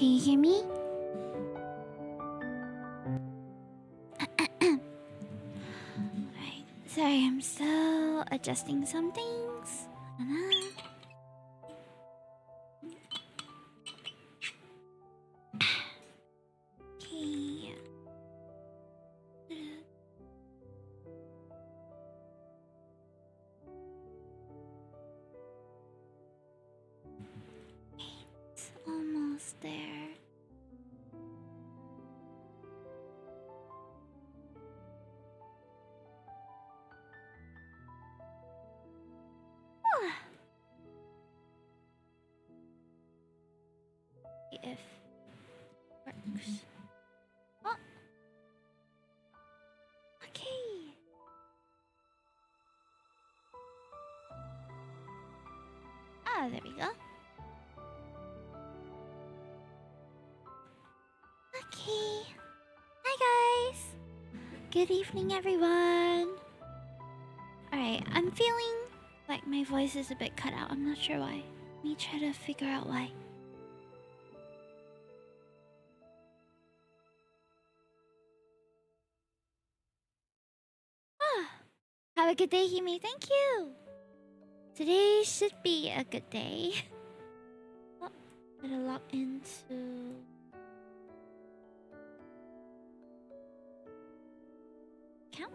Can you hear me? Alright, sorry, I'm still adjusting some things. Okay. It's almost there. If works. Oh. Okay. Ah, there we go. Okay. Hi guys. Good evening, everyone. Alright, I'm feeling like my voice is a bit cut out. I'm not sure why. Let me try to figure out why. Ah, have a good day, Hime. Thank you. Today should be a good day. Oh, gotta log into... Count?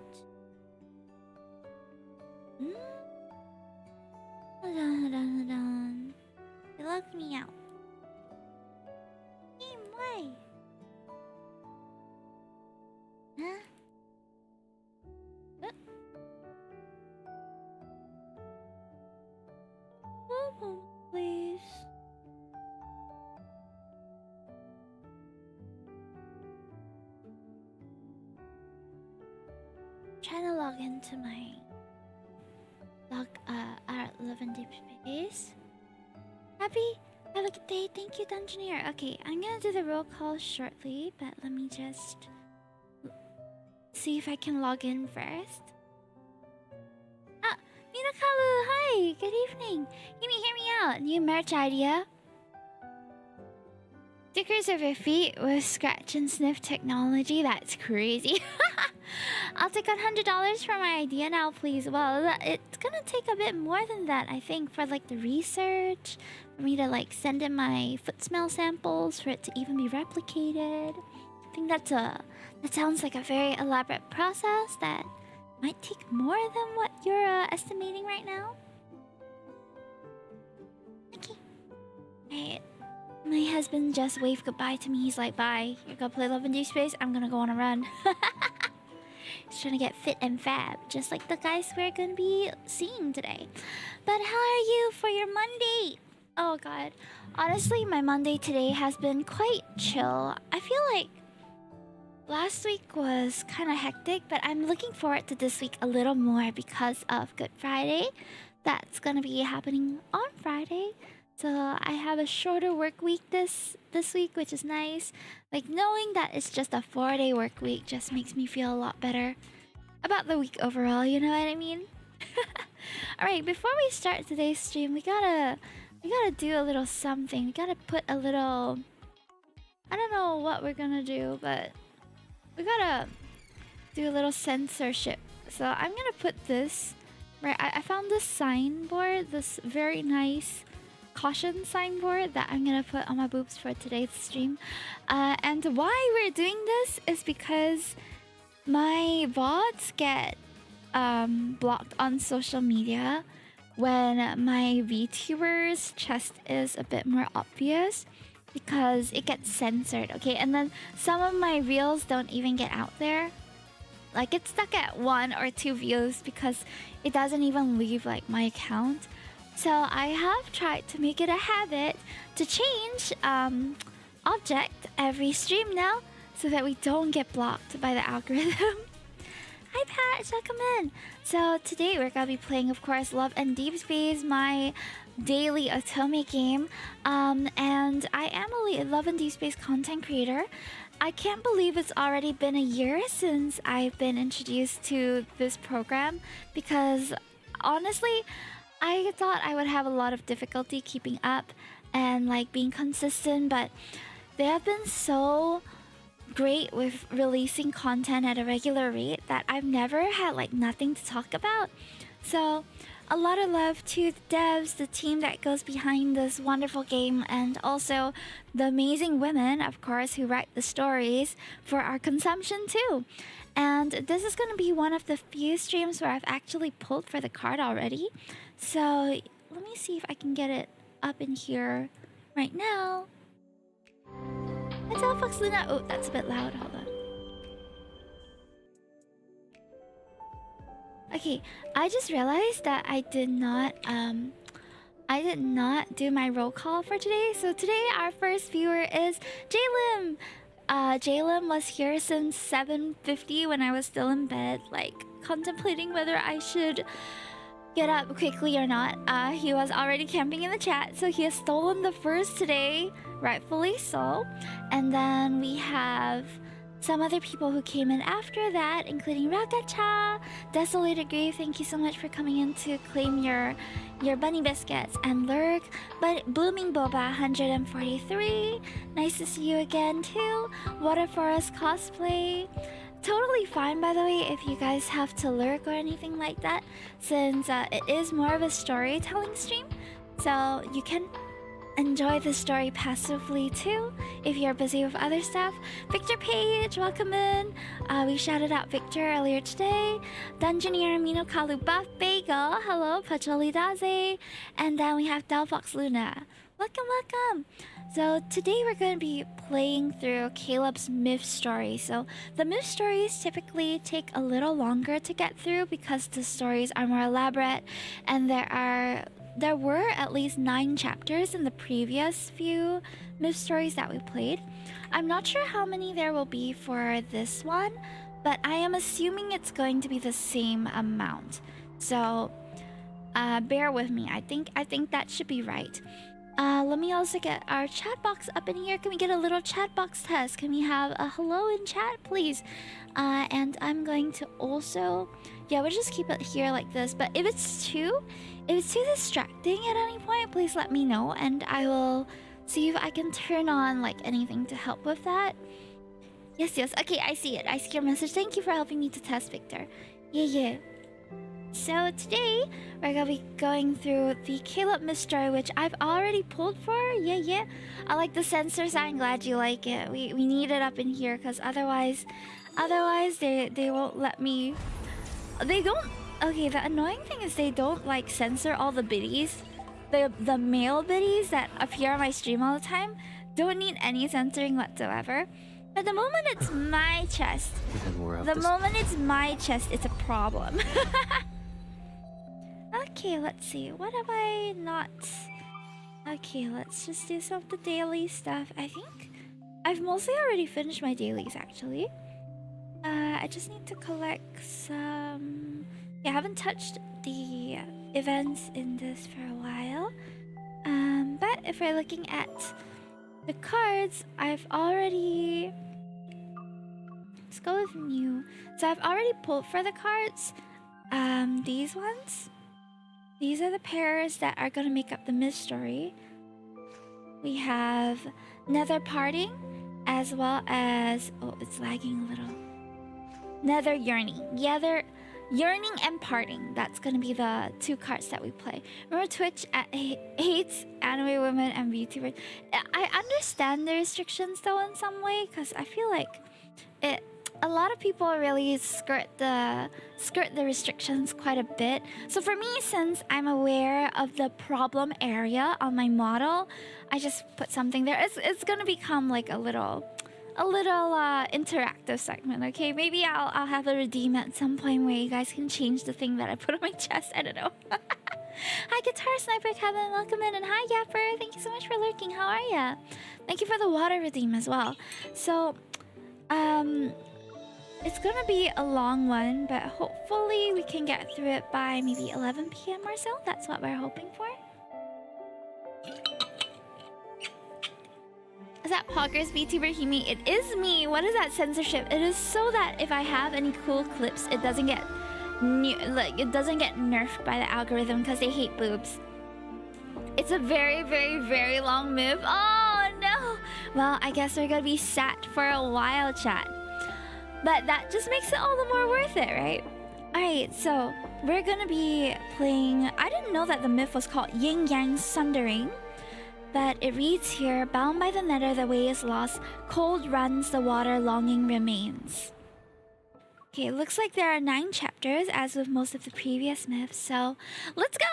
Hold on. It logged me out. Why? Huh? Oh, please. Trying to log into my our Love and Deepspacce. Happy? Have a good day. Thank you, Dungeoneer. Okay, I'm gonna do the roll call shortly, but let me just see if I can log in first. Ah, Minakalu, hi. Good evening. Hear me out. New merch idea. Stickers of your feet with scratch and sniff technology. That's crazy. I'll take $100 for my idea now, please. Well, it's gonna take a bit more than that, I think, for like the research, for me to like send in my foot smell samples, for it to even be replicated. I think that sounds like a very elaborate process that might take more than what you're estimating right now. Okay. Alright. My husband just waved goodbye to me. He's like, bye. You're gonna play Love and Deepspacce? I'm gonna go on a run. He's trying to get fit and fab, just like the guys we're gonna be seeing today. But how are you for your Monday? Oh god. Honestly, my Monday today has been quite chill. I feel like last week was kind of hectic, but I'm looking forward to this week a little more because of Good Friday. That's gonna be happening on Friday. So I have a shorter work week this week, which is nice. Like knowing that it's just a 4-day work week just makes me feel a lot better about the week overall, you know what I mean? Alright, before we start today's stream, we gotta do a little something. We gotta put a little... I don't know what we're gonna do, but we gotta do a little censorship. So I'm gonna put this... Right, I found this signboard, this very nice caution signboard that I'm gonna put on my boobs for today's stream. And why we're doing this is because my VODs get blocked on social media when my VTuber's chest is a bit more obvious because it gets censored, okay? And then some of my reels don't even get out there. Like it's stuck at 1 or 2 views because it doesn't even leave like my account. So I have tried to make it a habit to change object every stream now so that we don't get blocked by the algorithm. Hi Pat, welcome in. So today we're gonna be playing, of course, Love and Deepspacce, my daily otome game. And I am a Love and Deepspacce content creator. I can't believe it's already been a year since I've been introduced to this program because honestly, I thought I would have a lot of difficulty keeping up and like being consistent, but they have been so great with releasing content at a regular rate that I've never had like nothing to talk about. So a lot of love to the devs, the team that goes behind this wonderful game, and also the amazing women, of course, who write the stories for our consumption too. And this is going to be one of the few streams where I've actually pulled for the card already. So let me see if I can get it up in here right now. I tell Fox Luna. Oh, that's a bit loud. Hold on. Okay, I just realized that I did not do my roll call for today. So today our first viewer is Jalim. Jalim was here since 7:50 when I was still in bed, like contemplating whether I should get up quickly or not. He was already camping in the chat, so he has stolen the first today, rightfully so. And then we have some other people who came in after that, including Ragacha, Desolated Grave, thank you so much for coming in to claim your bunny biscuits, and Lurk, but Blooming Boba 143, nice to see you again too. Water Forest Cosplay, totally fine by the way if you guys have to lurk or anything like that, since it is more of a storytelling stream, so you can enjoy the story passively too if you're busy with other stuff. Victor Page, welcome in. We shouted out Victor earlier today. Dungeoneer Amino Kalu Buff Bagel, hello. Pacholi Daze. And then we have Delphox Luna. Welcome. So today we're going to be playing through Caleb's myth story. So the myth stories typically take a little longer to get through because the stories are more elaborate, and there were at least 9 chapters in the previous few myth stories that we played. I'm not sure how many there will be for this one, but I am assuming it's going to be the same amount. So bear with me. I think that should be right. Let me also get our chat box up in here. Can we get a little chat box test? Can we have a hello in chat, please? And I'm going to also... Yeah, we'll just keep it here like this. But if it's too distracting at any point, please let me know, and I will see if I can turn on like anything to help with that. Yes. Okay, I see it. I see your message. Thank you for helping me to test, Victor. Yeah. So today we're gonna be going through the Caleb mystery, which I've already pulled for. Yeah. I like the sensors. I'm glad you like it. We need it up in here because otherwise they won't let me. They don't. Okay, the annoying thing is they don't like censor all the biddies. The male biddies that appear on my stream all the time don't need any censoring whatsoever. But the moment it's my chest, it's a problem. Okay, let's see. What have I not... Okay, let's just do some of the daily stuff. I think I've mostly already finished my dailies, actually. I just need to collect some... Yeah, I haven't touched the events in this for a while. But if we're looking at the cards, I've already... Let's go with new. So I've already pulled for the cards. These ones. These are the pairs that are going to make up the mystery. We have Nether Parting, as well as... Oh, it's lagging a little. Nether Yearning. Yearning and Parting. That's going to be the 2 cards that we play. Remember, Twitch hates anime women and VTubers. I understand the restrictions though in some way, because I feel like a lot of people really skirt the restrictions quite a bit. So for me, since I'm aware of the problem area on my model, I just put something there. It's going to become like a little interactive segment, okay? Maybe I'll have a redeem at some point where you guys can change the thing that I put on my chest. I don't know. Hi, Guitar Sniper Kevin, welcome in, and hi, Yapper. Thank you so much for lurking. How are ya? Thank you for the water redeem as well. So, it's gonna be a long one, but hopefully we can get through it by maybe 11 p.m. or so. That's what we're hoping for. Is that Poggers VTuber Hime? It is me. What is that censorship? It is so that if I have any cool clips, it doesn't get nerfed by the algorithm because they hate boobs. It's a very, very, very long move. Oh no! Well, I guess we're gonna be sat for a while, chat. But that just makes it all the more worth it, right? Alright, so we're gonna be playing... I didn't know that the myth was called Yin Yang Sundering. But it reads here, bound by the nether, the way is lost. Cold runs the water, longing remains. Okay, it looks like there are 9 chapters, as with most of the previous myths. So, let's go!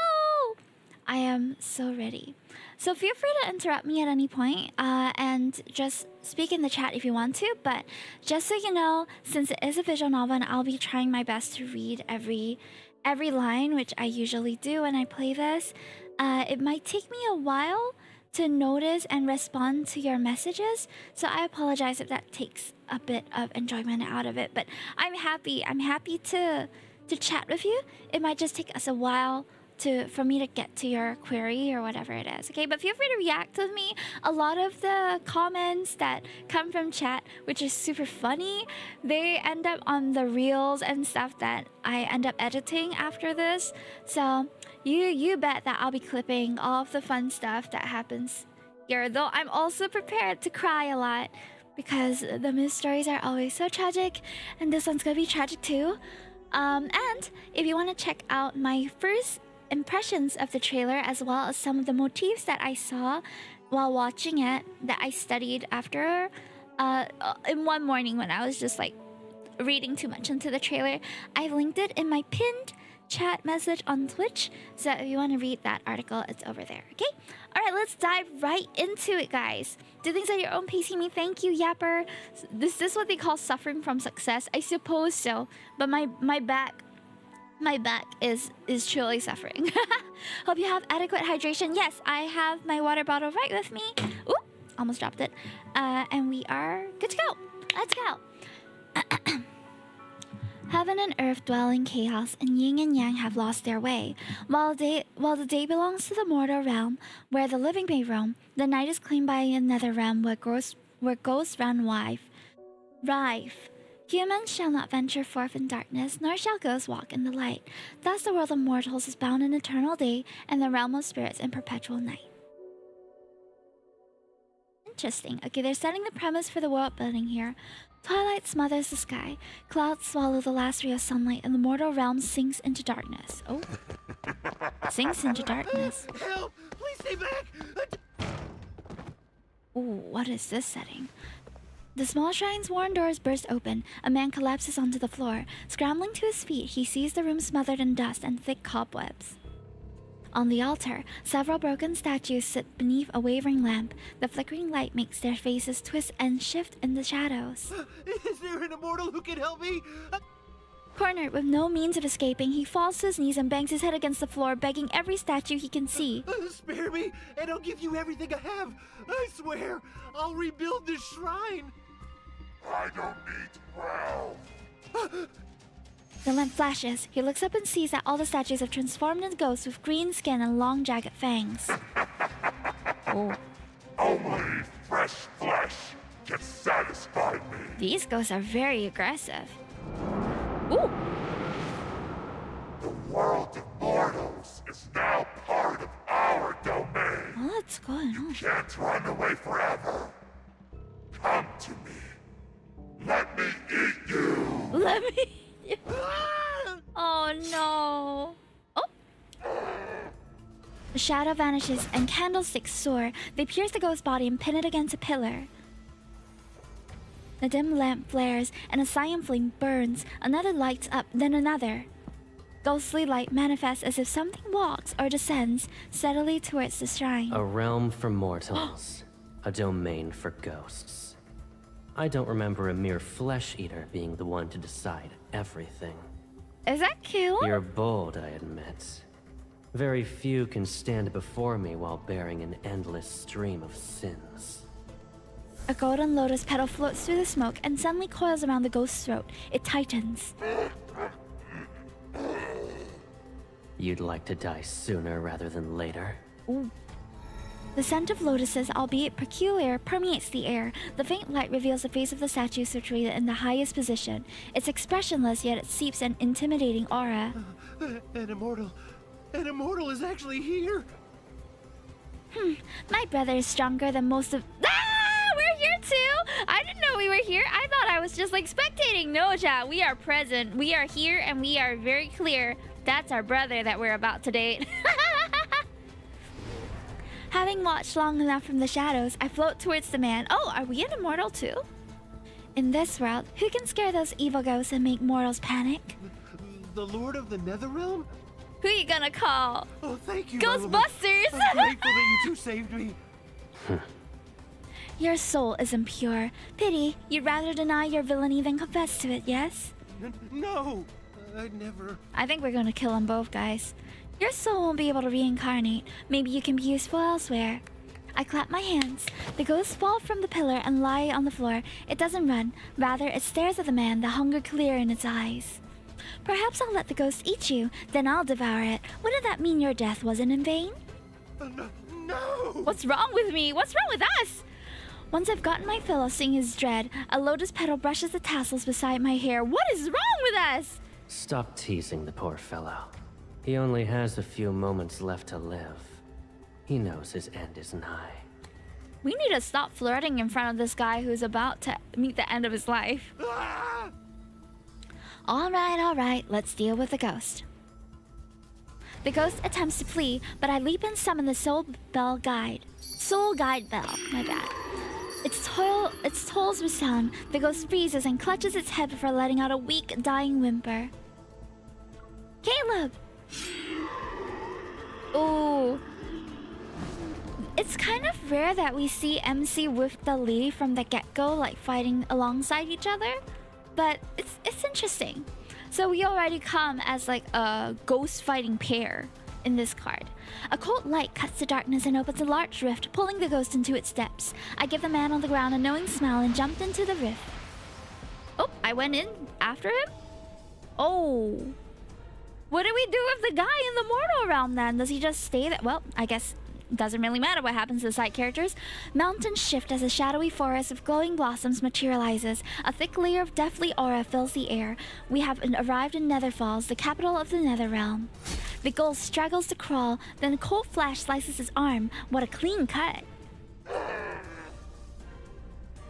I am so ready. So feel free to interrupt me at any point, and just speak in the chat if you want to. But just so you know, since it is a visual novel, and I'll be trying my best to read every line, which I usually do when I play this, it might take me a while to notice and respond to your messages, so I apologize if that takes a bit of enjoyment out of it. But I'm happy to chat with you. It might just take us a while for me to get to your query or whatever it is, okay? But feel free to react with me. A lot of the comments that come from chat, which is super funny, they end up on the reels and stuff that I end up editing after this. So you bet that I'll be clipping all of the fun stuff that happens here, though I'm also prepared to cry a lot because the myth stories are always so tragic, and this one's gonna be tragic too. And if you want to check out my first impressions of the trailer, as well as some of the motifs that I saw while watching it, that I studied after in one morning when I was just like reading too much into the trailer, I've linked it in my pinned chat message on Twitch, so if you want to read that article, it's over there, okay? Alright, let's dive right into it, guys. Do things at your own pace, me. Thank you, Yapper. Is this what they call suffering from success? I suppose so, but my back is truly suffering. Hope you have adequate hydration. Yes, I have my water bottle right with me. Ooh, almost dropped it. And we are good to go. Let's go. Heaven and earth dwell in chaos, and yin and yang have lost their way. While the day belongs to the mortal realm, where the living may roam, the night is claimed by another realm where ghosts run rife. Humans shall not venture forth in darkness, nor shall ghosts walk in the light. Thus the world of mortals is bound in eternal day, and the realm of spirits in perpetual night. Interesting. Okay, they're setting the premise for the world building here. Twilight smothers the sky, clouds swallow the last ray of sunlight, and the mortal realm sinks into darkness. Oh. Sinks into darkness. Help! Please stay back! Ooh, what is this setting? The small shrine's worn doors burst open. A man collapses onto the floor. Scrambling to his feet, he sees the room smothered in dust and thick cobwebs. On the altar, several broken statues sit beneath a wavering lamp. The flickering light makes their faces twist and shift in the shadows. Is there an immortal who can help me? Cornered with no means of escaping, he falls to his knees and bangs his head against the floor, begging every statue he can see. Spare me, and I'll give you everything I have. I swear, I'll rebuild this shrine. I don't need realm. The lamp flashes. He looks up and sees that all the statues have transformed into ghosts with green skin and long, jagged fangs. Oh. Only fresh flesh can satisfy me. These ghosts are very aggressive. Ooh. The world of mortals is now part of our domain. What's going on? Can't run away forever. Come to me. Let me eat you. Let me... Oh no. Oh. The shadow vanishes and candlesticks soar. They pierce the ghost body and pin it against a pillar. The dim lamp flares and a cyan flame burns. Another lights up, then another. Ghostly light manifests as if something walks or descends steadily towards the shrine. A realm for mortals. A domain for ghosts. I don't remember a mere flesh eater being the one to decide everything. Is that cool? You're bold, I admit. Very few can stand before me while bearing an endless stream of sins. A golden lotus petal floats through the smoke and suddenly coils around the ghost's throat. It tightens. You'd like to die sooner rather than later? Ooh. The scent of lotuses, albeit peculiar, permeates the air. The faint light reveals the face of the statue situated in the highest position. It's expressionless, yet it seeps an intimidating aura. An immortal is actually here. My brother is stronger than most of... Ah! We're I didn't know we were here. I thought I was just like spectating. No, chat. We are present. We are here and we are very clear. That's our brother that we're about to date. Having watched long enough from the shadows, I float towards the man. Oh, are we an immortal too? In this world, who can scare those evil ghosts and make mortals panic? The Lord of the Netherrealm? Who you gonna call? Oh, thank you, Ghostbusters! I'm grateful that you two saved me. Your soul is impure. Pity, you'd rather deny your villainy than confess to it, yes? No, I'd never. I think we're gonna kill them both, guys. Your soul won't be able to reincarnate. Maybe you can be useful elsewhere. I clap my hands. The ghosts fall from the pillar and lie on the floor. It doesn't run. Rather, it stares at the man, the hunger clear in its eyes. Perhaps I'll let the ghost eat you, then I'll devour it. Wouldn't that mean your death wasn't in vain? No! What's wrong with me? What's wrong with us? Once I've gotten my fill of seeing his dread, a lotus petal brushes the tassels beside my hair. What is wrong with us? Stop teasing the poor fellow. He only has a few moments left to live. He knows his end is nigh. We need to stop flirting in front of this guy who's about to meet the end of his life. Ah! All right, let's deal with the ghost. The ghost attempts to flee, but I leap and summon the soul guide bell, my bad. Its tolls resound. The ghost freezes and clutches its head before letting out a weak, dying whimper. Caleb! Ooh. It's kind of rare that we see MC with the Lee from the get-go, like fighting alongside each other. But it's interesting. So we already come as like a ghost fighting pair in this card. A cold light cuts the darkness and opens a large rift, pulling the ghost into its depths. I give the man on the ground a knowing smile and jumped into the rift. Oh, I went in after him? Oh. What do we do with the guy in the mortal realm then? Does he just stay there? Well, I guess it doesn't really matter what happens to the side characters. Mountains shift as a shadowy forest of glowing blossoms materializes. A thick layer of deathly aura fills the air. We have arrived in Nether Falls, the capital of the Nether realm. The ghost struggles to crawl, then a cold flash slices his arm. What a clean cut.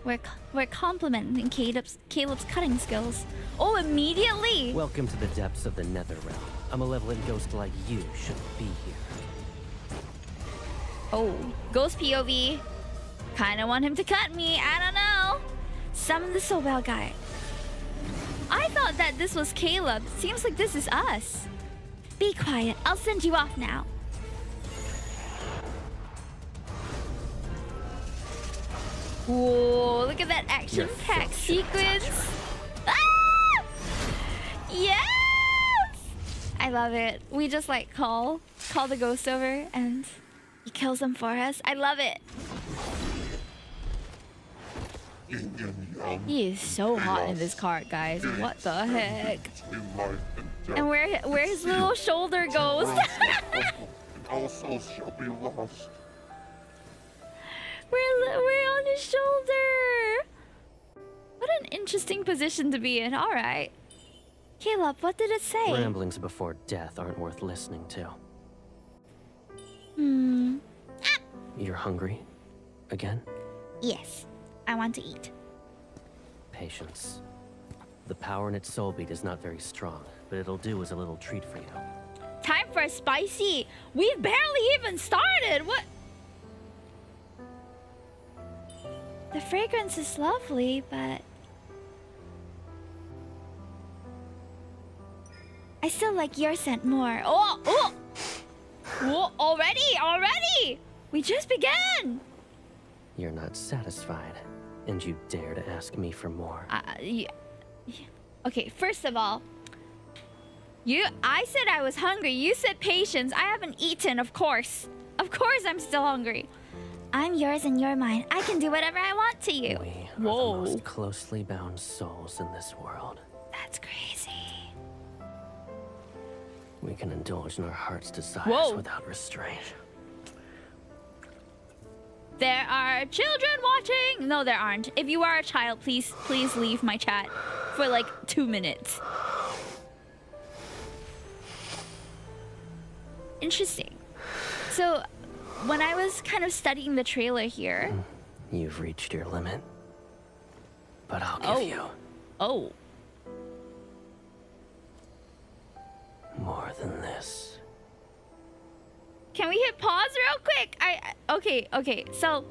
We're complimenting Caleb's cutting skills. Oh, immediately! Welcome to the depths of the Nether realm. A malevolent ghost like you shouldn't be here. Oh, ghost POV. Kinda want him to cut me, I don't know. Summon the soul bell guy. I thought that this was Caleb. Seems like this is us. Be quiet, I'll send you off now. Whoa, look at that action-packed sequence. Ah! Yes! I love it. We just like call the ghost over and he kills them for us. I love it. He is so hot in this card, guys. What the heck? And where his little shoulder goes. Also shall be lost. We're on his shoulder. What an interesting position to be in. All right. Caleb, what did it say? Ramblings before death aren't worth listening to. You're hungry? Again? Yes, I want to eat. Patience. The power in its soul beat is not very strong, but it'll do as a little treat for you. Time for a spicy. We've barely even started. What? The fragrance is lovely, but I still like your scent more. Oh! Whoa, already! We just began! You're not satisfied, and you dare to ask me for more. Yeah. Okay, first of all, I said I was hungry. You said patience. I haven't eaten, of course. Of course I'm still hungry. I'm yours and you're mine. I can do whatever I want to you. We are the most closely bound souls in this world. That's crazy. We can indulge in our heart's desires without restraint. There are children watching. No, there aren't. If you are a child, please leave my chat for like 2 minutes. Interesting. So, when I was kind of studying the trailer here... You've reached your limit. but I'll give you more than this. Can we hit pause real quick? Okay. So,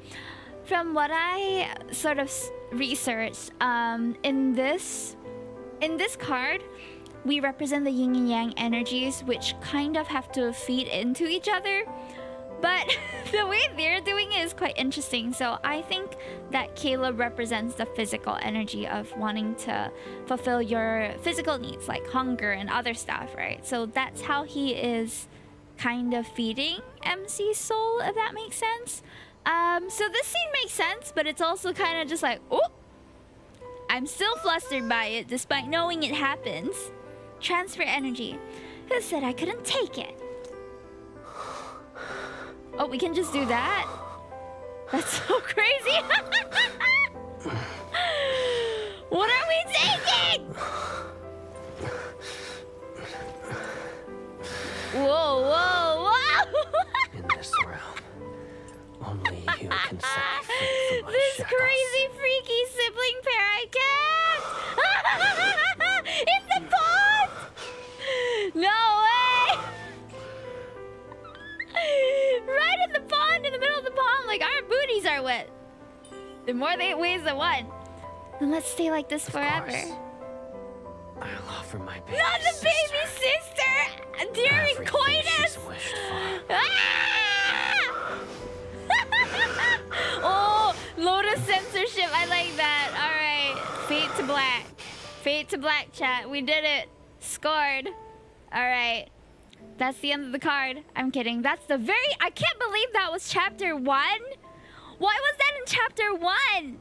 from what I sort of researched, in this card, we represent the yin and yang energies, which kind of have to feed into each other. But the way they're doing it is quite interesting. So I think that Caleb represents the physical energy of wanting to fulfill your physical needs, like hunger and other stuff, right? So that's how he is kind of feeding MC's soul, if that makes sense. So this scene makes sense, but it's also kind of just like, oh, I'm still flustered by it, despite knowing it happens. Transfer energy. Who said I couldn't take it? Oh, we can just do that? That's so crazy. What are we taking? Whoa. In this realm, only you can set me free from my This shackles. crazy, freaky sibling pair, I can't! In the pond! No way! Right in the pond, in the middle of the pond, like our booties are wet. The more they ways than one. Then let's stay like this forever. I'll offer my baby Not the sister baby sister! During everything coitus! she's wished for. Ah! Oh, lotus censorship. I like that. All right. Fade to black. Fade to black, chat. We did it. Scored. All right. That's the end of the card. I'm kidding. That's the very... I can't believe that was chapter 1. Why was that in chapter 1?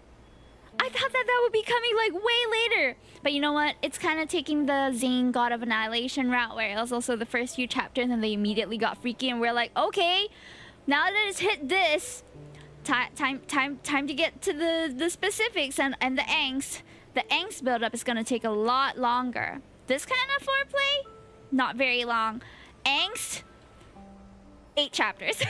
I thought that would be coming like way later. But you know what? It's kind of taking the Zane God of Annihilation route, where it was also the first few chapters and then they immediately got freaky and we're like, okay, now that it's hit this, time to get to the specifics and the angst. The angst buildup is gonna take a lot longer. This kind of foreplay, not very long. Angst, 8 chapters.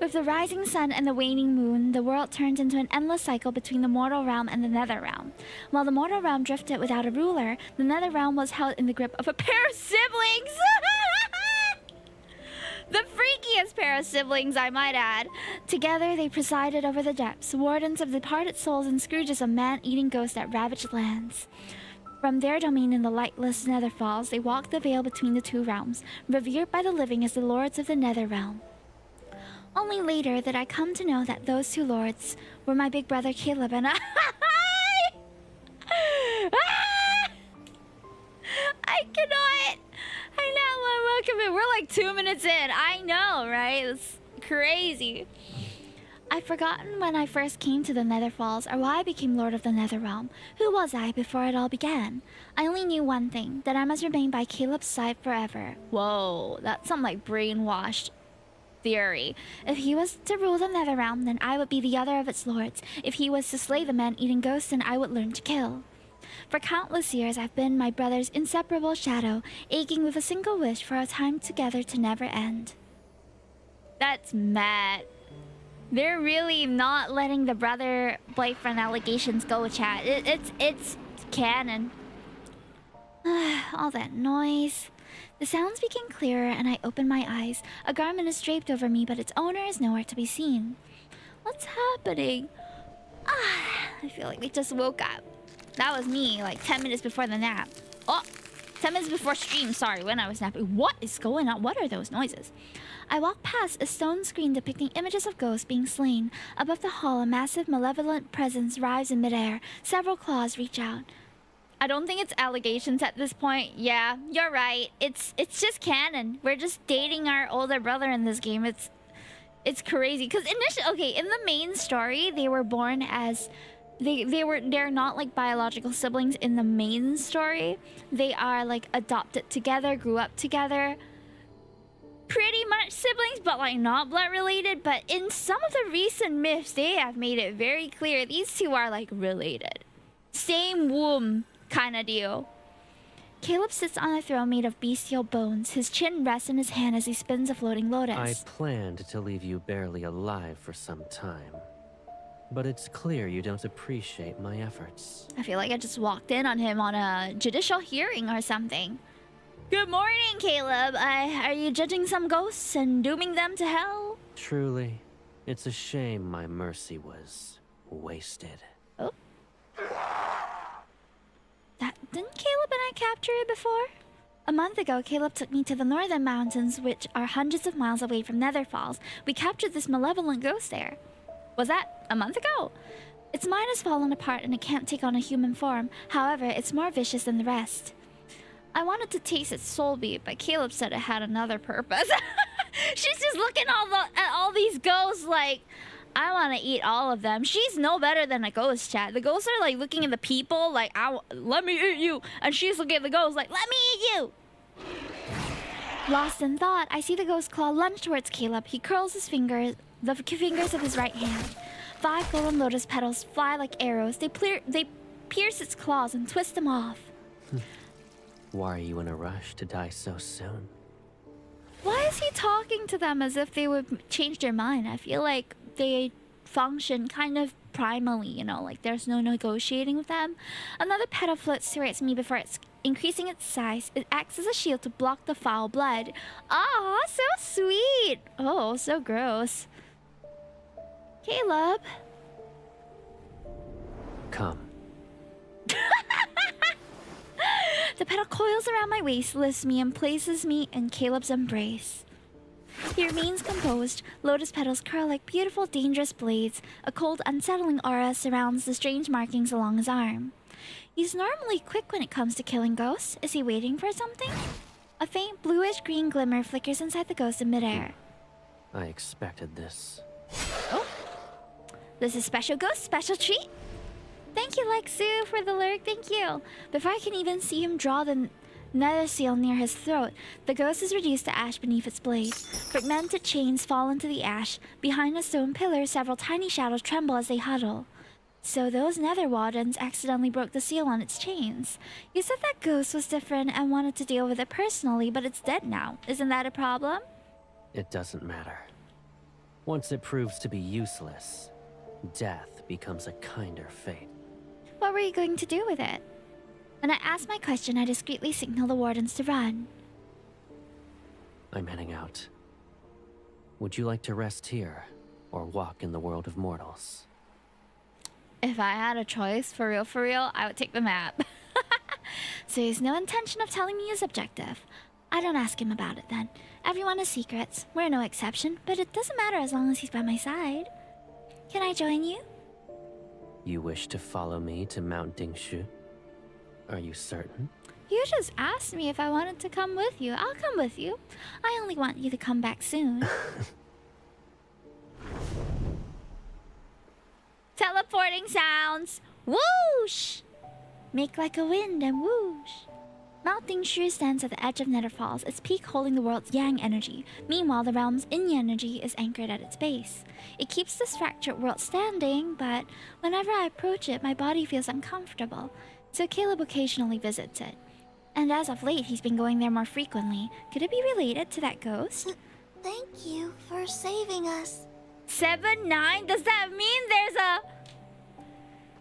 With the rising sun and the waning moon, the world turned into an endless cycle between the mortal realm and the nether realm. While the mortal realm drifted without a ruler, the nether realm was held in the grip of a pair of siblings. The freakiest pair of siblings, I might add. Together, they presided over the depths, wardens of departed souls and scourges of man-eating ghosts that ravaged lands. From their domain in the lightless nether falls, they walked the veil between the two realms, revered by the living as the lords of the nether realm. Only later did I come to know that those two lords were my big brother Caleb and I. I cannot welcome it. We're like 2 minutes in. I know, right? It's crazy. I've forgotten when I first came to the Nether Falls or why I became Lord of the Netherrealm. Who was I before it all began? I only knew one thing, that I must remain by Caleb's side forever. Whoa, that's some like brainwashed theory. If he was to rule the Netherrealm, then I would be the other of its lords. If he was to slay the man-eating ghosts, then I would learn to kill. For countless years, I've been my brother's inseparable shadow, aching with a single wish for our time together to never end. That's mad. They're really not letting the brother-boyfriend allegations go, chat. It's canon. All that noise. The sounds became clearer and I opened my eyes. A garment is draped over me, but its owner is nowhere to be seen. What's happening? I feel like we just woke up. That was me, like 10 minutes before the nap. Oh, 10 minutes before stream, sorry, when I was napping. What is going on? What are those noises? I walked past a stone screen depicting images of ghosts being slain. Above the hall, a massive malevolent presence rises in midair. Several claws reach out. I don't think it's allegations at this point. Yeah, you're right. It's just canon. We're just dating our older brother in this game. It's crazy. Because initially, okay, in the main story, they were born as... They're not like biological siblings in the main story. They are like adopted together, grew up together. Pretty much siblings, but like not blood related. But in some of the recent myths, they have made it very clear these two are like related. Same womb kind of deal. Caleb sits on a throne made of bestial bones. His chin rests in his hand as he spins a floating lotus. I planned to leave you barely alive for some time. But it's clear you don't appreciate my efforts. I feel like I just walked in on him on a judicial hearing or something. Good morning, Caleb. Are you judging some ghosts and dooming them to hell? Truly, it's a shame my mercy was wasted. Oh. Didn't Caleb and I capture it before? A month ago, Caleb took me to the northern mountains, which are hundreds of miles away from Nether Falls. We captured this malevolent ghost there. Was that a month ago? Its mind has fallen apart and it can't take on a human form. However, it's more vicious than the rest. I wanted to taste its soul beat, but Caleb said it had another purpose. She's just looking at all these ghosts like, I want to eat all of them. She's no better than a ghost, chat. The ghosts are like looking at the people like, let me eat you. And she's looking at the ghosts like, let me eat you. Lost in thought, I see the ghost claw lunge towards Caleb. He curls his fingers, the fingers of his right hand. 5 golden lotus petals fly like arrows. They pierce its claws and twist them off. Why are you in a rush to die so soon? Why is he talking to them as if they would change their mind? I feel like they function kind of primally, you know, like there's no negotiating with them. Another petal floats towards me before it's increasing its size. It acts as a shield to block the foul blood. Ah, so sweet. Oh, so gross. Caleb. Come. The petal coils around my waist, lifts me, and places me in Caleb's embrace. He remains composed. Lotus petals curl like beautiful, dangerous blades. A cold, unsettling aura surrounds the strange markings along his arm. He's normally quick when it comes to killing ghosts. Is he waiting for something? A faint bluish-green glimmer flickers inside the ghost in midair. I expected this. Oh. This is special ghost, special treat. Thank you, Lexu, for the lurk. Thank you. Before I can even see him draw the nether seal near his throat, the ghost is reduced to ash beneath its blade. Fragmented chains fall into the ash. Behind a stone pillar, several tiny shadows tremble as they huddle. So those nether wardens accidentally broke the seal on its chains. You said that ghost was different and wanted to deal with it personally, but it's dead now. Isn't that a problem? It doesn't matter. Once it proves to be useless, death becomes a kinder fate. What were you going to do with it? When I ask my question, I discreetly signal the wardens to run. I'm heading out. Would you like to rest here, or walk in the world of mortals? If I had a choice, for real, I would take the map. So he has no intention of telling me his objective. I don't ask him about it then. Everyone has secrets. We're no exception, but it doesn't matter as long as he's by my side. Can I join you? You wish to follow me to Mount Dingshu? Are you certain? You just asked me if I wanted to come with you. I'll come with you. I only want you to come back soon. Teleporting sounds. Whoosh! Make like a wind and whoosh. Mount Dingshu stands at the edge of Nether Falls, its peak holding the world's yang energy. Meanwhile, the realm's yin energy is anchored at its base. It keeps this fractured world standing, but whenever I approach it, my body feels uncomfortable. So Caleb occasionally visits it. And as of late, he's been going there more frequently. Could it be related to that ghost? Thank you for saving us. 7-9? Does that mean there's a...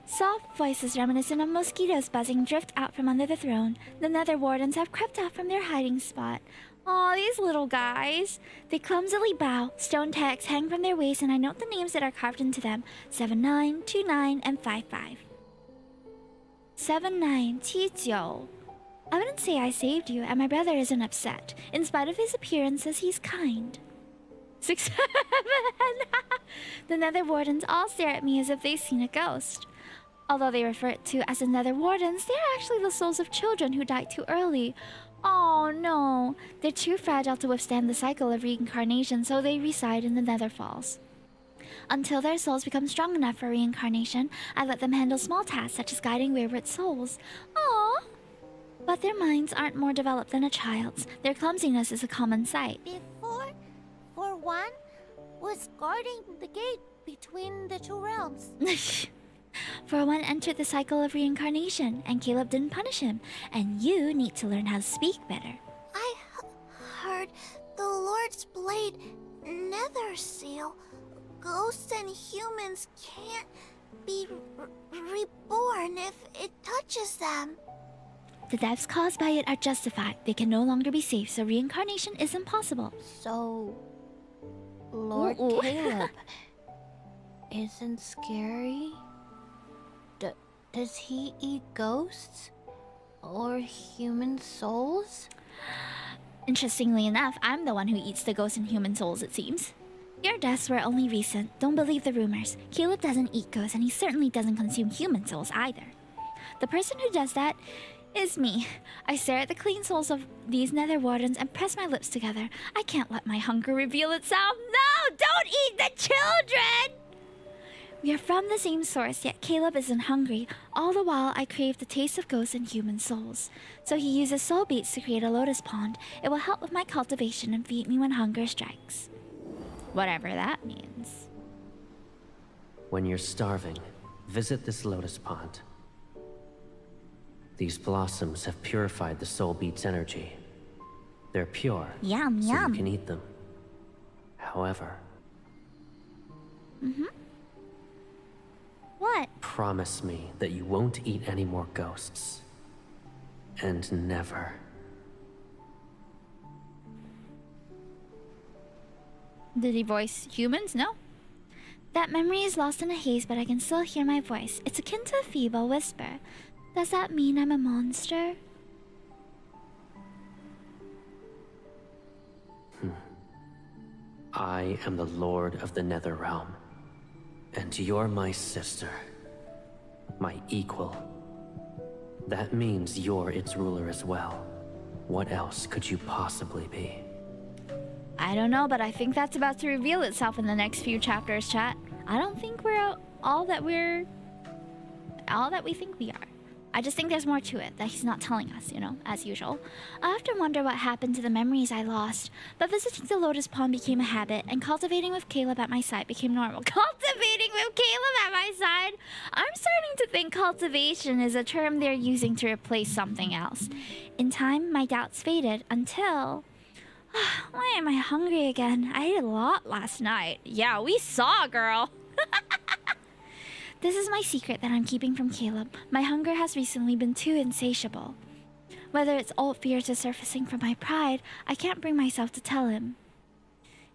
Soft voices reminiscent of mosquitoes buzzing drift out from under the throne. The nether wardens have crept out from their hiding spot. Aw, these little guys. They clumsily bow. Stone tags hang from their waists, and I note the names that are carved into them. 7-9, 2-9, and 5-5. 7-9, 7-9. I wouldn't say I saved you, and my brother isn't upset. In spite of his appearances, he's kind. 6-7. The nether wardens all stare at me as if they've seen a ghost. Although they refer to as the nether wardens, they are actually the souls of children who died too early. Oh no, they're too fragile to withstand the cycle of reincarnation, so they reside in the nether falls. Until their souls become strong enough for reincarnation, I let them handle small tasks such as guiding wayward souls. Aww. But their minds aren't more developed than a child's. Their clumsiness is a common sight. Before, for one, was guarding the gate between the two realms. For one entered the cycle of reincarnation, and Caleb didn't punish him, and you need to learn how to speak better. I heard the Lord's blade nether seal ghosts and humans can't be reborn if it touches them. The deaths caused by it are justified. They can no longer be saved, so reincarnation isn't possible. So, Lord Ooh. Caleb isn't scary? Does he eat ghosts? Or human souls? Interestingly enough, I'm the one who eats the ghosts and human souls, it seems. Your deaths were only recent. Don't believe the rumors. Caleb doesn't eat ghosts, and he certainly doesn't consume human souls either. The person who does that is me. I stare at the clean souls of these nether wardens and press my lips together. I can't let my hunger reveal itself. No! Don't eat the children! We are from the same source, yet Caleb isn't hungry. All the while, I crave the taste of ghosts and human souls. So he uses soul beats to create a lotus pond. It will help with my cultivation and feed me when hunger strikes. Whatever that means. When you're starving, visit this lotus pond. These blossoms have purified the soul beat's energy. They're pure, Yum, so yum. you can eat them. However, What? promise me that you won't eat any more ghosts. And never. Did he voice humans? No. That memory is lost in a haze, but I can still hear my voice. It's akin to a feeble whisper. Does that mean I'm a monster? I am the Lord of the Nether Realm. And you're my sister. My equal. That means you're its ruler as well. What else could you possibly be? I don't know, but I think that's about to reveal itself in the next few chapters, chat. I don't think we're all that we think we are. I just think there's more to it that he's not telling us, you know, as usual. I often wonder what happened to the memories I lost, but visiting the Lotus Pond became a habit, and cultivating with Caleb at my side became normal. Cultivating with Caleb at my side? I'm starting to think cultivation is a term they're using to replace something else. In time, my doubts faded until... Why am I hungry again? I ate a lot last night. Yeah, we saw, girl. This is my secret that I'm keeping from Caleb. My hunger has recently been too insatiable. Whether it's old fears or surfacing from my pride, I can't bring myself to tell him.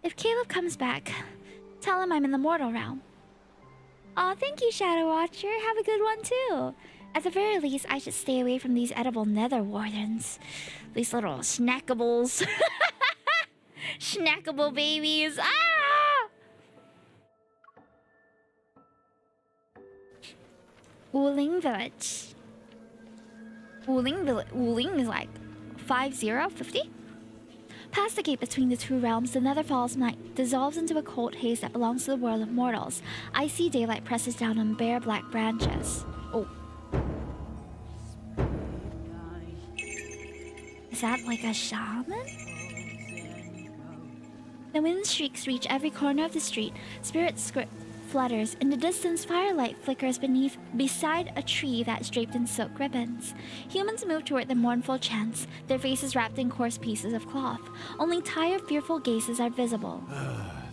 If Caleb comes back, tell him I'm in the mortal realm. Aw, thank you, Shadow Watcher. Have a good one, too. At the very least, I should stay away from these edible nether wardens. These little snackables. Snackable babies. Ah! Wuling Village. Wuling is like 50? Past the gate between the two realms, the Nether Falls night dissolves into a cold haze that belongs to the world of mortals. Icy daylight presses down on bare black branches. Oh. Is that like a shaman? The wind shrieks reach every corner of the street. Spirit script flutters. In the distance, firelight flickers beside a tree that's draped in silk ribbons. Humans move toward the mournful chants, their faces wrapped in coarse pieces of cloth. Only tired, fearful gazes are visible.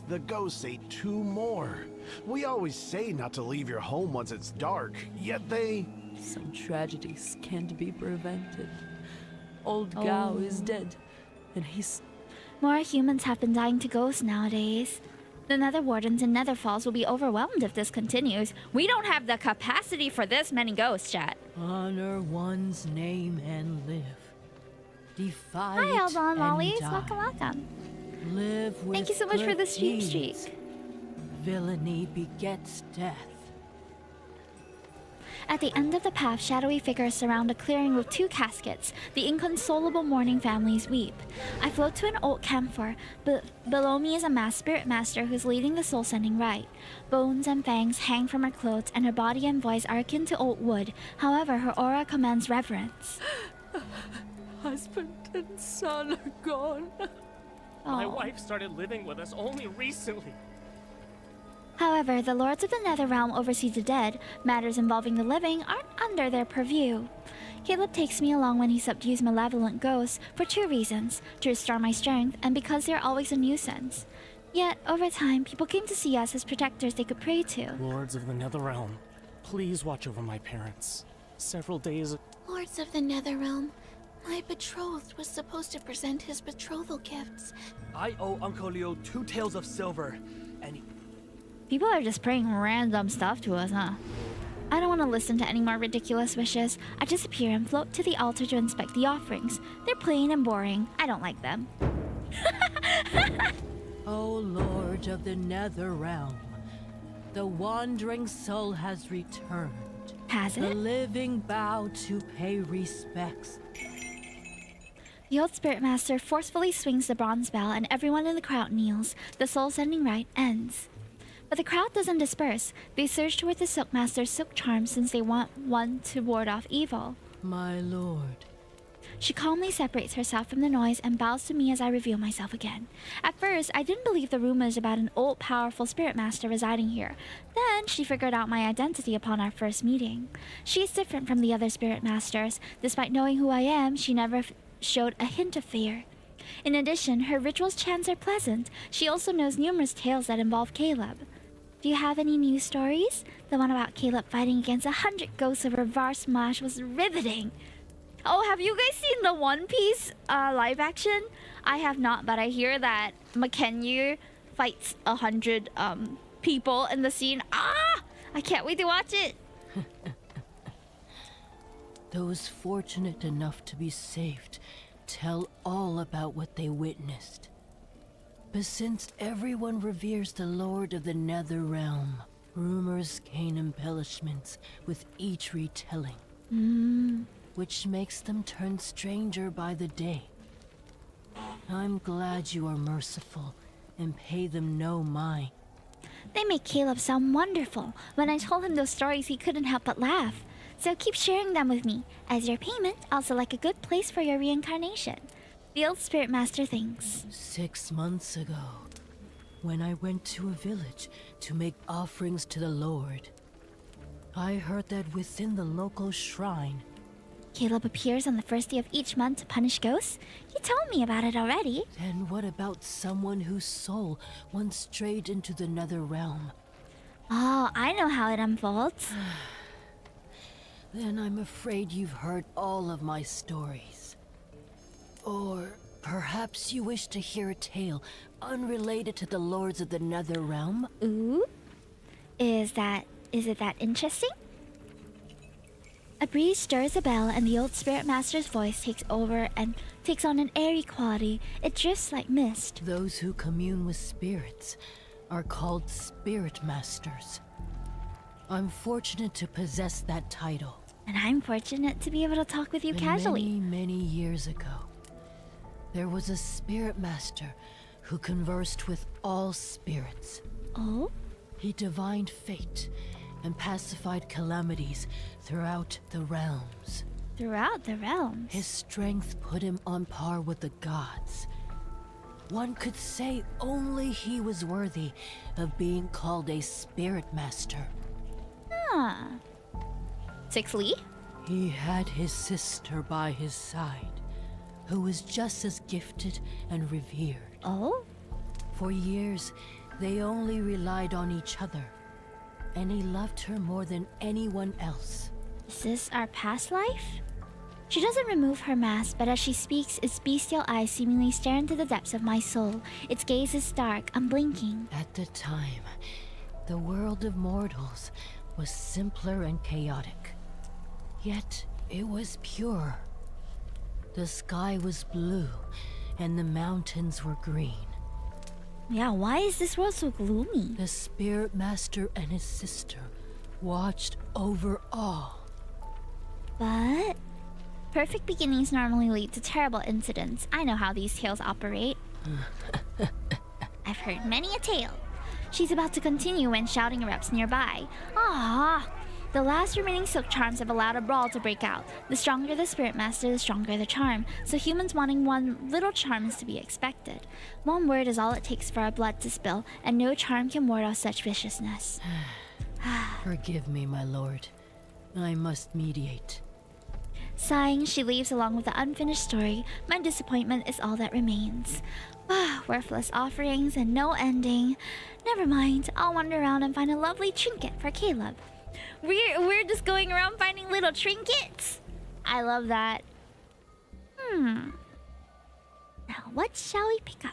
The ghosts ate 2 more. We always say not to leave your home once it's dark, yet they... Some tragedies can't be prevented. Old Gao is dead, and he's... More humans have been dying to ghosts nowadays. The Nether Wardens in Nether Falls will be overwhelmed if this continues. We don't have the capacity for this many ghosts, chat. Honor one's name and live. Defy Hi, it Eldon and Lollies. die. Welcome, welcome. Live with Thank you so much for the good stream deeds. streak. Villainy begets death. At the end of the path, shadowy figures surround a clearing with 2 caskets. The inconsolable mourning families weep. I float to an old camphor. Below me is a spirit master who's leading the soul-sending rite. Bones and fangs hang from her clothes, and her body and voice are akin to old wood. However, her aura commands reverence. Husband and son are gone. My Aw. wife started living with us only recently. However, the lords of the Nether Realm oversee the dead. Matters involving the living aren't under their purview. Caleb takes me along when he subdues malevolent ghosts for 2 reasons: to restore my strength and because they are always a nuisance. Yet, over time, people came to see us as protectors they could pray to. Lords of the Netherrealm, please watch over my parents. Several days. Lords of the Netherrealm, my betrothed was supposed to present his betrothal gifts. I owe Uncle Leo 2 taels of silver, and he... People are just praying random stuff to us, huh? I don't want to listen to any more ridiculous wishes. I disappear and float to the altar to inspect the offerings. They're plain and boring. I don't like them. O Lord of the Nether Realm, the wandering soul has returned. Has The it? living bow to pay respects. The old spirit master forcefully swings the bronze bell and everyone in the crowd kneels. The soul-sending rite ends. But the crowd doesn't disperse. They surge toward the silk master's silk charm since they want one to ward off evil. My lord. She calmly separates herself from the noise and bows to me as I reveal myself again. At first, I didn't believe the rumors about an old, powerful spirit master residing here. Then, she figured out my identity upon our first meeting. She is different from the other spirit masters. Despite knowing who I am, she never showed a hint of fear. In addition, her ritual's chants are pleasant. She also knows numerous tales that involve Caleb. Do you have any news stories? The one about Caleb fighting against 100 ghosts over Var Smash was riveting. Oh, have you guys seen the One Piece live action? I have not, but I hear that Mackenzie fights 100 people in the scene. Ah! I can't wait to watch it. Those fortunate enough to be saved tell all about what they witnessed. But since everyone reveres the Lord of the Nether Realm, rumors gain embellishments with each retelling. Which makes them turn stranger by the day. I'm glad you are merciful and pay them no mind. They make Caleb sound wonderful. When I told him those stories, he couldn't help but laugh. So keep sharing them with me. As your payment, I'll select a good place for your reincarnation. The old spirit master thinks. 6 months ago, when I went to a village to make offerings to the Lord, I heard that within the local shrine, Caleb appears on the first day of each month to punish ghosts? You told me about it already. then what about someone whose soul once strayed into the Nether Realm? Oh, I know how it unfolds. Then I'm afraid you've heard all of my stories. Or perhaps you wish to hear a tale unrelated to the Lords of the Nether Realm? Ooh? Is it that interesting? A breeze stirs the bell and the old spirit master's voice takes over and takes on an airy quality. It drifts like mist. Those who commune with spirits are called spirit masters. I'm fortunate to possess that title. And I'm fortunate to be able to talk with you casually. Many, many years ago, there was a spirit master who conversed with all spirits. Oh? He divined fate and pacified calamities throughout the realms. Throughout the realms. His strength put him on par with the gods. One could say only he was worthy of being called a spirit master. Huh. 6 Lee? He had his sister by his side, who was just as gifted and revered. Oh? For years, they only relied on each other, and he loved her more than anyone else. Is this our past life? She doesn't remove her mask, but as she speaks, its bestial eyes seemingly stare into the depths of my soul. Its gaze is dark, unblinking. At the time, the world of mortals was simpler and chaotic. Yet, it was pure. The sky was blue, and the mountains were green. Yeah, why is this world so gloomy? The spirit master and his sister watched over all. But perfect beginnings normally lead to terrible incidents. I know how these tales operate. I've heard many a tale. She's about to continue when shouting erupts nearby. Ah, the last remaining silk charms have allowed a brawl to break out. The stronger the spirit master, the stronger the charm. So humans wanting one little charm is to be expected. One word is all it takes for our blood to spill, and no charm can ward off such viciousness. Forgive me, my lord. I must mediate. Sighing, she leaves along with the unfinished story. My disappointment is all that remains. Ah, worthless offerings and no ending. Never mind, I'll wander around and find a lovely trinket for Caleb. We're just going around finding little trinkets? I love that. Now, what shall we pick up?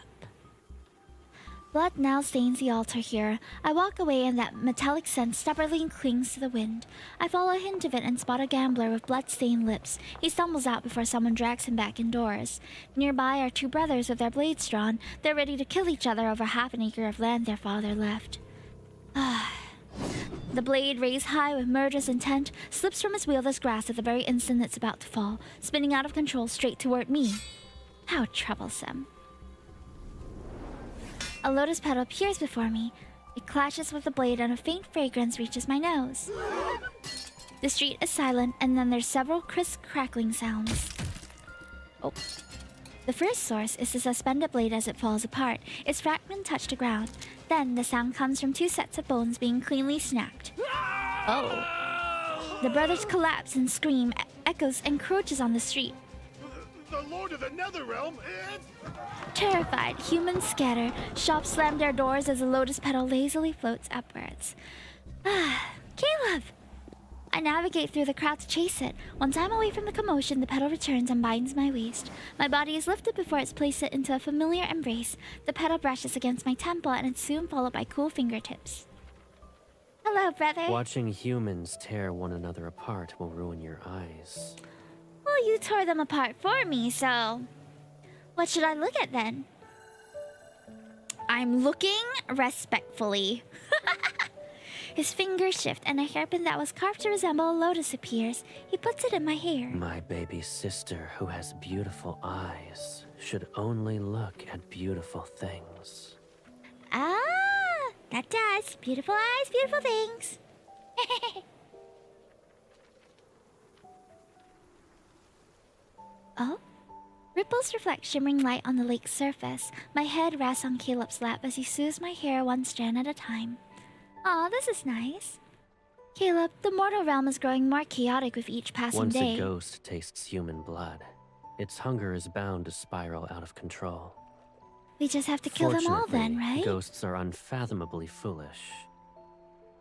Blood now stains the altar here. I walk away and that metallic scent stubbornly clings to the wind. I follow a hint of it and spot a gambler with blood-stained lips. He stumbles out before someone drags him back indoors. Nearby are two brothers with their blades drawn. They're ready to kill each other over half an acre of land their father left. The blade, raised high with murderous intent, slips from its wieldless grasp at the very instant it's about to fall, spinning out of control straight toward me. How troublesome. A lotus petal appears before me. It clashes with the blade and a faint fragrance reaches my nose. The street is silent and then there's several crisp crackling sounds. Oh. The first source is the suspended blade as it falls apart. Its fragment touch the ground. Then the sound comes from two sets of bones being cleanly snapped. Oh. The brothers collapse and scream. Echoes encroaches on the street. The Lord of the Netherrealm is... Terrified, humans scatter. Shops slam their doors as the lotus petal lazily floats upwards. Caleb! I navigate through the crowd to chase it. Once I'm away from the commotion, the petal returns and binds my waist. My body is lifted before it's placed into a familiar embrace. The petal brushes against my temple and it's soon followed by cool fingertips. Hello, brother. Watching humans tear one another apart will ruin your eyes. Well, you tore them apart for me, so... What should I look at then? I'm looking respectfully. His fingers shift and a hairpin that was carved to resemble a lotus appears. He puts it in my hair. My baby sister, who has beautiful eyes, should only look at beautiful things. Ah, that does. Beautiful eyes, beautiful things. Oh? Ripples reflect shimmering light on the lake's surface. My head rests on Caleb's lap as he soothes my hair one strand at a time. Aw, this is nice. Caleb, the mortal realm is growing more chaotic with each passing day. Once a ghost tastes human blood, its hunger is bound to spiral out of control. We just have to kill them all then, right? Ghosts are unfathomably foolish.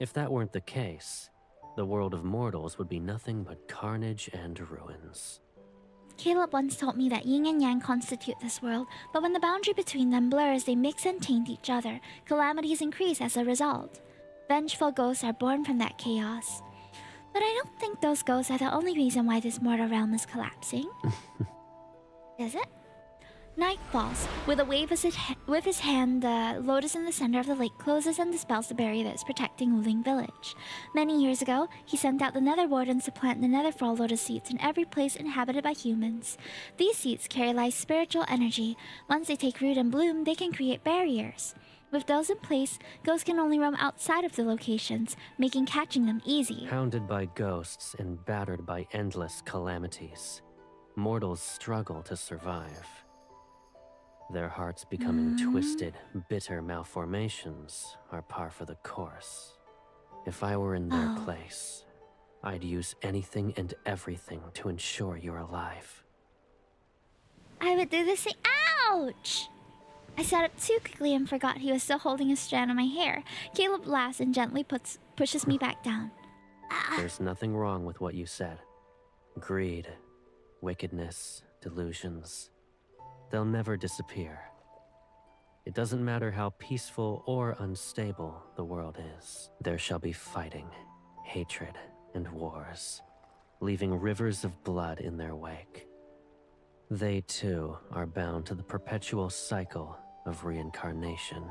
If that weren't the case, the world of mortals would be nothing but carnage and ruins. Caleb once told me that yin and yang constitute this world, but when the boundary between them blurs, they mix and taint each other. Calamities increase as a result. Vengeful ghosts are born from that chaos. But I don't think those ghosts are the only reason why this mortal realm is collapsing. Is it? Night falls. With a wave with his hand, the lotus in the center of the lake closes and dispels the barrier that is protecting Wuling village. Many years ago, he sent out the Nether Wardens to plant the Netherfall lotus seeds in every place inhabited by humans. These seeds carry life's spiritual energy. Once they take root and bloom, they can create barriers. With those in place, ghosts can only roam outside of the locations, making catching them easy. Hounded by ghosts and battered by endless calamities, mortals struggle to survive. Their hearts becoming twisted, bitter malformations are par for the course. If I were in their place, I'd use anything and everything to ensure you're alive. I would do the same. Ouch! I sat up too quickly and forgot he was still holding a strand of my hair. Caleb laughs and gently pushes me back down. There's nothing wrong with what you said. Greed, wickedness, delusions. They'll never disappear. It doesn't matter how peaceful or unstable the world is. There shall be fighting, hatred, and wars, leaving rivers of blood in their wake. They too are bound to the perpetual cycle of reincarnation.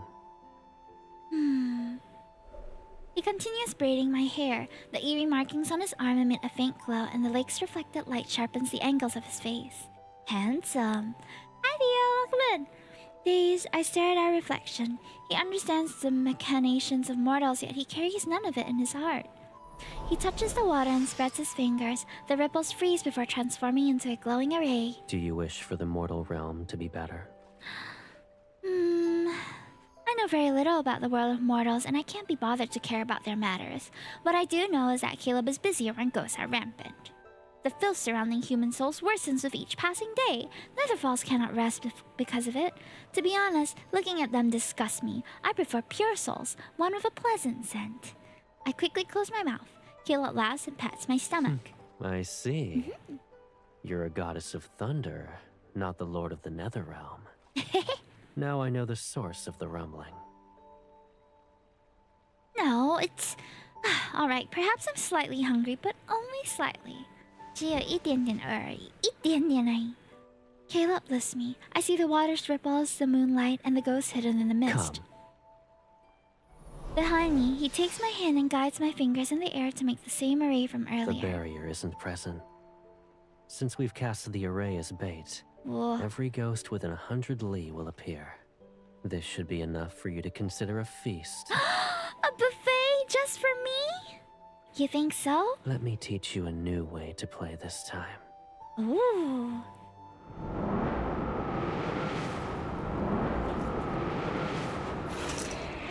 He continues braiding my hair. The eerie markings on his arm emit a faint glow, and the lake's reflected light sharpens the angles of his face. Handsome. Hi, Theo. Welcome in. Dazed, I stare at our reflection. He understands the machinations of mortals, yet he carries none of it in his heart. He touches the water and spreads his fingers. The ripples freeze before transforming into a glowing array. Do you wish for the mortal realm to be better? I know very little about the world of mortals, and I can't be bothered to care about their matters. What I do know is that Caleb is busier when ghosts are rampant. The filth surrounding human souls worsens with each passing day. Netherfalls cannot rest because of it. To be honest, looking at them disgusts me. I prefer pure souls, one with a pleasant scent. I quickly close my mouth. Caleb laughs and pats my stomach. I see. You're a goddess of thunder, not the lord of the Netherrealm. Now I know the source of the rumbling. No, it's... Alright, perhaps I'm slightly hungry, but only slightly. 只有一点点而已，一点点而已. Caleb lifts me. I see the water's ripples, the moonlight, and the ghost hidden in the mist. Come. Behind me, he takes my hand and guides my fingers in the air to make the same array from The earlier. barrier isn't present. Since we've cast the array as bait, Whoa. every ghost within 100 li will appear. This should be enough for you to consider a feast. A buffet just for me? You think so? Let me teach you a new way to play this time. Ooh.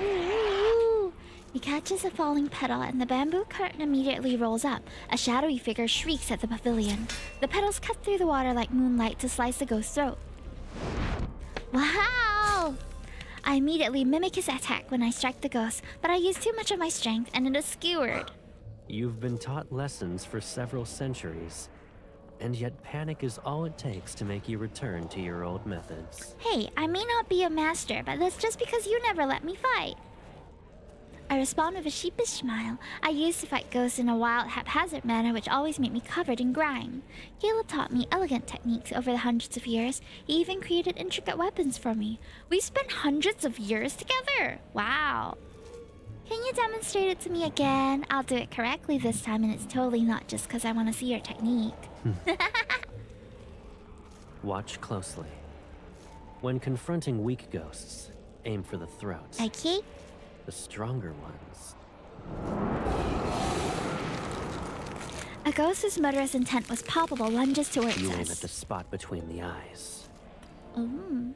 Ooh. He catches a falling petal and the bamboo curtain immediately rolls up. A shadowy figure shrieks at the pavilion. The petals cut through the water like moonlight to slice the ghost's throat. Wow! I immediately mimic his attack when I strike the ghost, but I use too much of my strength and it is skewered. You've been taught lessons for several centuries, and yet panic is all it takes to make you return to your old methods. Hey, I may not be a master, but that's just because you never let me fight. I respond with a sheepish smile. I used to fight ghosts in a wild, haphazard manner which always made me covered in grime. Caleb taught me elegant techniques over the hundreds of years. He even created intricate weapons for me. We spent hundreds of years together! Wow. Can you demonstrate it to me again? I'll do it correctly this time, and it's totally not just because I want to see your technique. Watch closely. When confronting weak ghosts, aim for the throats. Okay? The stronger ones. A ghost whose murderous intent was palpable lunges towards You us. aim at the spot between the eyes. Ooh.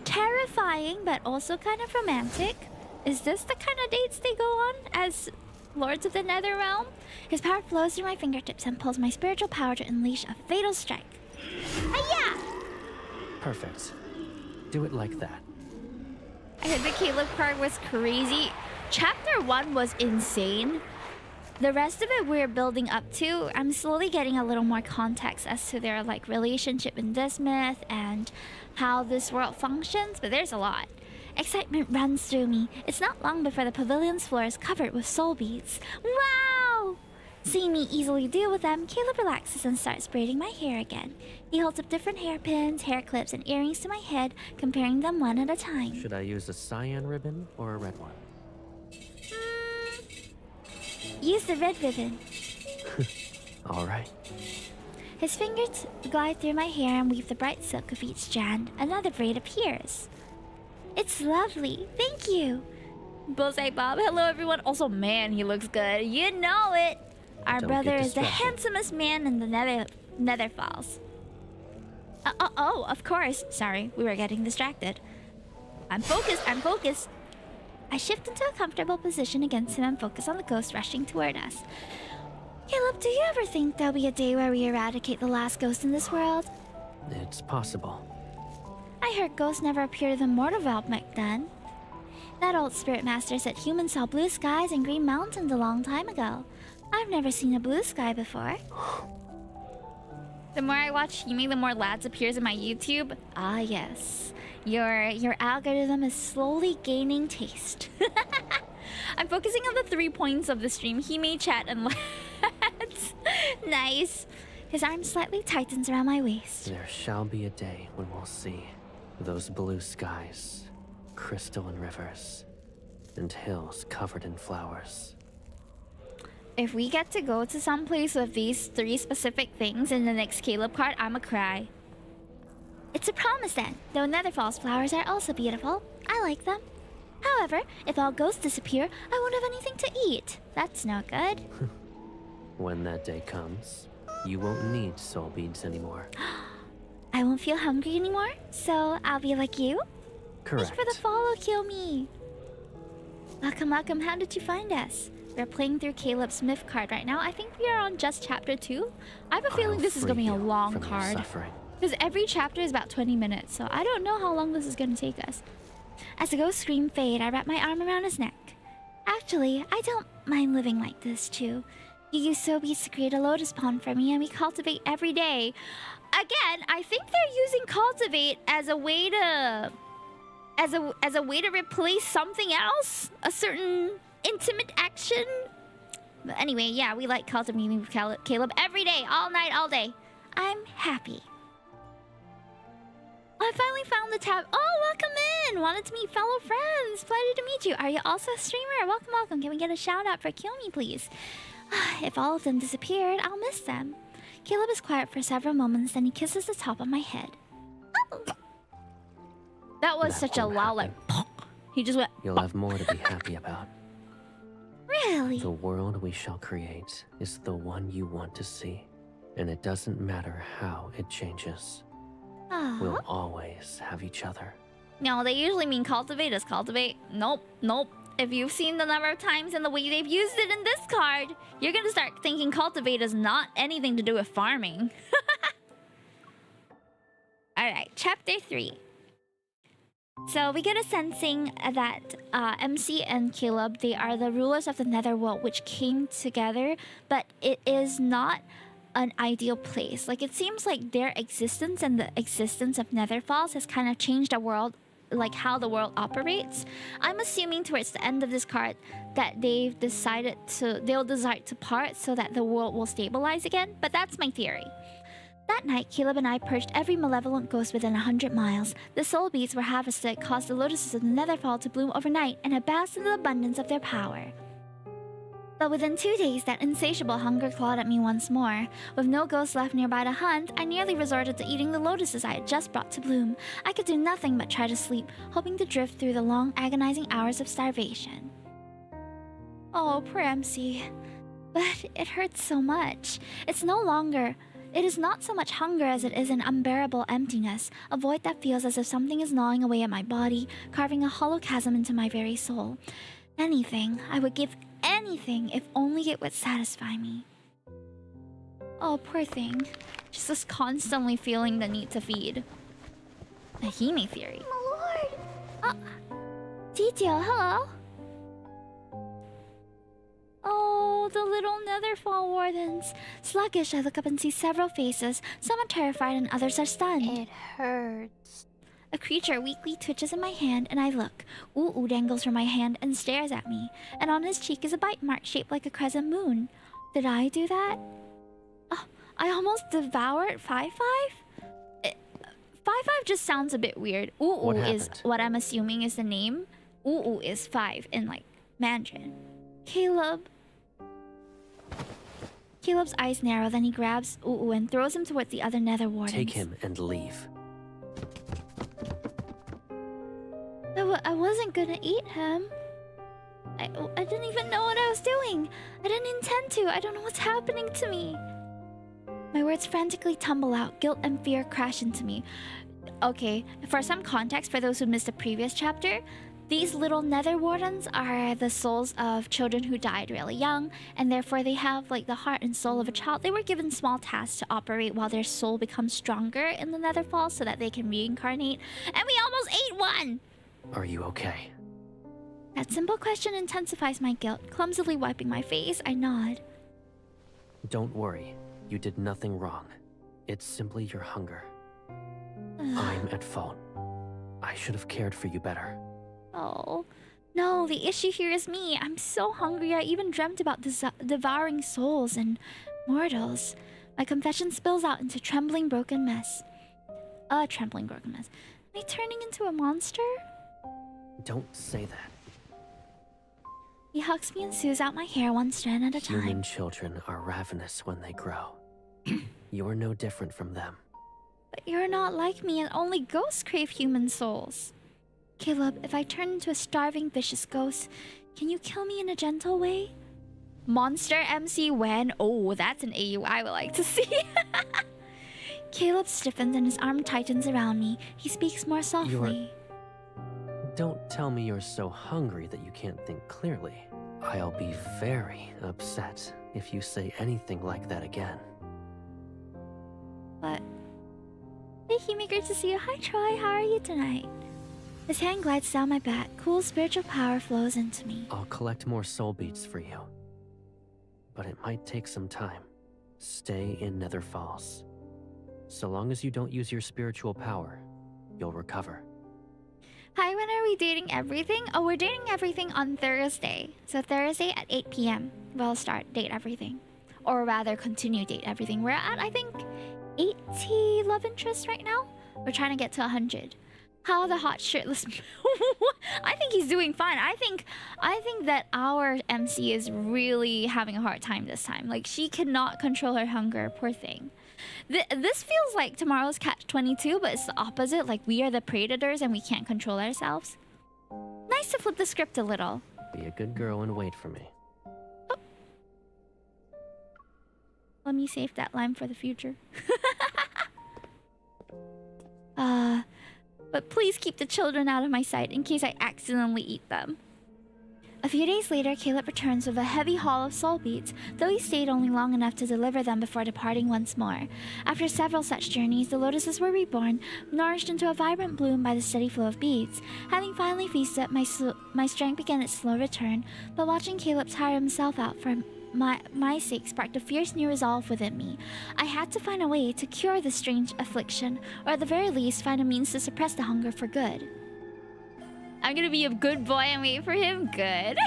Terrifying, but also kind of romantic. Is this the kind of dates they go on as Lords of the Netherrealm? His power flows through my fingertips and pulls my spiritual power to unleash a fatal strike. Hi-ya! Perfect. Do it like that. I heard the Caleb card was crazy. Chapter 1 was insane. The rest of it we're building up to, I'm slowly getting a little more context as to their like relationship in this myth and how this world functions, but there's a lot. Excitement runs through me. It's not long before the pavilion's floor is covered with soul beads. Wow! Seeing me easily deal with them, Caleb relaxes and starts braiding my hair again. He holds up different hairpins, hair clips, and earrings to my head, comparing them one at a time. Should I use a cyan ribbon or a red one? Use the red ribbon. All right. His fingers glide through my hair and weave the bright silk of each strand. Another braid appears. It's lovely. Thank you. Bullseye Bob. Hello, everyone. Also, man, he looks good. You know it. Our Don't brother get is the distracted. handsomest man in the Netherfalls. Oh, of course. Sorry, we were getting distracted. I'm focused. I'm focused. I shift into a comfortable position against him and focus on the ghost rushing toward us. Caleb, do you ever think there'll be a day where we eradicate the last ghost in this world? It's possible. I heard ghosts never appeared in the mortal realm back then. That old spirit master said humans saw blue skies and green mountains a long time ago. I've never seen a blue sky before. The more I watch Hime, the more lads appears in my YouTube. Ah, yes. Your algorithm is slowly gaining taste. I'm focusing on the 3 points of the stream. Hime, chat, and lads. Nice. His arm slightly tightens around my waist. There shall be a day when we'll see those blue skies, crystalline rivers, and hills covered in flowers. If we get to go to some place with these 3 specific things in the next Caleb card, I'ma cry. It's a promise then, though Netherfalls flowers are also beautiful. I like them. However, if all ghosts disappear, I won't have anything to eat. That's no good. When that day comes, you won't need soul beads anymore. I won't feel hungry anymore, so I'll be like you? Correct. Thanks for the follow, Kill Me. Welcome, welcome. How did you find us? We're playing through Caleb's myth card right now. I think we are on just chapter 2. I have a feeling this is gonna be a long card. Because every chapter is about 20 minutes, so I don't know how long this is gonna take us. As the ghost scream fade, I wrap my arm around his neck. Actually, I don't mind living like this too. You use so beads to create a lotus pond for me, and we cultivate every day. Again, I think they're using cultivate as a way to... as a way to replace something else? A certain intimate action? But anyway, yeah, we like cultivating with Caleb every day, all night, all day. I'm happy. I finally found the tab. Oh, welcome in! Wanted to meet fellow friends. Pleasure to meet you. Are you also a streamer? Welcome, welcome. Can we get a shout out for Kill Me, please? If all of them disappeared, I'll miss them. Caleb is quiet for several moments, then he kisses the top of my head. Oh. That was such a loud, like, he just went. You'll have more to be happy about. Really? The world we shall create is the one you want to see, and it doesn't matter how it changes. We'll always have each other. No, they usually mean cultivate as cultivate. Nope, nope. If you've seen the number of times and the way they've used it in this card, you're gonna start thinking cultivate is not anything to do with farming. Alright, chapter 3. So we get a sensing that MC and Caleb, they are the rulers of the Netherworld, which came together, but it is not an ideal place. Like, it seems like their existence and the existence of Netherfalls has kind of changed the world, like how the world operates. I'm assuming towards the end of this card that they'll decide to part so that the world will stabilize again, but that's my theory. That night, Caleb and I purged every malevolent ghost within 100 miles. The soul beads were harvested, caused the lotuses of the Netherfall to bloom overnight, and had basked in the abundance of their power. But within 2 days, that insatiable hunger clawed at me once more. With no ghosts left nearby to hunt, I nearly resorted to eating the lotuses I had just brought to bloom. I could do nothing but try to sleep, hoping to drift through the long, agonizing hours of starvation. Oh, poor MC. But it hurts so much. It is not so much hunger as it is an unbearable emptiness, a void that feels as if something is gnawing away at my body, carving a hollow chasm into my very soul. Anything, I would give anything if only it would satisfy me. Oh, poor thing. Just constantly feeling the need to feed. The Hime theory. My lord! Titio, hello? Oh, the little Netherfall wardens. Sluggish, I look up and see several faces. Some are terrified and others are stunned. It hurts. A creature weakly twitches in my hand, and I look. Ooh dangles from my hand and stares at me, and on his cheek is a bite mark shaped like a crescent moon. Did I do that? Oh, I almost devoured 5-5? 5-5 just sounds a bit weird. Ooh is what I'm assuming is the name. Ooh is 5 in, like, Mandarin. Caleb's eyes narrow, then he grabs Ooh and throws him towards the other nether wardens. Take him and leave. I wasn't gonna eat him. I didn't even know what I was doing. I didn't intend to. I don't know what's happening to me. My words frantically tumble out. Guilt and fear crash into me. Okay, for some context, for those who missed the previous chapter, these little nether wardens are the souls of children who died really young, and therefore they have like the heart and soul of a child. They were given small tasks to operate while their soul becomes stronger in the Netherfall so that they can reincarnate. And we almost ate one! Are you okay? That simple question intensifies my guilt. Clumsily wiping my face, I nod. Don't worry. You did nothing wrong. It's simply your hunger. I'm at fault. I should have cared for you better. Oh, no, the issue here is me. I'm so hungry I even dreamt about devouring souls and mortals. My confession spills out into trembling broken mess. A trembling broken mess. Am I turning into a monster? Don't say that. He hugs me and smooths out my hair one strand at a time. Human children are ravenous when they grow. You're no different from them. But you're not like me, and only ghosts crave human souls. Caleb, if I turn into a starving, vicious ghost, can you kill me in a gentle way? Monster MC when? Oh, that's an AU I would like to see. Caleb stiffens and his arm tightens around me. He speaks more softly. Don't tell me you're so hungry that you can't think clearly. I'll be very upset if you say anything like that again. But hey, Hime, great to see you. Hi, Troy. How are you tonight? His hand glides down my back. Cool spiritual power flows into me. I'll collect more soul beats for you. But it might take some time. Stay in Nether Falls. So long as you don't use your spiritual power, you'll recover. Hi, when are we dating everything? Oh, we're dating everything on Thursday. So Thursday at 8 p.m. we'll start date everything. Or rather, continue date everything. We're at, I think, 80 love interests right now. We're trying to get to 100. How the hot shirtless... I think he's doing fine. I think that our MC is really having a hard time this time. Like, she cannot control her hunger. Poor thing. This feels like tomorrow's Catch-22, but it's the opposite. Like, we are the predators and we can't control ourselves. Nice to flip the script a little. Be a good girl and wait for me. Oh. Let me save that line for the future. But please keep the children out of my sight in case I accidentally eat them. A few days later, Caleb returns with a heavy haul of soul beads, though he stayed only long enough to deliver them before departing once more. After several such journeys, the lotuses were reborn, nourished into a vibrant bloom by the steady flow of beads. Having finally feasted, my strength began its slow return, but watching Caleb tire himself out for my sake sparked a fierce new resolve within me. I had to find a way to cure this strange affliction, or at the very least find a means to suppress the hunger for good. I'm gonna be a good boy and wait for him. Good.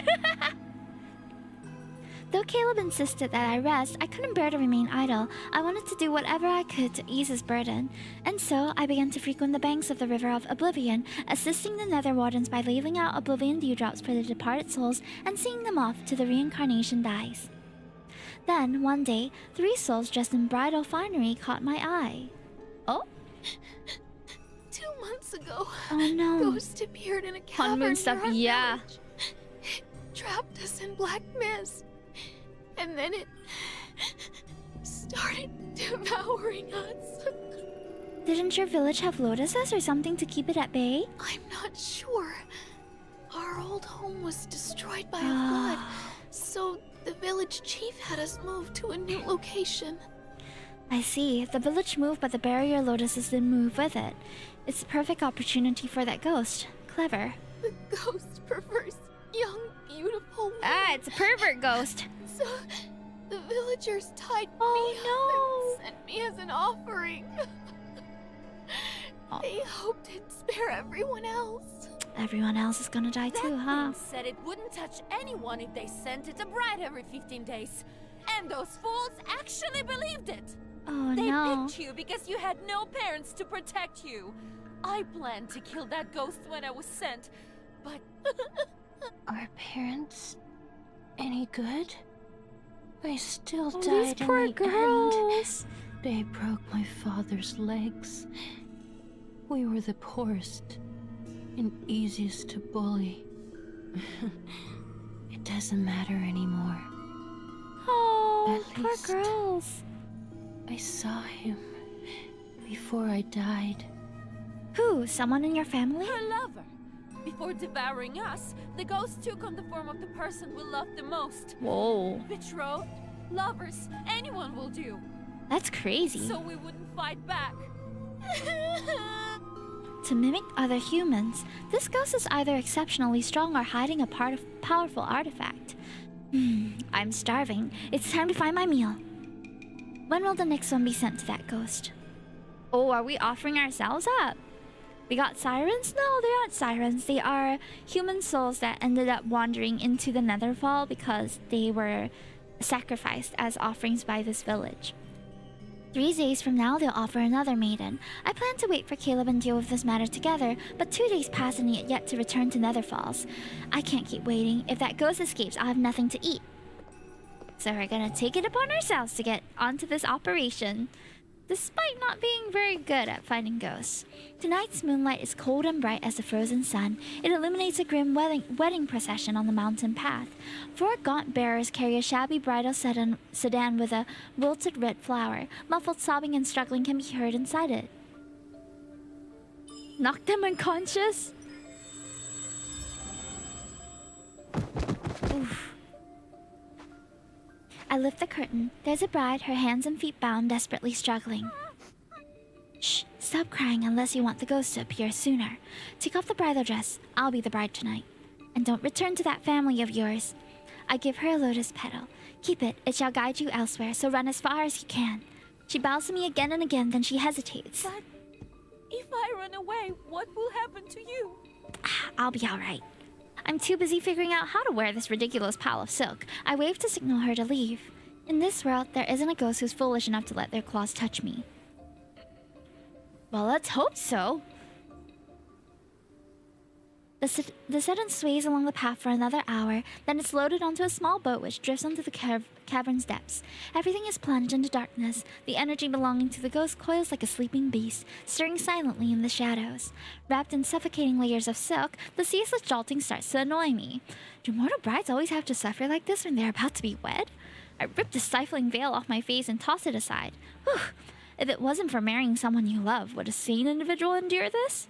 Though Caleb insisted that I rest, I couldn't bear to remain idle. I wanted to do whatever I could to ease his burden. And so, I began to frequent the banks of the River of Oblivion, assisting the Nether Wardens by laying out Oblivion dewdrops for the departed souls and seeing them off to the reincarnation dyes. Then, one day, 3 souls dressed in bridal finery caught my eye. Oh? 2 months ago, Oh no. Ghost appeared in a cavern Honeymoon stuff, near our yeah. village. It trapped us in black mist. And then it started devouring us. Didn't your village have lotuses or something to keep it at bay? I'm not sure. Our old home was destroyed by a flood, so the village chief had us move to a new location. I see. The village moved, but the barrier lotuses didn't move with it. It's the perfect opportunity for that ghost. Clever. The ghost prefers young, beautiful women. Ah, it's a pervert ghost. So, the villagers tied me Oh, up and sent me as an offering. They hoped it'd spare everyone else. Everyone else is gonna die too, huh? That thing said it wouldn't touch anyone if they sent it a bride every 15 days. And those fools actually believed it. Oh They no. picked you because you had no parents to protect you. I planned to kill that ghost when I was sent, but... Are parents any good? I still Oh, died these poor in the girls. end. They broke my father's legs. We were the poorest and easiest to bully. It doesn't matter anymore. Oh, At poor least- girls. I saw him before I died. Who? Someone in your family? her lover. Before devouring us, the ghost took on the form of the person we loved the most. Whoa. Betrothed, lovers, anyone will do. That's crazy. So we wouldn't fight back. To mimic other humans, this ghost is either exceptionally strong or hiding a powerful artifact. I'm starving. It's time to find my meal. When will the next one be sent to that ghost? Oh, are we offering ourselves up? We got sirens? No, they aren't sirens. They are human souls that ended up wandering into the Netherfall because they were sacrificed as offerings by this village. 3 days from now, they'll offer another maiden. I plan to wait for Caleb and deal with this matter together, but 2 days pass and he had yet to return to Netherfalls. I can't keep waiting. If that ghost escapes, I'll have nothing to eat. So we're gonna take it upon ourselves to get onto this operation, despite not being very good at finding ghosts. Tonight's moonlight is cold and bright as the frozen sun. It illuminates a grim wedding procession on the mountain path. 4 gaunt bearers carry a shabby bridal sedan with a wilted red flower. Muffled sobbing and struggling can be heard inside it. Knock them unconscious? Oof. I lift the curtain. There's a bride, her hands and feet bound, desperately struggling. Shh, stop crying unless you want the ghost to appear sooner. Take off the bridal dress. I'll be the bride tonight. And don't return to that family of yours. I give her a lotus petal. Keep it, it shall guide you elsewhere, so run as far as you can. She bows to me again and again, then she hesitates. But if I run away, what will happen to you? I'll be alright. I'm too busy figuring out how to wear this ridiculous pile of silk. I wave to signal her to leave. In this world, there isn't a ghost who's foolish enough to let their claws touch me. Well, let's hope so. The sedan sways along the path for another hour, then it's loaded onto a small boat which drifts onto the cavern's depths. Everything is plunged into darkness. The energy belonging to the ghost coils like a sleeping beast, stirring silently in the shadows. Wrapped in suffocating layers of silk, the ceaseless jolting starts to annoy me. Do mortal brides always have to suffer like this when they're about to be wed? I rip the stifling veil off my face and toss it aside. Whew. If it wasn't for marrying someone you love, would a sane individual endure this?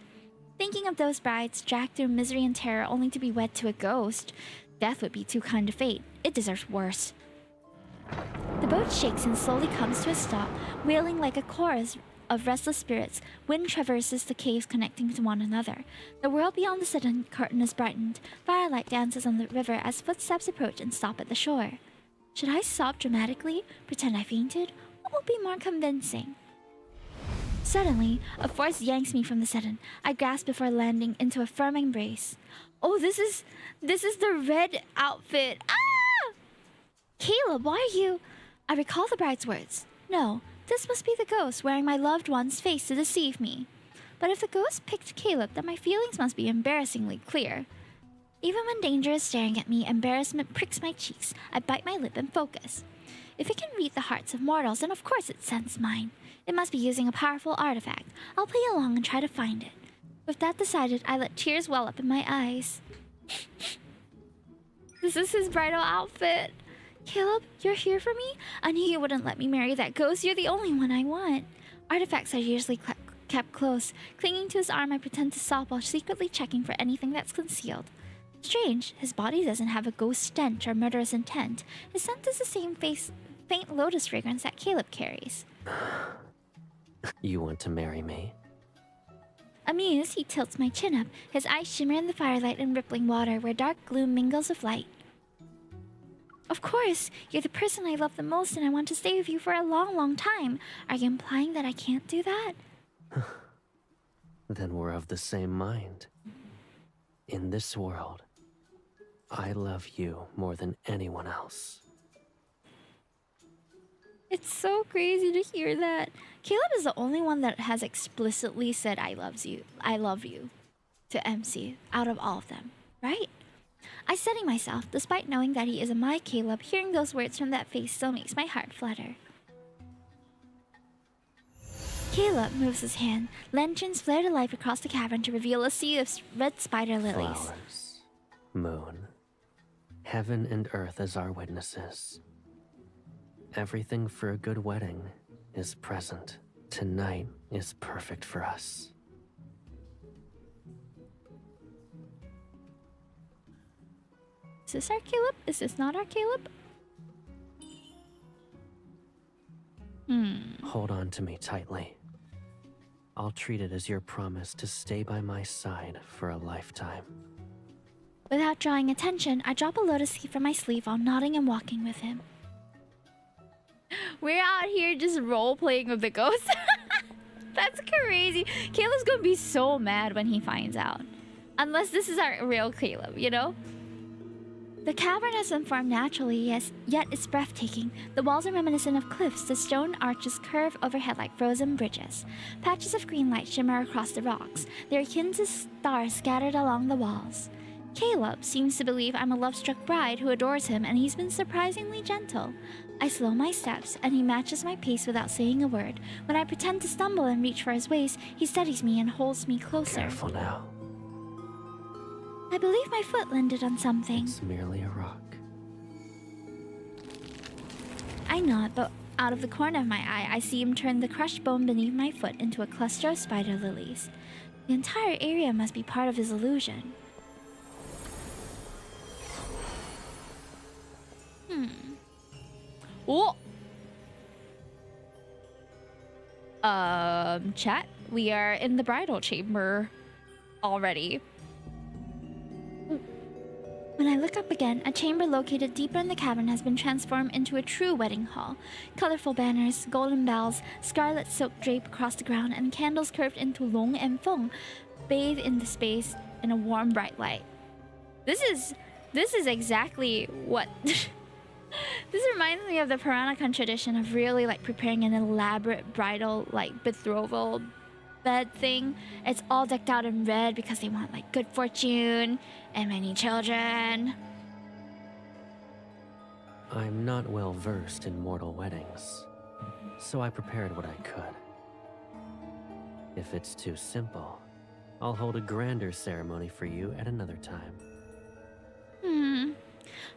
Thinking of those brides dragged through misery and terror only to be wed to a ghost, death would be too kind to fate. It deserves worse. The boat shakes and slowly comes to a stop, wailing like a chorus of restless spirits. Wind traverses the caves connecting to one another. The world beyond the sudden curtain is brightened. Firelight dances on the river as footsteps approach and stop at the shore. Should I sob dramatically, pretend I fainted? What will be more convincing? Suddenly, a force yanks me from the sedan. I grasp before landing into a firm embrace. Oh, this is the red outfit. Ah! Caleb, why are you... I recall the bride's words. No, this must be the ghost wearing my loved one's face to deceive me. But if the ghost picked Caleb, then my feelings must be embarrassingly clear. Even when danger is staring at me, embarrassment pricks my cheeks. I bite my lip and focus. If it can read the hearts of mortals, then of course it senses mine. It must be using a powerful artifact. I'll play along and try to find it. With that decided, I let tears well up in my eyes. This is his bridal outfit. Caleb, you're here for me? I knew you wouldn't let me marry that ghost. You're the only one I want. Artifacts are usually kept close. Clinging to his arm, I pretend to sob while secretly checking for anything that's concealed. Strange, his body doesn't have a ghost stench or murderous intent. His scent is the same faint lotus fragrance that Caleb carries. You want to marry me? Amused, he tilts my chin up. His eyes shimmer in the firelight and rippling water where dark gloom mingles with light. Of course, you're the person I love the most and I want to stay with you for a long, long time. Are you implying that I can't do that? Then we're of the same mind. In this world, I love you more than anyone else. It's so crazy to hear that. Caleb is the only one that has explicitly said I love you to MC out of all of them, right? I steady myself, despite knowing that he isn't my Caleb. Hearing those words from that face still makes my heart flutter. Caleb moves his hand. Lanterns flare to life across the cavern to reveal a sea of red spider lilies. Flowers, moon, heaven and earth as our witnesses. Everything for a good wedding is present. Tonight is perfect for us. Is this our Caleb? Is this not our Caleb? Hold on to me tightly. I'll treat it as your promise to stay by my side for a lifetime. Without drawing attention, I drop a lotus leaf from my sleeve while nodding and walking with him. We're out here just role-playing with the ghost. That's crazy. Caleb's gonna be so mad when he finds out. Unless this is our real Caleb, you know? The cavern has been formed naturally, yes, yet it's breathtaking. The walls are reminiscent of cliffs. The stone arches curve overhead like frozen bridges. Patches of green light shimmer across the rocks. They're akin to stars scattered along the walls. Caleb seems to believe I'm a love-struck bride who adores him, and he's been surprisingly gentle. I slow my steps, and he matches my pace without saying a word. When I pretend to stumble and reach for his waist, he steadies me and holds me closer. Careful now. I believe my foot landed on something. It's merely a rock. I nod, but out of the corner of my eye, I see him turn the crushed bone beneath my foot into a cluster of spider lilies. The entire area must be part of his illusion. Oh! Chat, we are in the bridal chamber already. When I look up again, a chamber located deeper in the cavern has been transformed into a true wedding hall. Colorful banners, golden bells, scarlet silk drape across the ground, and candles curved into long and feng bathe in the space in a warm, bright light. This is exactly what... This reminds me of the Peranakan tradition of really like preparing an elaborate bridal like betrothal bed thing. It's all decked out in red because they want like good fortune and many children. I'm not well versed in mortal weddings, so I prepared what I could. If it's too simple, I'll hold a grander ceremony for you at another time.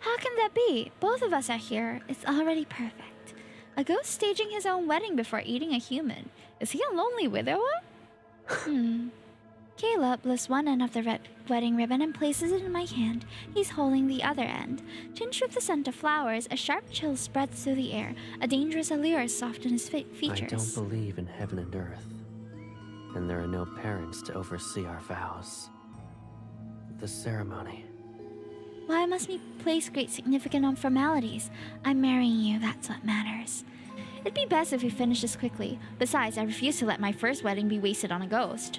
How can that be? Both of us are here. It's already perfect. A ghost staging his own wedding before eating a human. Is he a lonely widower? Caleb lifts one end of the red wedding ribbon and places it in my hand. He's holding the other end. Tinged with the scent of flowers, a sharp chill spreads through the air. A dangerous allure softens his features. I don't believe in heaven and earth, and there are no parents to oversee our vows. The ceremony. Why must we place great significance on formalities? I'm marrying you, that's what matters. It'd be best if we finish this quickly. Besides, I refuse to let my first wedding be wasted on a ghost.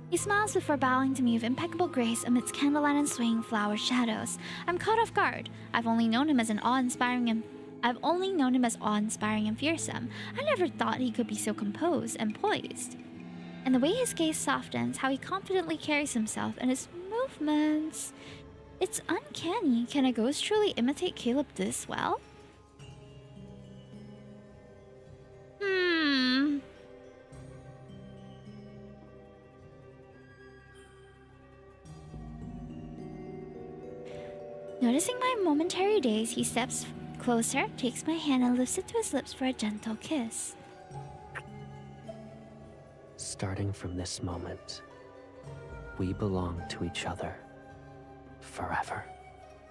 He smiles before bowing to me with impeccable grace amidst candlelight and swaying flower shadows. I'm caught off guard. I've only known him as awe-inspiring and fearsome. I never thought he could be so composed and poised. And the way his gaze softens, how he confidently carries himself, and his movements... It's uncanny. Can a ghost truly imitate Caleb this well? Noticing my momentary daze, he steps closer, takes my hand, and lifts it to his lips for a gentle kiss. Starting from this moment, we belong to each other. Forever.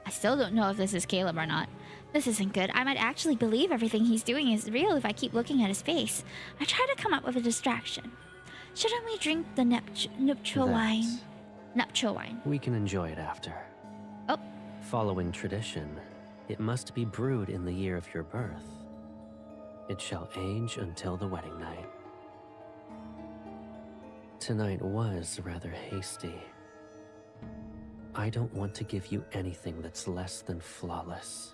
I still don't know if this is Caleb or not. This isn't good. I might actually believe everything he's doing is real if I keep looking at his face. I try to come up with a distraction. Shouldn't we drink the nuptial wine? Nuptial wine. We can enjoy it after. Oh. Following tradition, it must be brewed in the year of your birth. It shall age until the wedding night. Tonight was rather hasty. I don't want to give you anything that's less than flawless.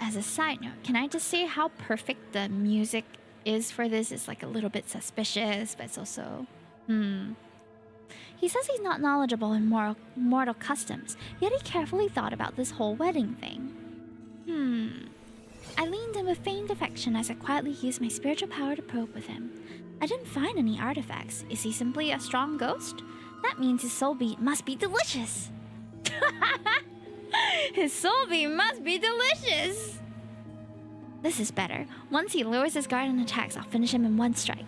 As a side note, can I just say how perfect the music is for this? It's like a little bit suspicious, but it's also... He says he's not knowledgeable in mortal customs, yet he carefully thought about this whole wedding thing. I leaned in with feigned affection as I quietly used my spiritual power to probe with him. I didn't find any artifacts. Is he simply a strong ghost? That means his soul beat must be delicious. His soul beat must be delicious. This is better. Once he lowers his guard and attacks, I'll finish him in one strike.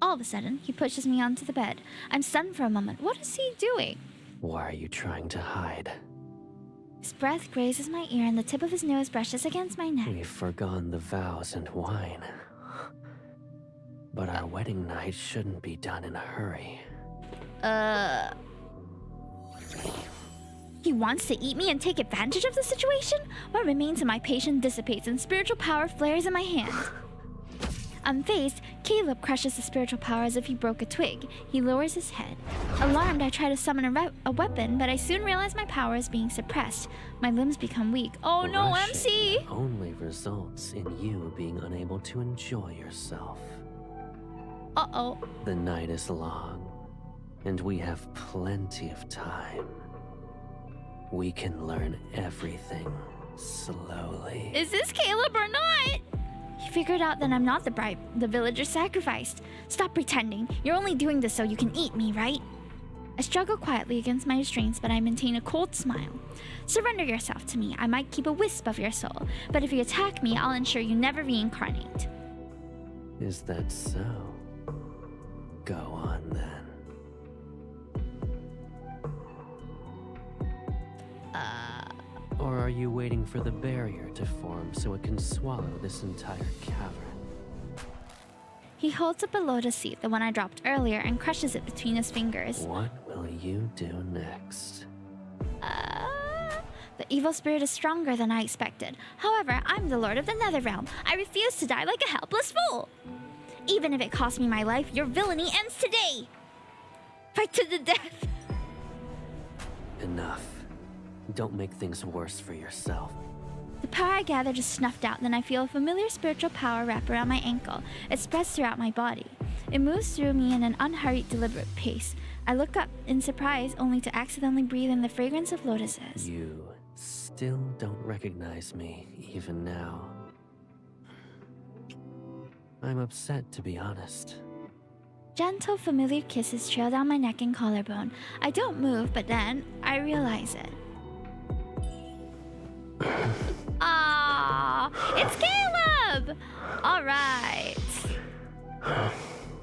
All of a sudden, he pushes me onto the bed. I'm stunned for a moment. What is he doing? Why are you trying to hide? His breath grazes my ear and the tip of his nose brushes against my neck. We've forgone the vows and wine. But our wedding night shouldn't be done in a hurry. He wants to eat me and take advantage of the situation? What remains of my patience dissipates and spiritual power flares in my hand. Unfazed, Caleb crushes the spiritual power as if he broke a twig. He lowers his head. Alarmed, I try to summon a weapon, but I soon realize my power is being suppressed. My limbs become weak. Oh no, Rushing MC! only results in you being unable to enjoy yourself. Uh-oh. The night is long, and we have plenty of time. We can learn everything slowly. Is this Caleb or not? He figured out that I'm not the bride the villagers sacrificed. Stop pretending. You're only doing this so you can eat me, right? I struggle quietly against my restraints, but I maintain a cold smile. Surrender yourself to me. I might keep a wisp of your soul, but if you attack me, I'll ensure you never reincarnate. Is that so? Go on then. are you waiting for the barrier to form so it can swallow this entire cavern? He holds up a lotus seed, the one I dropped earlier, and crushes it between his fingers. What will you do next? The evil spirit is stronger than I expected. However, I'm the Lord of the Netherrealm. I refuse to die like a helpless fool. Even if it costs me my life, your villainy ends today. Fight to the death. Enough. Don't make things worse for yourself. The power I gathered is snuffed out, then I feel a familiar spiritual power wrap around my ankle. It spreads throughout my body. It moves through me in an unhurried, deliberate pace. I look up in surprise, only to accidentally breathe in the fragrance of lotuses. You still don't recognize me, even now. I'm upset, to be honest. Gentle, familiar kisses trail down my neck and collarbone. I don't move, but then I realize it. Ah, it's Caleb! Alright.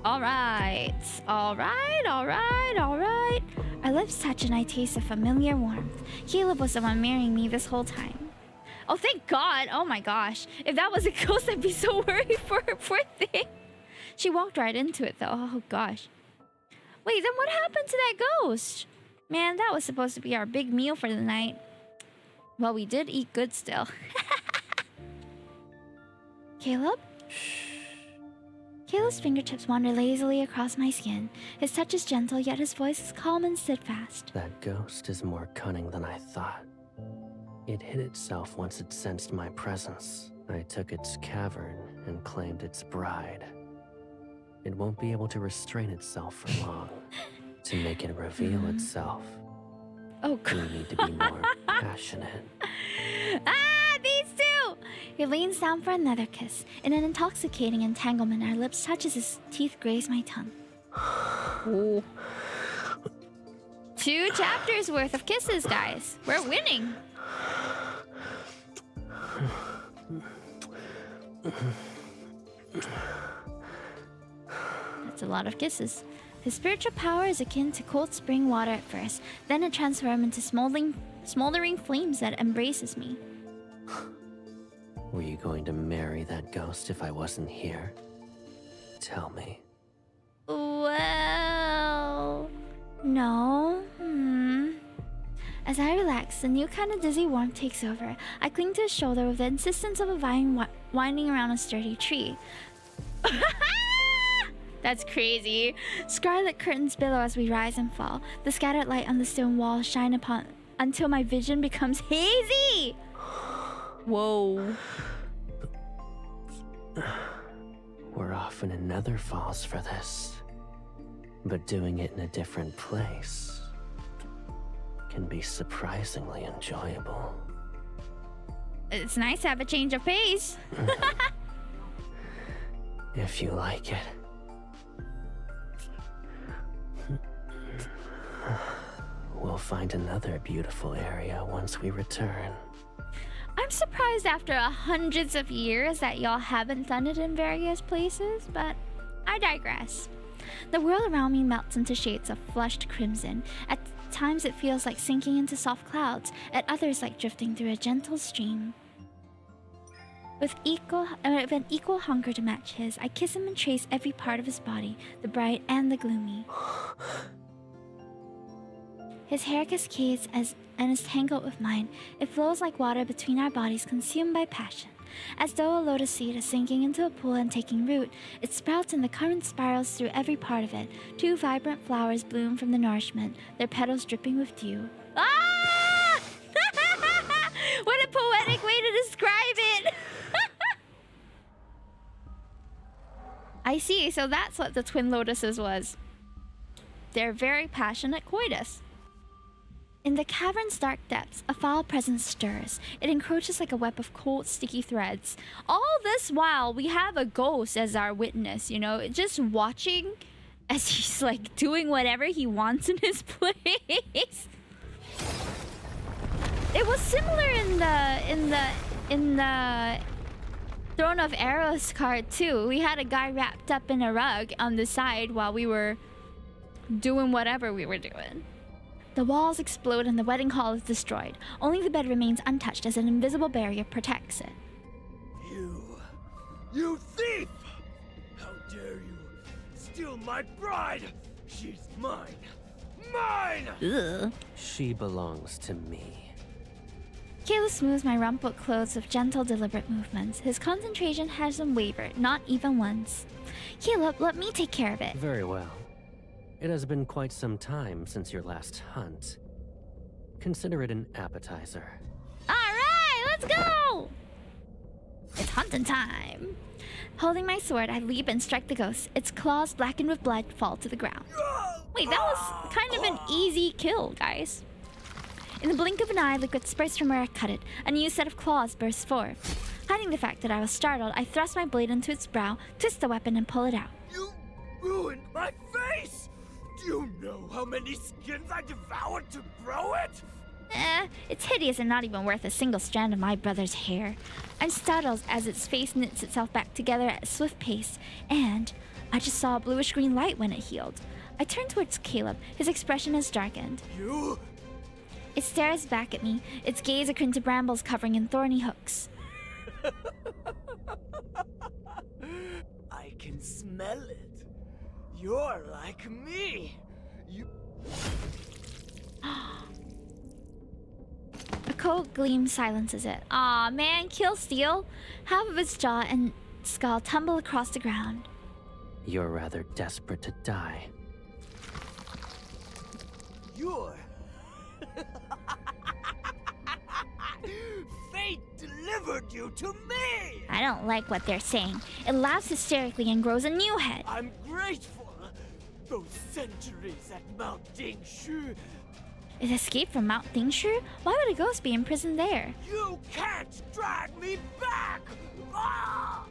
Alright. Our lips touch and I taste a familiar warmth. Caleb was the one marrying me this whole time. Oh, thank God. Oh my gosh. If that was a ghost, I'd be so worried for her, poor thing. She walked right into it, though. Oh gosh. Wait, then what happened to that ghost? Man, that was supposed to be our big meal for the night. Well, we did eat good still. Caleb? Shh. Caleb's fingertips wander lazily across my skin. His touch is gentle, yet his voice is calm and steadfast. That ghost is more cunning than I thought. It hid itself once it sensed my presence. I took its cavern and claimed its bride. It won't be able to restrain itself for long. To make it reveal itself, Oh, God. we need to be more passionate. Ah, these two! He leans down for another kiss. In an intoxicating entanglement, our lips touch as his teeth graze my tongue. Ooh. 2 chapters worth of kisses, guys. We're winning. That's a lot of kisses. His spiritual power is akin to cold spring water at first, then it transforms into smoldering flames that embraces me. Were you going to marry that ghost if I wasn't here? Tell me. Well, no. As I relax, the new kind of dizzy warmth takes over. I cling to his shoulder with the insistence of a vine winding around a sturdy tree. That's crazy. Scarlet curtains billow as we rise and fall. The scattered light on the stone walls shine upon until my vision becomes hazy. Whoa. We're off in another falls for this. But doing it in a different place can be surprisingly enjoyable. It's nice to have a change of pace. If you like it. We'll find another beautiful area once we return. I'm surprised after hundreds of years that y'all haven't done it in various places, but I digress. The world around me melts into shades of flushed crimson. At times it feels like sinking into soft clouds, at others like drifting through a gentle stream. With an equal hunger to match his, I kiss him and trace every part of his body, the bright and the gloomy. His hair cascades and is tangled with mine. It flows like water between our bodies, consumed by passion. As though a lotus seed is sinking into a pool and taking root, it sprouts and the current spirals through every part of it. 2 vibrant flowers bloom from the nourishment, their petals dripping with dew. Ah! What a poetic way to describe it! I see, so that's what the twin lotuses was. They're very passionate coitus. In the cavern's dark depths, a foul presence stirs. It encroaches like a web of cold, sticky threads. All this while, we have a ghost as our witness, you know, just watching as he's like doing whatever he wants in his place. It was similar in the Throne of Arrows card too. We had a guy wrapped up in a rug on the side while we were doing whatever we were doing. The walls explode and the wedding hall is destroyed. Only the bed remains untouched as an invisible barrier protects it. You thief! How dare you steal my bride? She's mine. Mine! Ugh. She belongs to me. Caleb smooths my rumpled clothes with gentle, deliberate movements. His concentration hasn't wavered, not even once. Caleb, let me take care of it. Very well. It has been quite some time since your last hunt. Consider it an appetizer. Alright, let's go! It's hunting time. Holding my sword, I leap and strike the ghost. Its claws, blackened with blood, fall to the ground. Wait, that was kind of an easy kill, guys. In the blink of an eye, liquid spurts from where I cut it. A new set of claws bursts forth. Hiding the fact that I was startled, I thrust my blade into its brow, twist the weapon, and pull it out. You ruined my face! Do you know how many skins I devoured to grow it? It's hideous and not even worth a single strand of my brother's hair. I'm startled as its face knits itself back together at a swift pace, and I just saw a bluish-green light when it healed. I turn towards Caleb. His expression is darkened. You? It stares back at me, its gaze akin to brambles covering in thorny hooks. I can smell it. You're like me. You... A cold gleam silences it. Aw, man, kill Steel. Half of its jaw and skull tumble across the ground. You're rather desperate to die. You're... Fate delivered you to me! I don't like what they're saying. It laughs hysterically and grows a new head. I'm grateful. Those centuries at Mount Dingshu. It escaped from Mount Dingshu? Why would a ghost be imprisoned there? You can't drag me back! Ah!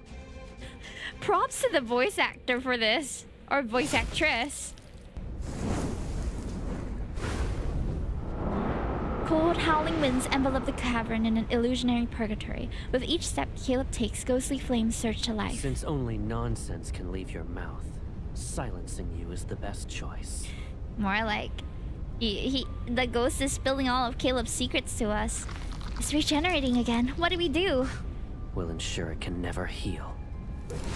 Props to the voice actor for this. Or voice actress. Cold, howling winds envelop the cavern in an illusionary purgatory. With each step Caleb takes, ghostly flames surge to life. Since only nonsense can leave your mouth, silencing you is the best choice. More like... the ghost is spilling all of Caleb's secrets to us. It's regenerating again. What do we do? We'll ensure it can never heal.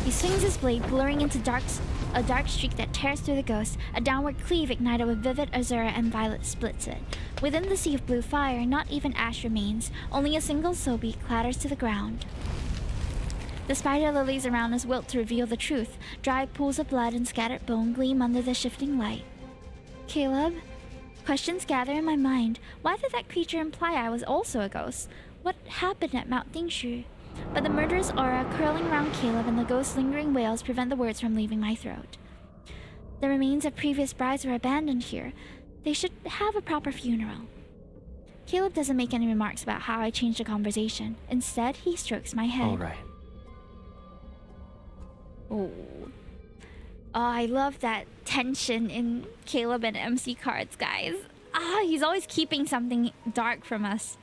He swings his blade, blurring into a dark streak that tears through the ghost. A downward cleave ignited with vivid azure and violet splits it. Within the sea of blue fire, not even ash remains. Only a single soul beat clatters to the ground. The spider lilies around us wilt to reveal the truth. Dry pools of blood and scattered bone gleam under the shifting light. Caleb? Questions gather in my mind. Why did that creature imply I was also a ghost? What happened at Mount Dingshu? But the murderous aura curling around Caleb and the ghost's lingering wails prevent the words from leaving my throat. The remains of previous brides were abandoned here. They should have a proper funeral. Caleb doesn't make any remarks about how I changed the conversation. Instead, he strokes my head. All right. Oh, I love that tension in Caleb and MC cards, guys. He's always keeping something dark from us.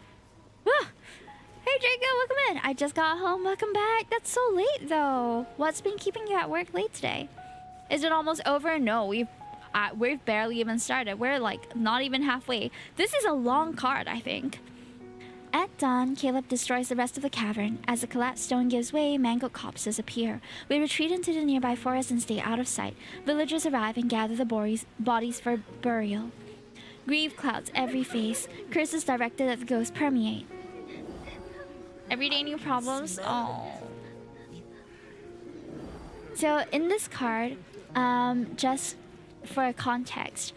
Hey Draco, welcome in. I just got home. Welcome back. That's so late though. What's been keeping you at work late today? Is it almost over? No, we've barely even started. We're like not even halfway. This is a long card, I think. At dawn, Caleb destroys the rest of the cavern. As the collapsed stone gives way, mangled corpses appear. We retreat into the nearby forest and stay out of sight. Villagers arrive and gather the bodies for burial. Grief clouds every face. Curses directed at the ghost permeate. Everyday new problems. Oh. So in this card, just for context,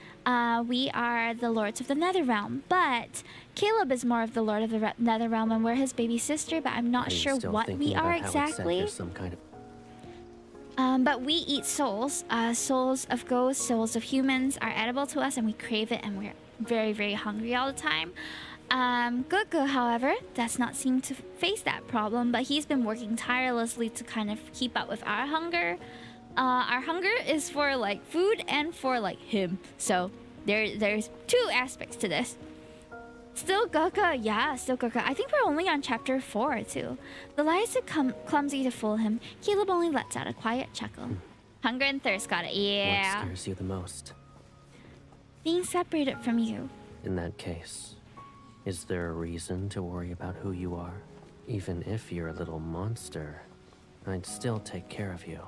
we are the lords of the Nether Realm, but Caleb is more of the lord of the Nether Realm, and we're his baby sister. But I'm not sure what we are exactly. But we eat souls. Souls of ghosts, souls of humans are edible to us, and we crave it, and we're very, very hungry all the time. Gege, however, does not seem to face that problem, but he's been working tirelessly to kind of keep up with our hunger. Our hunger is for like food and for like him. So there's two aspects to this. Still Gege, yeah, still Gege. I think we're only on chapter 4 too. The lies are clumsy to fool him. Caleb only lets out a quiet chuckle. Hunger and thirst got it, yeah. What scares you the most? Being separated from you. In that case, is there a reason to worry about who you are? Even if you're a little monster, I'd still take care of you.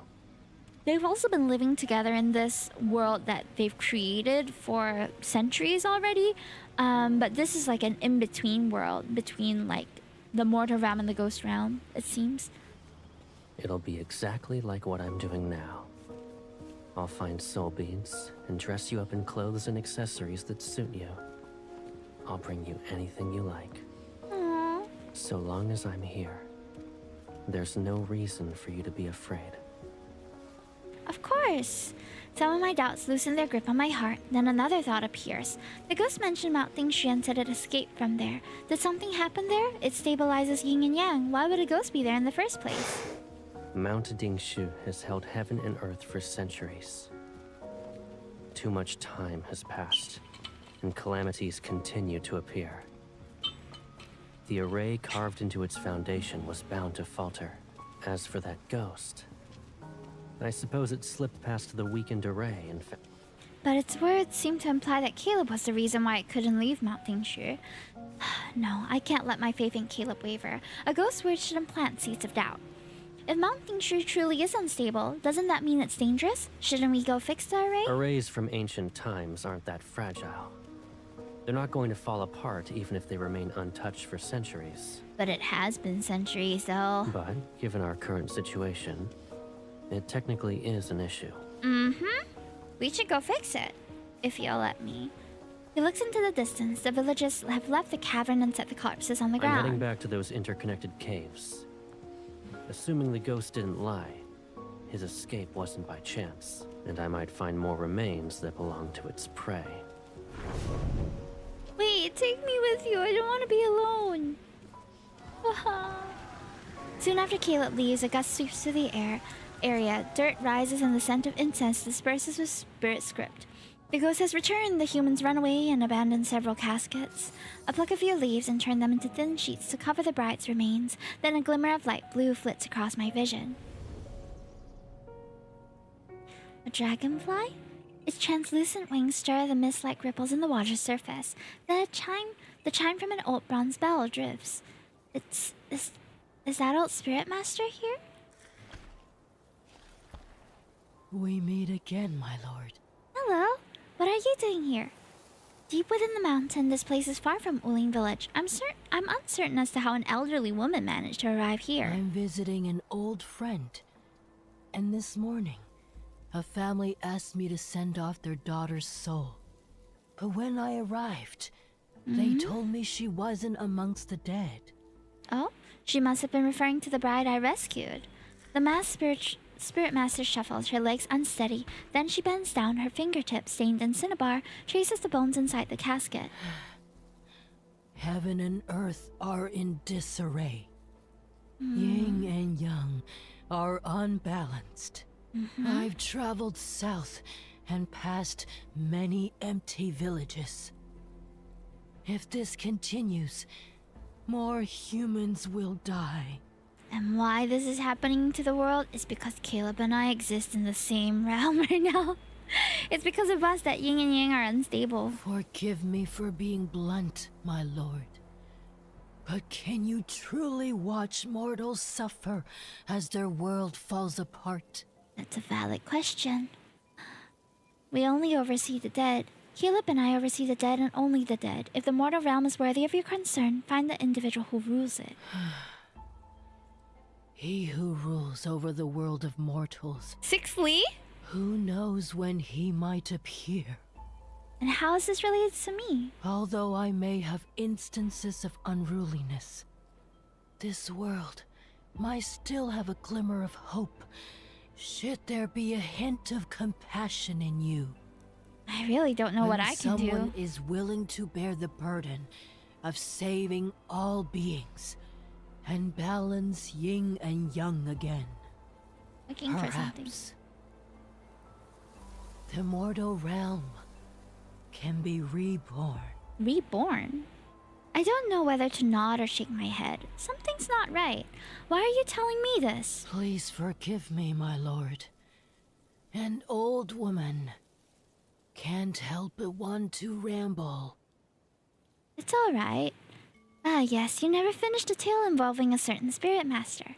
They've also been living together in this world that they've created for centuries already. But this is like an in-between world between like the mortal realm and the ghost realm, it seems. It'll be exactly like what I'm doing now. I'll find soul beads and dress you up in clothes and accessories that suit you. I'll bring you anything you like. Aww. So long as I'm here, there's no reason for you to be afraid. Of course. Some of my doubts loosen their grip on my heart, then another thought appears. The ghost mentioned Mount Dingshu and said it escaped from there. Did something happen there? It stabilizes yin and yang. Why would a ghost be there in the first place? Mount Dingshu has held heaven and earth for centuries. Too much time has passed, and calamities continue to appear. The array carved into its foundation was bound to falter. As for that ghost, I suppose it slipped past the weakened array and But its words seem to imply that Caleb was the reason why it couldn't leave Mount Dingshu. No, I can't let my faith in Caleb waver. A ghost's word should implant seeds of doubt. If Mount Dingshu truly is unstable, doesn't that mean it's dangerous? Shouldn't we go fix the array? Arrays from ancient times aren't that fragile. They're not going to fall apart even if they remain untouched for centuries. But it has been centuries, though. But, given our current situation, it technically is an issue. Mm-hmm. We should go fix it, if you'll let me. He looks into the distance. The villagers have left the cavern and set the corpses on the ground. I'm heading back to those interconnected caves. Assuming the ghost didn't lie, his escape wasn't by chance, and I might find more remains that belong to its prey. Wait, take me with you. I don't want to be alone. Soon after Caleb leaves, a gust sweeps through the area. Dirt rises and the scent of incense disperses with spirit script. The ghost has returned. The humans run away and abandon several caskets. I pluck a few leaves and turn them into thin sheets to cover the bride's remains. Then a glimmer of light blue flits across my vision. A dragonfly? Its translucent wings stir the mist like ripples in the water's surface. Then the chime from an old bronze bell drifts. Is that old spirit master here? We meet again, my lord. Hello. What are you doing here? Deep within the mountain, this place is far from Uling village. I'm uncertain as to how an elderly woman managed to arrive here. I'm visiting an old friend. And this morning, a family asked me to send off their daughter's soul. But when I arrived, they told me she wasn't amongst the dead. Oh, she must have been referring to the bride I rescued. The Spirit Master shuffles, her legs unsteady. Then she bends down, her fingertips stained in cinnabar, traces the bones inside the casket. Heaven and earth are in disarray. Yin and yang are unbalanced. I've traveled south and past many empty villages. If this continues, more humans will die. And why this is happening to the world is because Caleb and I exist in the same realm right now. It's because of us that yin and yang are unstable. Forgive me for being blunt, my lord. But can you truly watch mortals suffer as their world falls apart? That's a valid question. We only oversee the dead. Caleb and I oversee the dead and only the dead. If the mortal realm is worthy of your concern, find the individual who rules it. He who rules over the world of mortals. Sixthly? Who knows when he might appear? And how is this related to me? Although I may have instances of unruliness, this world might still have a glimmer of hope, should there be a hint of compassion in you. I really don't know what I can do. Someone is willing to bear the burden of saving all beings and balance yin and yang again. Looking for something. Perhaps the mortal realm can be reborn. Reborn? I don't know whether to nod or shake my head. Something's not right. Why are you telling me this? Please forgive me, my lord. An old woman can't help but want to ramble. It's alright. Ah, yes, you never finished a tale involving a certain spirit master.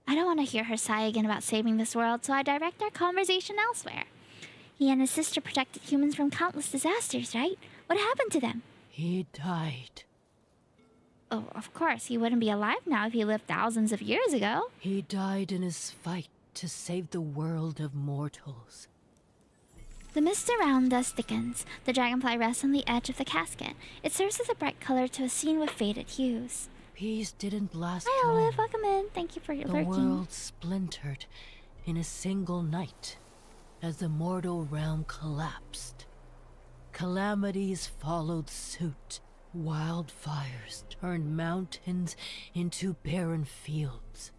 I don't want to hear her sigh again about saving this world, so I direct our conversation elsewhere. He and his sister protected humans from countless disasters, right? What happened to them? He died. Oh, of course, he wouldn't be alive now if he lived thousands of years ago. He died in his fight to save the world of mortals. The mist around us thickens. The dragonfly rests on the edge of the casket. It serves as a bright color to a scene with faded hues. Peace didn't last Hi, long. Olive. Welcome in. Thank you for your The lurking. world splintered in a single night as the mortal realm collapsed. Calamities followed suit. Wildfires turned mountains into barren fields.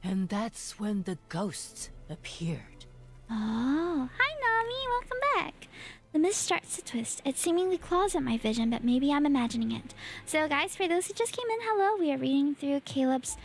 And that's when the ghosts appeared. Oh, hi, Nami. Welcome back. The mist starts to twist. It seemingly claws at my vision, but maybe I'm imagining it. So, guys, for those who just came in, hello. We are reading through Caleb's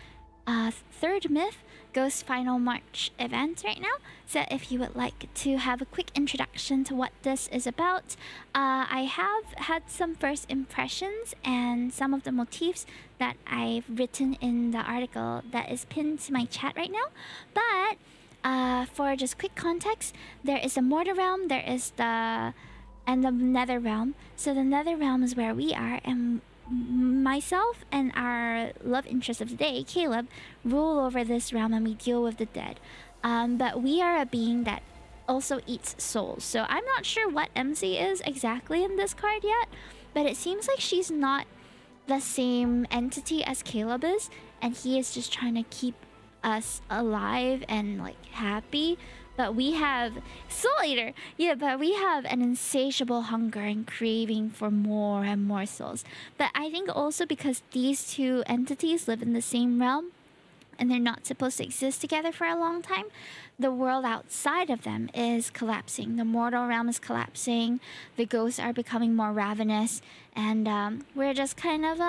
third myth, Ghost Final March event right now. So if you would like to have a quick introduction to what this is about, I have had some first impressions and some of the motifs that I've written in the article that is pinned to my chat right now. But for just quick context, there is the mortal realm, there is the nether realm. So the nether realm is where we are, and myself and our love interest of the day, Caleb, rule over this realm and we deal with the dead. But we are a being that also eats souls. So I'm not sure what MC is exactly in this card yet, but it seems like she's not the same entity as Caleb is, and he is just trying to keep us alive and like happy. But we have Soul Eater, yeah. But we have an insatiable hunger and craving for more and more souls. But I think also because these two entities live in the same realm, and they're not supposed to exist together for a long time, the world outside of them is collapsing. The mortal realm is collapsing. The ghosts are becoming more ravenous, and we're just kind of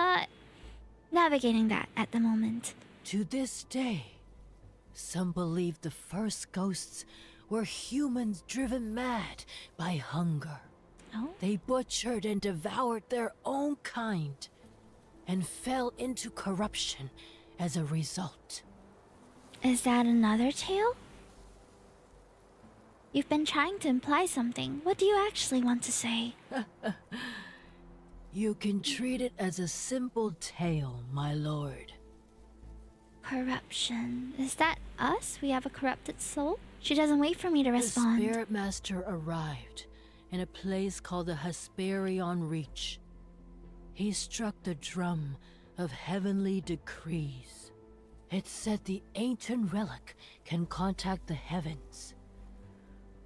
navigating that at the moment. To this day, some believe the first ghosts were humans driven mad by hunger. Oh? They butchered and devoured their own kind and fell into corruption as a result. Is that another tale? You've been trying to imply something. What do you actually want to say? You can treat it as a simple tale, my lord. Corruption. Is that us? We have a corrupted soul? She doesn't wait for me to respond. The Spirit Master arrived in a place called the Hesperion Reach. He struck the drum of heavenly decrees. It said the ancient relic can contact the heavens.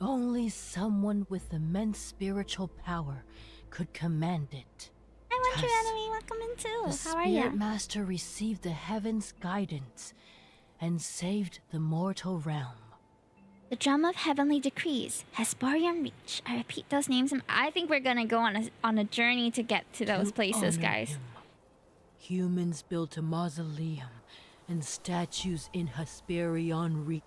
Only someone with immense spiritual power could command it. I want your Thus, enemy. Welcome in too. The How are Spirit you? Master received the heavens' guidance and saved the mortal realm. The drum of heavenly decrees, Hesperion Reach. I repeat those names, and I think we're gonna go on a journey to get to those To places, honor guys. him, humans built a mausoleum and statues in Hesperion Reach.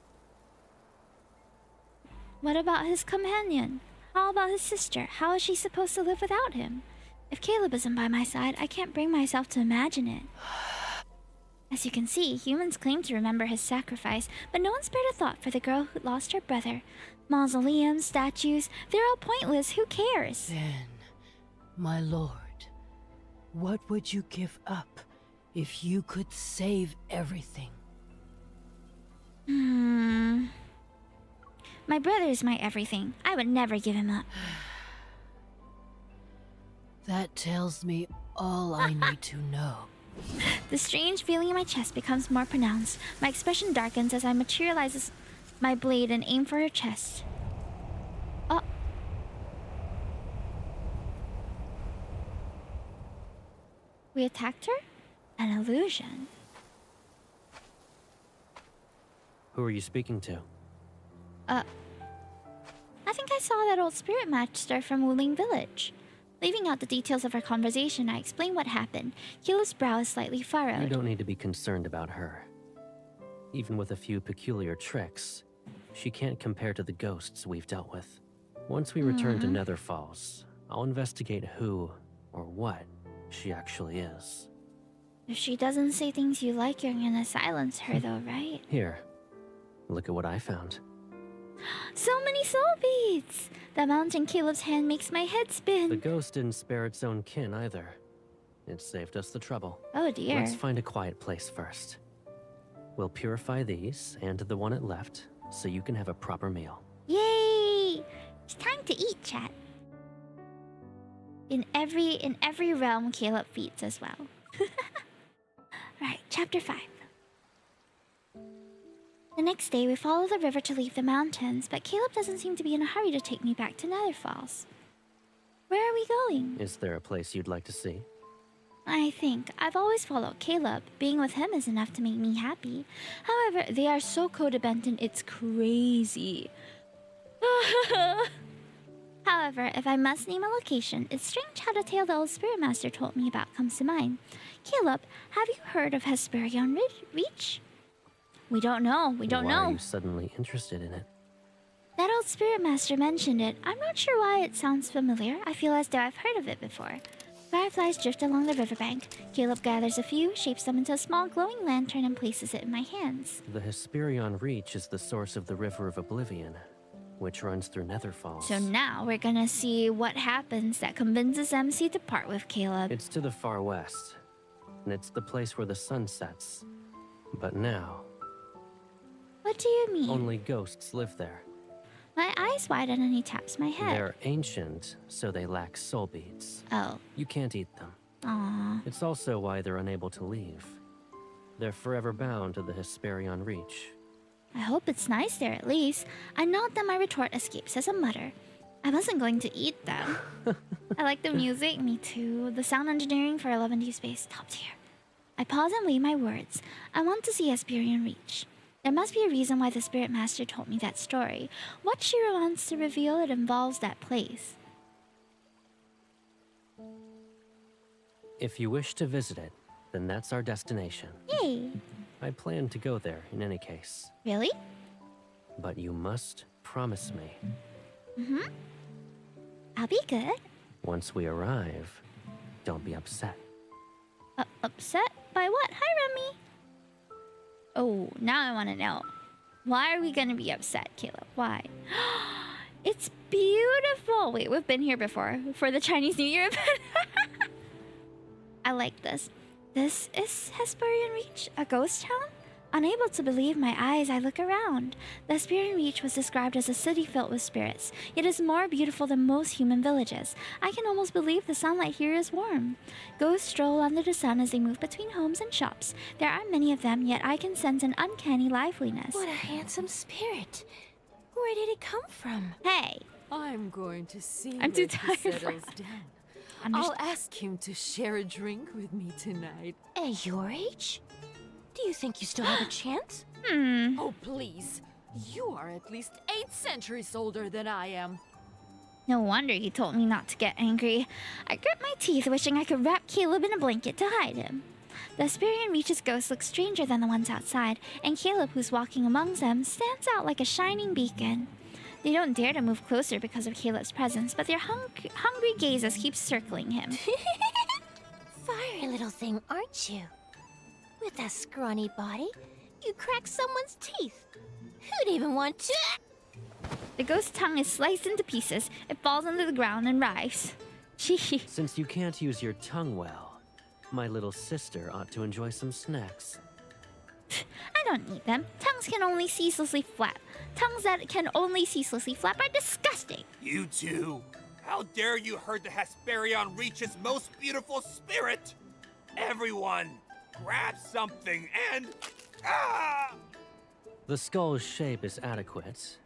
What about his companion? How about his sister? How is she supposed to live without him? If Caleb isn't by my side, I can't bring myself to imagine it. As you can see, humans claim to remember his sacrifice, but no one spared a thought for the girl who lost her brother. Mausoleums, statues, they're all pointless. Who cares? Then, my lord, what would you give up if you could save everything? My brother is my everything. I would never give him up. That tells me all I need to know. The strange feeling in my chest becomes more pronounced. My expression darkens as I materialize my blade and aim for her chest. Oh. We attacked her? An illusion. Who are you speaking to? I think I saw that old spirit master from Wuling Village. Leaving out the details of our conversation, I explained what happened. Kila's brow is slightly furrowed. You don't need to be concerned about her. Even with a few peculiar tricks, she can't compare to the ghosts we've dealt with. Once we return to Nether Falls, I'll investigate who or what she actually is. If she doesn't say things you like, you're gonna silence her though, right? Here, look at what I found. So many soul beads! The mount in Caleb's hand makes my head spin. The ghost didn't spare its own kin either. It saved us the trouble. Oh dear. Let's find a quiet place first. We'll purify these and the one it left, so you can have a proper meal. Yay! It's time to eat, chat. In every realm, Caleb feeds as well. Right, chapter 5. The next day, we follow the river to leave the mountains, but Caleb doesn't seem to be in a hurry to take me back to Nether Falls. Where are we going? Is there a place you'd like to see? I think I've always followed Caleb. Being with him is enough to make me happy. However, they are so codependent, it's crazy. However, if I must name a location, it's strange how the tale the old Spirit Master told me about comes to mind. Caleb, have you heard of Hesperion Reach? We don't know. We don't know. Why are you suddenly interested in it? That old Spirit Master mentioned it. I'm not sure why it sounds familiar. I feel as though I've heard of it before. Fireflies drift along the riverbank. Caleb gathers a few, shapes them into a small glowing lantern, and places it in my hands. The Hesperion Reach is the source of the River of Oblivion, which runs through Nether Falls. So now we're gonna see what happens that convinces MC to part with Caleb. It's to the far west, and it's the place where the sun sets. But now, What do you mean? only ghosts live there. My eyes widen and he taps my head. They're ancient, so they lack soul beads. Oh. You can't eat them. Aww. It's also why they're unable to leave. They're forever bound to the Hesperion Reach. I hope it's nice there at least. I nod that my retort escapes as a mutter. I wasn't going to eat them. I like the music, me too. The sound engineering for 11 Deepspacce, top tier. I pause and weigh my words. I want to see Hesperion Reach. There must be a reason why the Spirit Master told me that story. What she wants to reveal, it involves that place. If you wish to visit it, then that's our destination. Yay! I plan to go there in any case. Really? But you must promise me. Mm-hmm. I'll be good. Once we arrive, don't be upset. Upset? By what? Hi, Remy! Oh, now I want to know. Why are we going to be upset, Caleb? Why? It's beautiful! Wait, we've been here before. For the Chinese New Year event. I like this. This is Hesperion Reach, a ghost town? Unable to believe my eyes, I look around. The Hesperion Reach was described as a city filled with spirits, yet is more beautiful than most human villages. I can almost believe the sunlight here is warm. Ghosts stroll under the sun as they move between homes and shops. There are many of them, yet I can sense an uncanny liveliness. What a handsome spirit. Where did it come from? Hey! I'm going to see I'm too that he tired for settles that. down. I'll ask him to share a drink with me tonight. At your age? Do you think you still have a chance? Oh, please. You are at least 8 centuries older than I am. No wonder he told me not to get angry. I grit my teeth, wishing I could wrap Caleb in a blanket to hide him. The Hesperion Reach's ghosts look stranger than the ones outside, and Caleb, who's walking amongst them, stands out like a shining beacon. They don't dare to move closer because of Caleb's presence, but their hungry gazes keep circling him. Fiery little thing, aren't you? With a scrawny body, you crack someone's teeth. Who'd even want to? The ghost's tongue is sliced into pieces. It falls into the ground and writhes. Gee. Since you can't use your tongue well, my little sister ought to enjoy some snacks. I don't need them. Tongues can only ceaselessly flap. Tongues that can only ceaselessly flap are disgusting. You two! How dare you hurt the Hesperion Reach's most beautiful spirit! Everyone, grab something and... Ah! The skull's shape is adequate.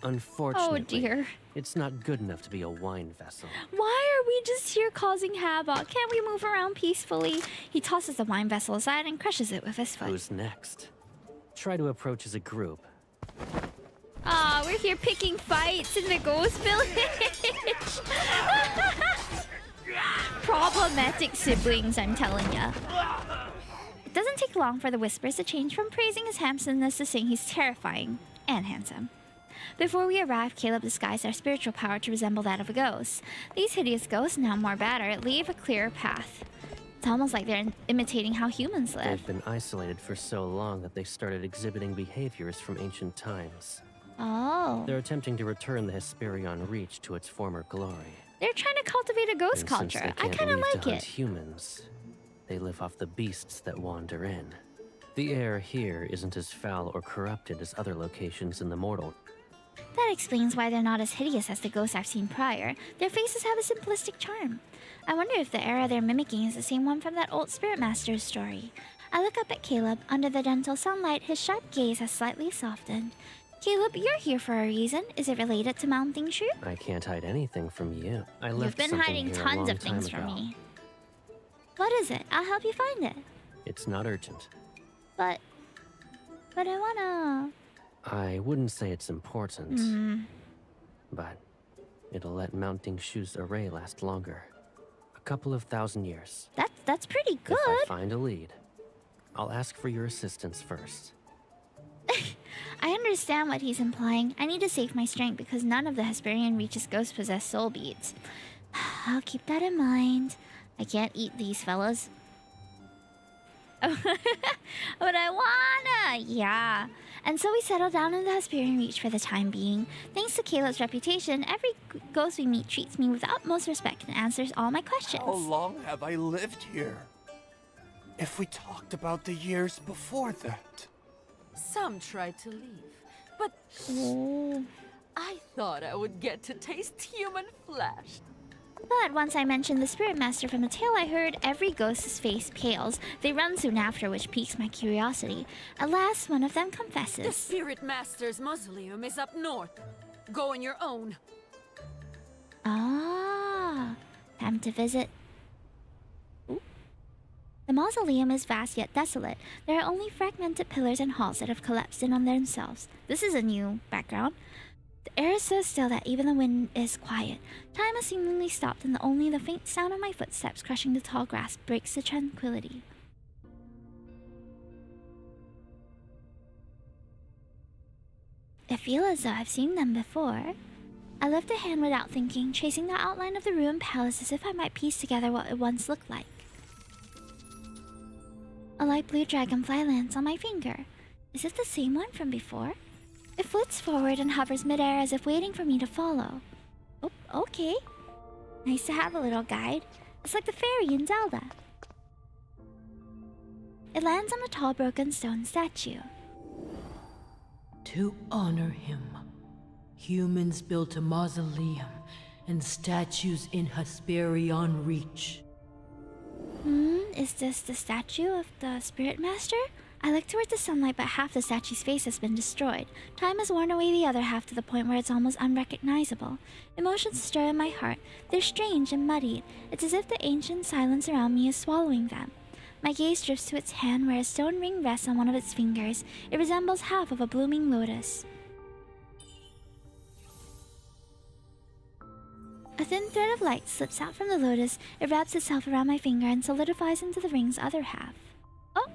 Unfortunately, Oh dear. it's not good enough to be a wine vessel. Why are we just here causing havoc? Can't we move around peacefully? He tosses the wine vessel aside and crushes it with his foot. Who's next? Try to approach as a group. Aw, we're here picking fights in the ghost village. Problematic siblings, I'm telling ya. It doesn't take long for the whispers to change from praising his handsomeness to saying he's terrifying and handsome. Before we arrived, Caleb disguised our spiritual power to resemble that of a ghost. These hideous ghosts, now more battered, leave a clearer path. It's almost like they're imitating how humans live. They've been isolated for so long that they started exhibiting behaviors from ancient times. Oh. They're attempting to return the Hesperion Reach to its former glory. They're trying to cultivate a ghost And culture. since they I can't kind of leave like to hunt it. humans, they live off the beasts that wander in. The air here isn't as foul or corrupted as other locations in the mortal. That explains why they're not as hideous as the ghosts I've seen prior. Their faces have a simplistic charm. I wonder if the era they're mimicking is the same one from that old Spirit Master's story. I look up at Caleb. Under the gentle sunlight, his sharp gaze has slightly softened. Caleb, you're here for a reason. Is it related to Mounting Shu? I can't hide anything from you. I You've left been something hiding here a tons long of things time from ago. me. What is it? I'll help you find it. It's not urgent. But I wanna... I wouldn't say it's important, but it'll let Mounting Shu's array last longer. A couple of thousand years. That's pretty good. If I find a lead, I'll ask for your assistance first. I understand what he's implying. I need to save my strength because none of the Hesperian Reach's ghosts possess soul beads. I'll keep that in mind. I can't eat these fellas. But I wanna! Yeah. And so we settle down in the Hesperian Reach for the time being. Thanks to Caleb's reputation, every ghost we meet treats me with utmost respect and answers all my questions. How long have I lived here? If we talked about the years before that. Some tried to leave, but I thought I would get to taste human flesh. But once I mentioned the Spirit Master from the tale I heard, every ghost's face pales. They run soon after, which piques my curiosity. At last, one of them The confesses. Spirit Master's mausoleum is up north. Go on your own. Ah, time to visit. Ooh. The mausoleum is vast yet desolate. There are only fragmented pillars and halls that have collapsed in on themselves. This is a new background. The air is so still that even the wind is quiet. Time has seemingly stopped, and only the faint sound of my footsteps crushing the tall grass breaks the tranquility. I feel as though I've seen them before. I lift a hand without thinking, tracing the outline of the ruined palace as if I might piece together what it once looked like. A light blue dragonfly lands on my finger. Is it the same one from before? It flits forward and hovers midair as if waiting for me to follow. Oh, okay. Nice to have a little guide. It's like the fairy in Zelda. It lands on a tall broken stone statue. To honor him, humans built a mausoleum and statues in Hesperion Reach. Is this the statue of the Spirit Master? I look toward the sunlight, but half the statue's face has been destroyed. Time has worn away the other half to the point where it's almost unrecognizable. Emotions stir in my heart. They're strange and muddied. It's as if the ancient silence around me is swallowing them. My gaze drifts to its hand where a stone ring rests on one of its fingers. It resembles half of a blooming lotus. A thin thread of light slips out from the lotus. It wraps itself around my finger and solidifies into the ring's other half. Oh!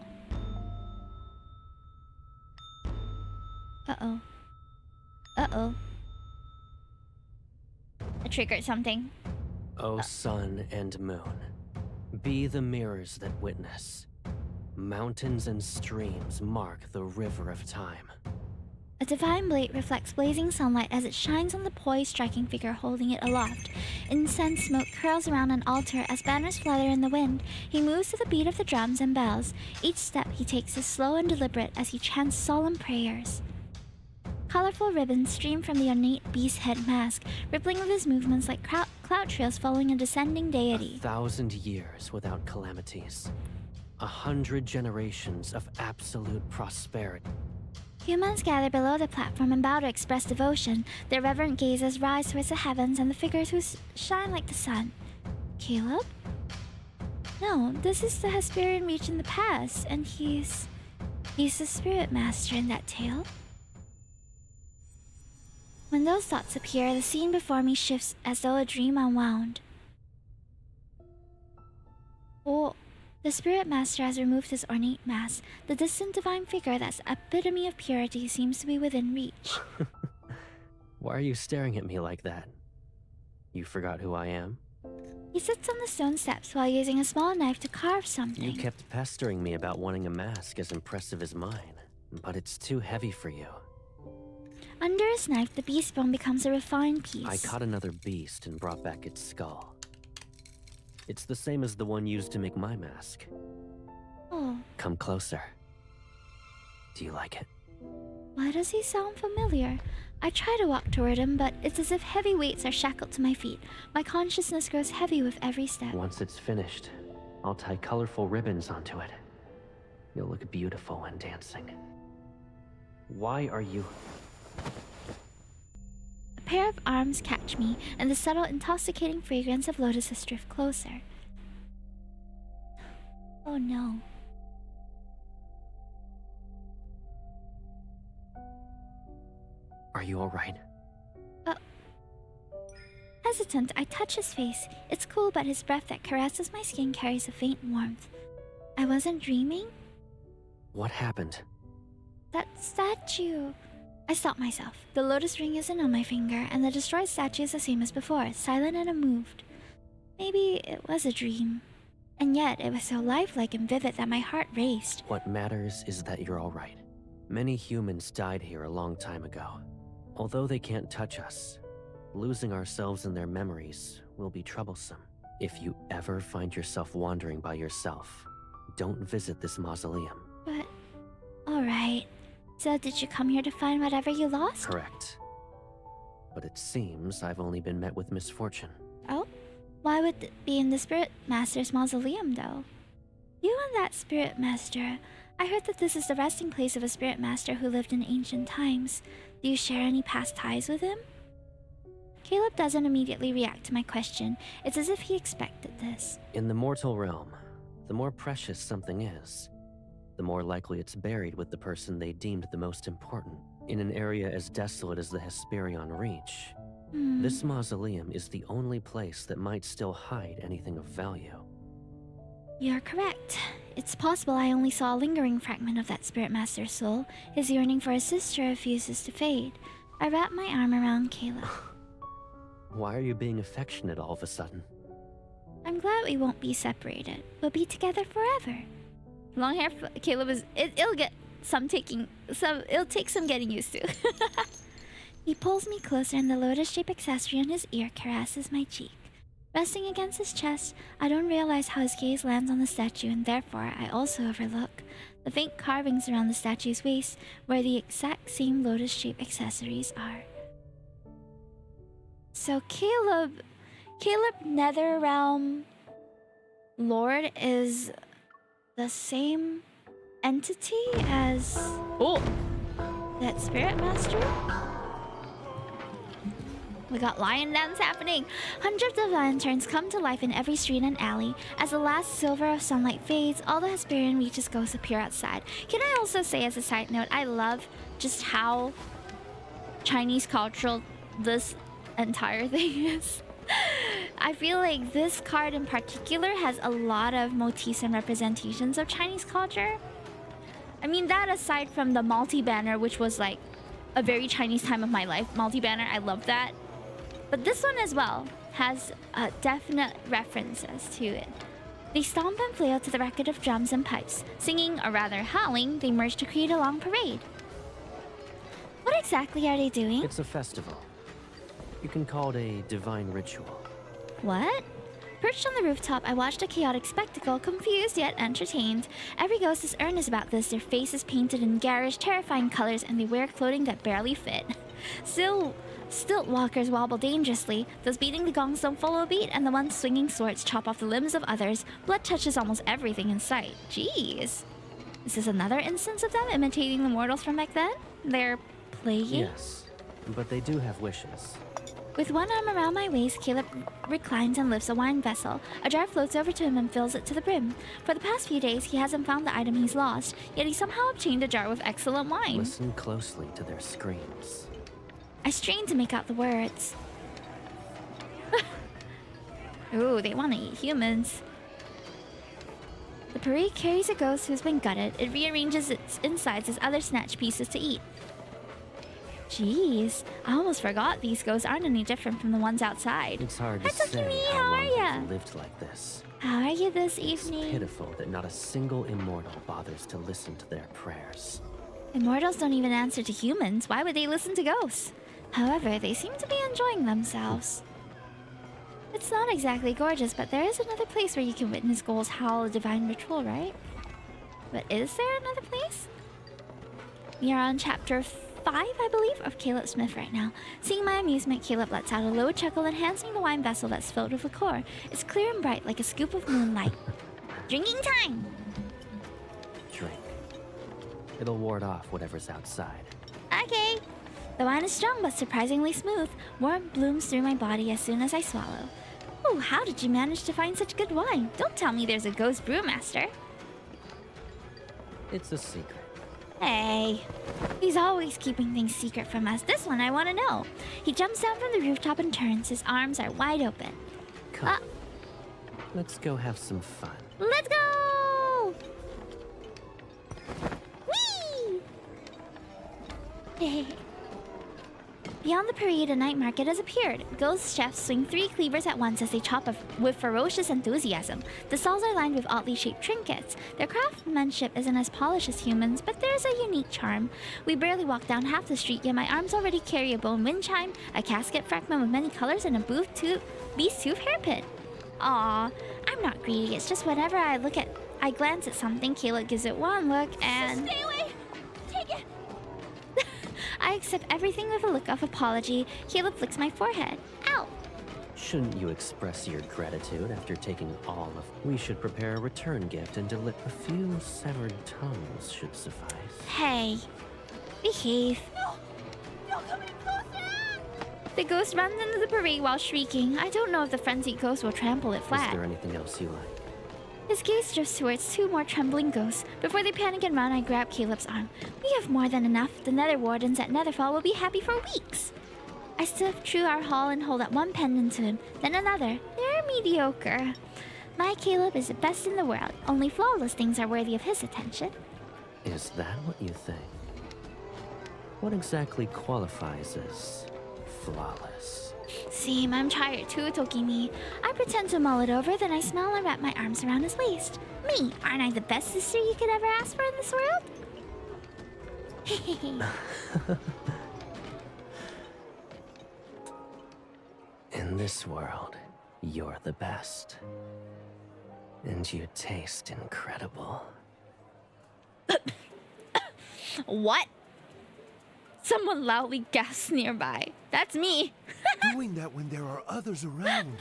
Uh-oh. Uh-oh. I triggered something. O sun and moon, be the mirrors that witness. Mountains and streams mark the river of time. A divine blade reflects blazing sunlight as it shines on the poised, striking figure holding it aloft. Incense smoke curls around an altar as banners flutter in the wind. He moves to the beat of the drums and bells. Each step he takes is slow and deliberate as he chants solemn prayers. Colorful ribbons stream from the ornate beast head mask, rippling with his movements like cloud trails following a descending deity. 1,000 years without calamities. 100 generations of absolute prosperity. Humans gather below the platform and bow to express devotion. Their reverent gazes rise towards the heavens and the figures who shine like the sun. Caleb? No, this is the Hesperian Reach in the past, and he's the Spirit Master in that tale. When those thoughts appear, the scene before me shifts as though a dream unwound. Oh, the Spirit Master has removed his ornate mask. The distant divine figure that's epitome of purity seems to be within reach. Why are you staring at me like that? You forgot who I am? He sits on the stone steps while using a small knife to carve something. You kept pestering me about wanting a mask as impressive as mine, but it's too heavy for you. Under his knife, the beast bone becomes a refined piece. I caught another beast and brought back its skull. It's the same as the one used to make my mask. Oh. Come closer. Do you like it? Why does he sound familiar? I try to walk toward him, but it's as if heavy weights are shackled to my feet. My consciousness grows heavy with every step. Once it's finished, I'll tie colorful ribbons onto it. You'll look beautiful when dancing. Why are you... A pair of arms catch me, and the subtle, intoxicating fragrance of lotuses drift closer. Oh no. Are you alright? Hesitant, I touch his face. It's cool, but his breath that caresses my skin carries a faint warmth. I wasn't dreaming? What happened? That statue. I stop myself. The lotus ring isn't on my finger, and the destroyed statue is the same as before, silent and unmoved. Maybe it was a dream. And yet, it was so lifelike and vivid that my heart raced. What matters is that you're alright. Many humans died here a long time ago. Although they can't touch us, losing ourselves in their memories will be troublesome. If you ever find yourself wandering by yourself, don't visit this mausoleum. But... alright. So did you come here to find whatever you lost? Correct. But it seems I've only been met with misfortune. Oh? Why would it be in the Spirit Master's mausoleum, though? You and that Spirit Master... I heard that this is the resting place of a Spirit Master who lived in ancient times. Do you share any past ties with him? Caleb doesn't immediately react to my question. It's as if he expected this. In the mortal realm, the more precious something is, the more likely it's buried with the person they deemed the most important. In an area as desolate as the Hesperion Reach, this mausoleum is the only place that might still hide anything of value. You're correct. It's possible I only saw a lingering fragment of that Spirit Master's soul. His yearning for his sister refuses to fade. I wrap my arm around Caleb. Why are you being affectionate all of a sudden? I'm glad we won't be separated. We'll be together forever. Long hair, Caleb is... It'll take some getting used to. He pulls me closer and the lotus-shaped accessory on his ear caresses my cheek. Resting against his chest, I don't realize how his gaze lands on the statue, and therefore I also overlook the faint carvings around the statue's waist where the exact same lotus-shaped accessories are. So Caleb Netherrealm Lord is the same entity as that Spirit Master? We got lion dance happening. Hundreds of lanterns come to life in every street and alley. As the last silver of sunlight fades, all the Hesperion Reach's ghosts appear outside. Can I also say as a side note, I love just how Chinese cultural this entire thing is. I feel like this card in particular has a lot of motifs and representations of Chinese culture. I mean, that aside from the multi-banner, which was like a very Chinese time of my life. Multi-banner, I love that. But this one as well has definite references to it. They stomp and flail to the racket of drums and pipes. Singing, or rather howling, they merge to create a long parade. What exactly are they doing? It's a festival. You can call it a divine ritual. What? Perched on the rooftop, I watched a chaotic spectacle, confused yet entertained. Every ghost is earnest about this, their faces painted in garish, terrifying colors, and they wear clothing that barely fit. Stilt walkers wobble dangerously. Those beating the gongs don't follow a beat, and the ones swinging swords chop off the limbs of others. Blood touches almost everything in sight. Jeez. Is this another instance of them imitating the mortals from back then? They're plaguing? Yes, but they do have wishes. With one arm around my waist, Caleb reclines and lifts a wine vessel. A jar floats over to him and fills it to the brim. For the past few days, he hasn't found the item he's lost, yet he somehow obtained a jar with excellent wine. Listen closely to their screams. I strain to make out the words. Ooh, they want to eat humans. The parade carries a ghost who's been gutted. It rearranges its insides as others snatch pieces to eat. Jeez, I almost forgot these ghosts aren't any different from the ones outside. It's hard to Hi, say Tokimi, how how long are people ya? lived like this. How are you this It's evening? pitiful that not a single immortal bothers to listen to their prayers. Immortals don't even answer to humans. Why would they listen to ghosts? However, they seem to be enjoying themselves. It's not exactly gorgeous, but there is another place where you can witness ghouls howl a divine ritual, right? But is there another place? We are on chapter 5, I believe, of Caleb Smith right now. Seeing my amusement, Caleb lets out a low chuckle and hands me the wine vessel that's filled with liqueur. It's clear and bright like a scoop of moonlight. Drinking time! Drink. It'll ward off whatever's outside. Okay. The wine is strong but surprisingly smooth. Warmth blooms through my body as soon as I swallow. Oh, how did you manage to find such good wine? Don't tell me there's a ghost brewmaster. It's a secret. Hey, he's always keeping things secret from us. This one I want to know. He jumps down from the rooftop and turns. His arms are wide open. Come. Let's go have some fun. Let's go! Whee! Beyond the parade, a night market has appeared. Ghost chefs swing 3 cleavers at once as they chop with ferocious enthusiasm. The stalls are lined with oddly shaped trinkets. Their craftsmanship isn't as polished as humans, but there's a unique charm. We barely walk down half the street, yet my arms already carry a bone wind chime, a casket fragment with many colors, and a beast tooth hairpin. Aw, I'm not greedy. It's just whenever I glance at something, Caleb gives it one look and... Stay away! Take it! I accept everything with a look of apology. Caleb flicks my forehead. Ow! Shouldn't you express your gratitude after taking all of... We should prepare a return gift and deliver a few severed tongues should suffice. Hey, behave. No! Don't come any closer! The ghost runs into the parade while shrieking. I don't know if the frenzied ghost will trample it Is flat. there anything else you like? His gaze drifts towards 2 more trembling ghosts. Before they panic and run, I grab Caleb's arm. We have more than enough. The Nether Wardens at Netherfall will be happy for weeks. I sift through our hall and hold out one pendant to him, then another. They're mediocre. My Caleb is the best in the world. Only flawless things are worthy of his attention. Is that what you think? What exactly qualifies as flawless? Same, I'm tired too, Tokimi. I pretend to mull it over, then I smile and wrap my arms around his waist. Me, aren't I the best sister you could ever ask for in this world? In this world, you're the best. And you taste incredible. What? Someone loudly gasps nearby. That's me. Doing that when there are others around.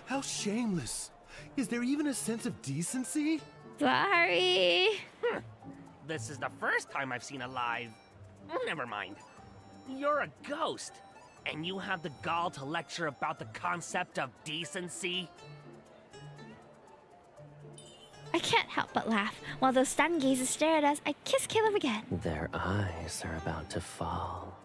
How shameless. Is there even a sense of decency? Sorry. This is the first time I've seen a live. Never mind. You're a ghost, and you have the gall to lecture about the concept of decency? I can't help but laugh. While those stunned gazes stare at us, I kiss Caleb again. Their eyes are about to fall.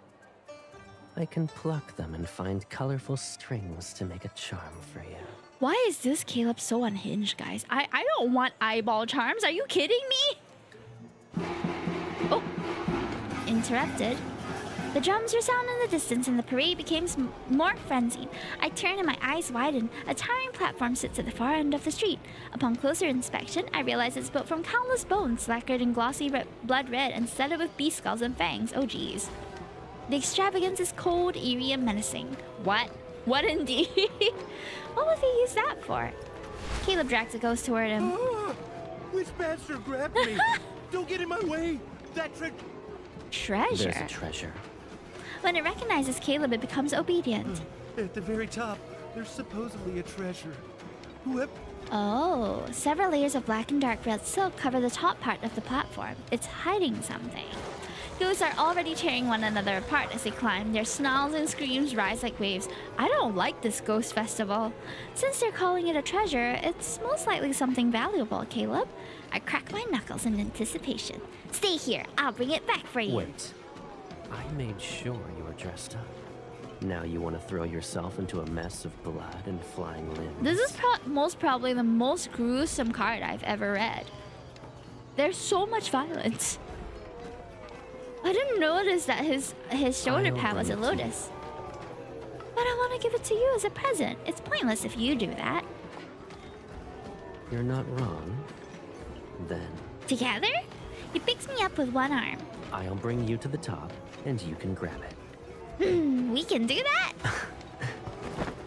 I can pluck them and find colorful strings to make a charm for you. Why is this Caleb so unhinged, guys? I don't want eyeball charms. Are you kidding me? Oh. Interrupted. The drums resound in the distance and the parade becomes more frenzied. I turn and my eyes widen. A towering platform sits at the far end of the street. Upon closer inspection, I realize it's built from countless bones, lacquered in glossy blood red and studded with beast skulls and fangs. Oh geez. The extravagance is cold, eerie, and menacing. What? What indeed? What would they use that for? Caleb drags a ghost toward him. Which bastard grabbed me? Don't get in my way! That Treasure? There's a treasure. When it recognizes Caleb, it becomes obedient. At the very top, there's supposedly a treasure. Whoever... Oh, several layers of black and dark red silk cover the top part of the platform. It's hiding something. Ghosts are already tearing one another apart as they climb. Their snarls and screams rise like waves. I don't like this ghost festival. Since they're calling it a treasure, it's most likely something valuable, Caleb. I crack my knuckles in anticipation. Stay here. I'll bring it back for you. Wait. I made sure you were dressed up. Now you want to throw yourself into a mess of blood and flying limbs. This is most probably the most gruesome card I've ever read. There's so much violence. I didn't notice that his shoulder pad was a lotus. But I want to give it to you as a present. It's pointless if you do that. You're not wrong. Then Together? He picks me up with one arm. I'll bring you to the top, and you can grab it. We can do that?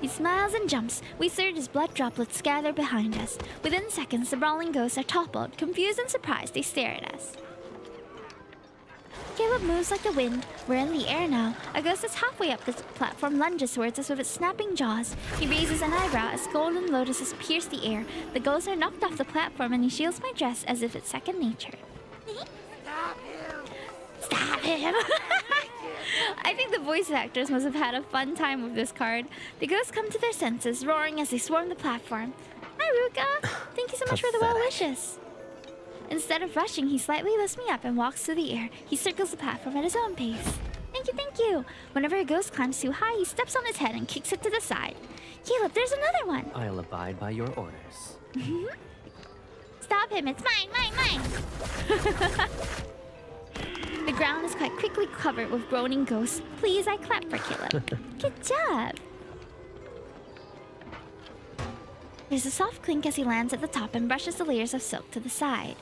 He smiles and jumps. We surge as blood droplets gather behind us. Within seconds, the brawling ghosts are toppled. Confused and surprised, they stare at us. Caleb moves like the wind. We're in the air now. A ghost that's halfway up the platform lunges towards us with its snapping jaws. He raises an eyebrow as golden lotuses pierce the air. The ghosts are knocked off the platform and he shields my dress as if it's second nature. Stop him! I think the voice actors must have had a fun time with this card. The ghosts come to their senses, roaring as they swarm the platform. Hi, Ruka! Thank you so much for the well wishes. Instead of rushing, he slightly lifts me up and walks through the air. He circles the platform at his own pace. Thank you, thank you. Whenever a ghost climbs too high, he steps on his head and kicks it to the side. Caleb, there's another one. I'll abide by your orders. Stop him, it's mine, mine, mine. The ground is quite quickly covered with groaning ghosts. Please, I clap for Caleb. Good job. There's a soft clink as he lands at the top and brushes the layers of silk to the side.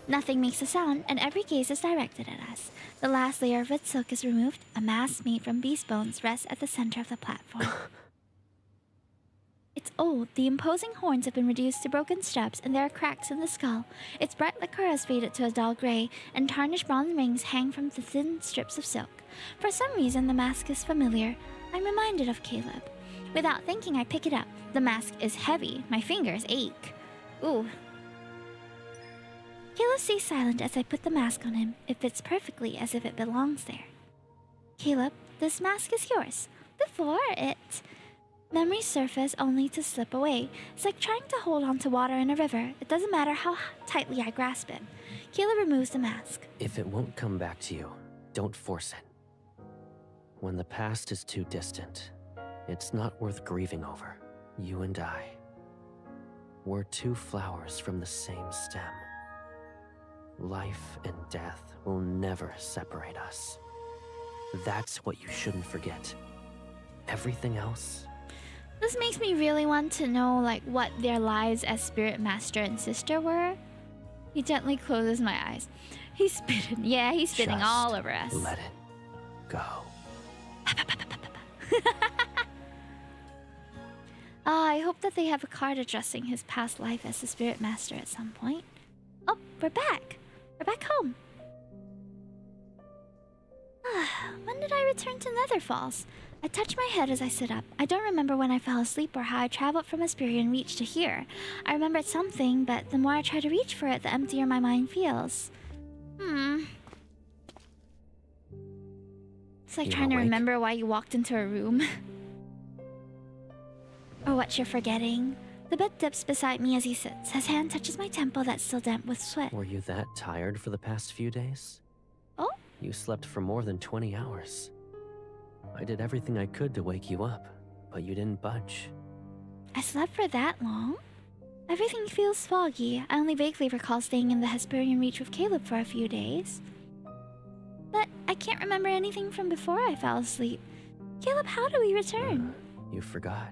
Nothing makes a sound, and every gaze is directed at us. The last layer of red silk is removed. A mask made from beast bones rests at the center of the platform. It's old. The imposing horns have been reduced to broken stubs, and there are cracks in the skull. Its bright lacquer has faded to a dull gray, and tarnished bronze rings hang from the thin strips of silk. For some reason, the mask is familiar. I'm reminded of Caleb. Without thinking, I pick it up. The mask is heavy. My fingers ache. Ooh. Caleb stays silent as I put the mask on him. It fits perfectly as if it belongs there. Caleb, this mask is yours. Before it... Memories surface only to slip away. It's like trying to hold on to water in a river. It doesn't matter how tightly I grasp it. Caleb removes the mask. If it won't come back to you, don't force it. When the past is too distant, it's not worth grieving over. You and I. We're two flowers from the same stem. Life and death will never separate us. That's what you shouldn't forget. Everything else... This makes me really want to know, like, what their lives as Spirit Master and Sister were. He gently closes my eyes. He's spitting. Yeah, he's spitting all over us. Let it go. I hope that they have a card addressing his past life as the Spirit Master at some point. Oh, we're back. We're back home. When did I return to Nether Falls? I touch my head as I sit up. I don't remember when I fell asleep or how I traveled from Asperian Reach to here. I remembered something, but the more I try to reach for it, the emptier my mind feels. It's like trying to remember why you walked into a room. Or what you're forgetting. The bed dips beside me as he sits. His hand touches my temple that's still damp with sweat. Were you that tired for the past few days? Oh? You slept for more than 20 hours. I did everything I could to wake you up, but you didn't budge. I slept for that long? Everything feels foggy. I only vaguely recall staying in the Hesperian Reach with Caleb for a few days. But I can't remember anything from before I fell asleep. Caleb, how do we return? You forgot.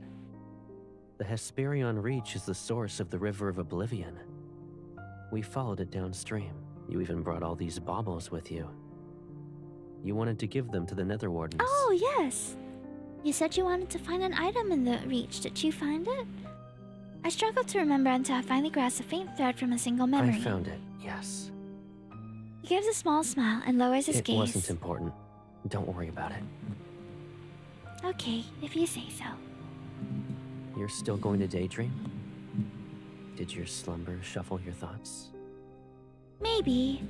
The Hesperion Reach is the source of the River of Oblivion. We followed it downstream. You even brought all these baubles with you. You wanted to give them to the Nether Wardens. Oh, yes. You said you wanted to find an item in the Reach. Did you find it? I struggled to remember until I finally grasped a faint thread from a single memory. I found it, yes. He gives a small smile and lowers his gaze. It wasn't important. Don't worry about it. Okay, if you say so. You're still going to daydream? Did your slumber shuffle your thoughts? Maybe.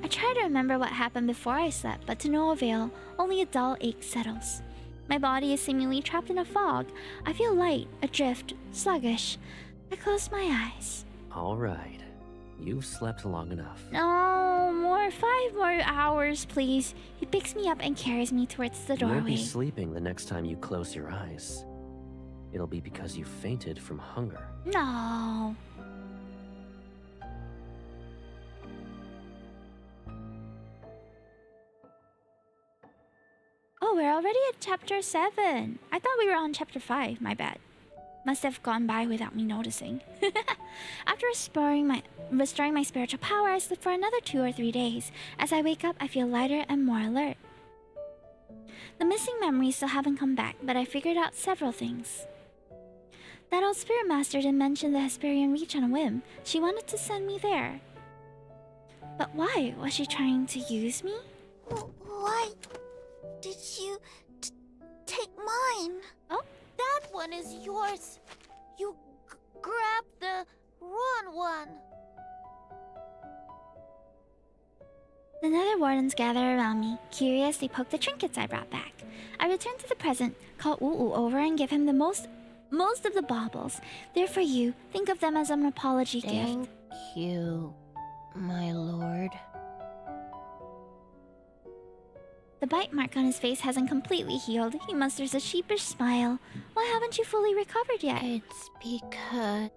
I try to remember what happened before I slept, but to no avail. Only a dull ache settles. My body is seemingly trapped in a fog. I feel light, adrift, sluggish. I close my eyes. All right. You've slept long enough. No, 5 more hours, please. He picks me up and carries me towards the doorway. You won't be sleeping the next time you close your eyes. It'll be because you fainted from hunger. No. we're already at chapter 7. I thought we were on chapter 5. My bad. Must have gone by without me noticing. After restoring my spiritual power, I sleep for another 2 or 3 days. As I wake up, I feel lighter and more alert. The missing memories still haven't come back, but I figured out several things. That old spirit master didn't mention the Hesperian Reach on a whim. She wanted to send me there. But why? Was she trying to use me? Why did you take mine? Oh? That one is yours. You grabbed the wrong one. The Nether Wardens gather around me. Curious, they poke the trinkets I brought back. I return to the present, call Uu over and give him the most of the baubles. They're for you. Think of them as an apology gift. Thank you, my lord. The bite mark on his face hasn't completely healed. He musters a sheepish smile. Why haven't you fully recovered yet? It's because...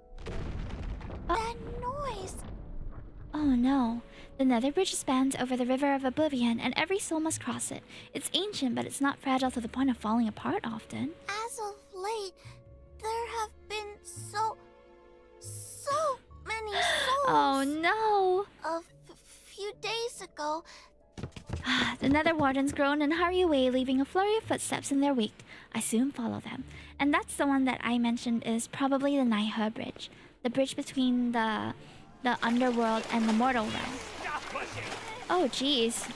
that noise! Oh no. The Nether Bridge spans over the River of Oblivion, and every soul must cross it. It's ancient, but it's not fragile to the point of falling apart often. As of late, there have been so many souls. Oh no! A few days ago... The Nether Wardens groan and hurry away, leaving a flurry of footsteps in their wake. I soon follow them. And that's the one that I mentioned is probably the Naihe Bridge. The bridge between the underworld and the mortal realm. Oh jeez.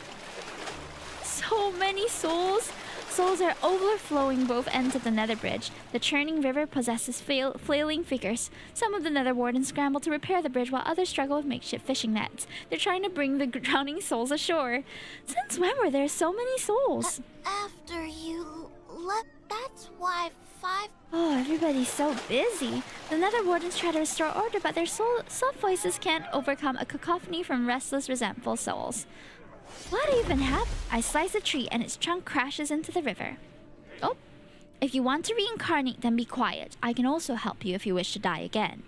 So many souls! Souls are overflowing both ends of the Nether Bridge. The churning river possesses flailing figures. Some of the Nether Wardens scramble to repair the bridge while others struggle with makeshift fishing nets. They're trying to bring the drowning souls ashore. Since when were there so many souls? After you left, that's why 5... Oh, everybody's so busy. The Nether Wardens try to restore order, but their soft voices can't overcome a cacophony from restless, resentful souls. What even happened? I slice a tree and its trunk crashes into the river. Oh, if you want to reincarnate, then be quiet. I can also help you if you wish to die again.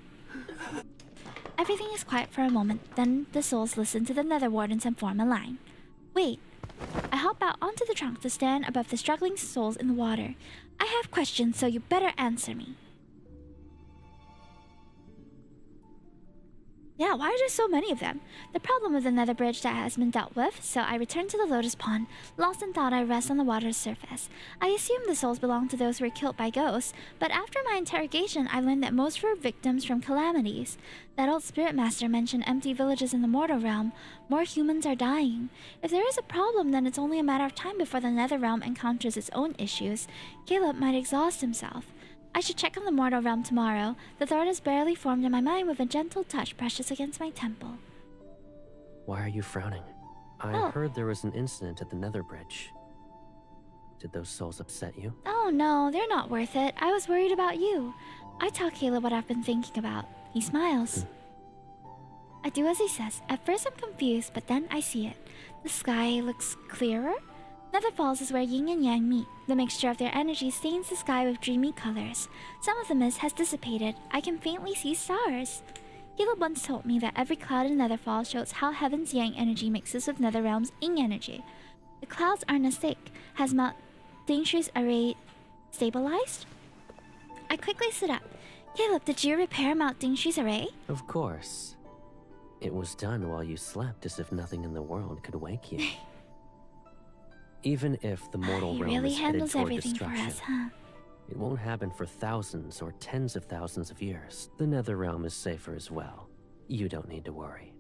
Everything is quiet for a moment, then the souls listen to the Nether Wardens and form a line. Wait. I hop out onto the trunk to stand above the struggling souls in the water. I have questions, so you better answer me. Yeah, why are there so many of them? The problem with the Nether Bridge that has been dealt with, so I return to the Lotus Pond. Lost in thought, I rest on the water's surface. I assume the souls belong to those who were killed by ghosts, but after my interrogation, I learned that most were victims from calamities. That old spirit master mentioned empty villages in the mortal realm. More humans are dying. If there is a problem, then it's only a matter of time before the Nether realm encounters its own issues. Caleb might exhaust himself. I should check on the mortal realm tomorrow. The thought is barely formed in my mind with a gentle touch brushes against my temple. Why are you frowning? I heard there was an incident at the Nether Bridge. Did those souls upset you? Oh no, they're not worth it. I was worried about you. I tell Caleb what I've been thinking about. He smiles. I do as he says. At first I'm confused, but then I see it. The sky looks clearer. Nether Falls is where yin and yang meet. The mixture of their energy stains the sky with dreamy colors. Some of the mist has dissipated. I can faintly see stars. Caleb once told me that every cloud in Nether Falls shows how heaven's yang energy mixes with Netherrealm's yin energy. The clouds are a mistake. Has Mount Dingshu's array stabilized? I quickly sit up. Caleb, did you repair Mount Dingshu's array? Of course. It was done while you slept, as if nothing in the world could wake you. Even if the mortal realm really is headed handles toward everything destruction, for us, huh? it won't happen for thousands or tens of thousands of years. The Nether realm is safer as well. You don't need to worry.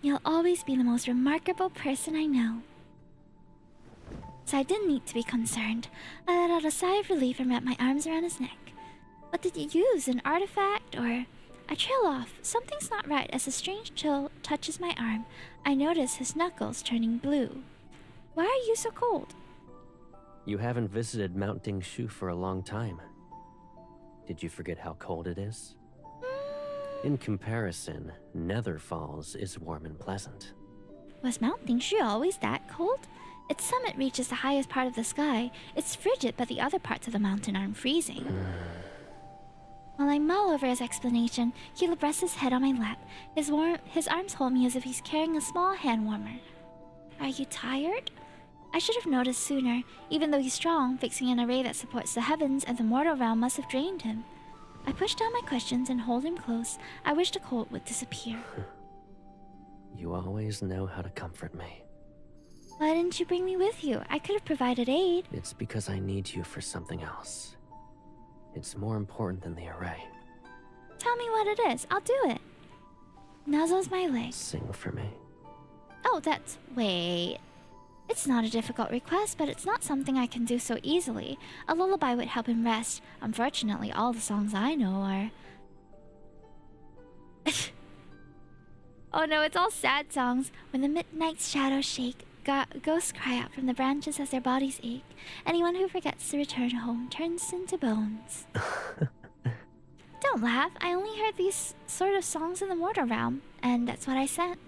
You'll always be the most remarkable person I know. So I didn't need to be concerned. I let out a sigh of relief and wrapped my arms around his neck. What did you use? An artifact or... I trail off. Something's not right as a strange chill touches my arm. I notice his knuckles turning blue. Why are you so cold? You haven't visited Mount Dingshu for a long time. Did you forget how cold it is? In comparison, Nether Falls is warm and pleasant. Was Mount Dingshu always that cold? Its summit reaches the highest part of the sky. It's frigid, but the other parts of the mountain aren't freezing. While I mull over his explanation, Caleb rests his head on my lap. His arms hold me as if he's carrying a small hand warmer. Are you tired? I should have noticed sooner. Even though he's strong, fixing an array that supports the heavens and the mortal realm must have drained him. I pushed down my questions and hold him close. I wish the cold would disappear. You always know how to comfort me. Why didn't you bring me with you? I could have provided aid. It's because I need you for something else. It's more important than the array. Tell me what it is. I'll do it. Nuzzles my leg. Sing for me. Oh, that's... Wait. It's not a difficult request, but it's not something I can do so easily. A lullaby would help him rest. Unfortunately, all the songs I know are... Oh no, it's all sad songs. When the midnight shadows shake, ghosts cry out from the branches as their bodies ache. Anyone who forgets to return home turns into bones. Don't laugh. I only heard these sort of songs in the mortal realm, and that's what I sang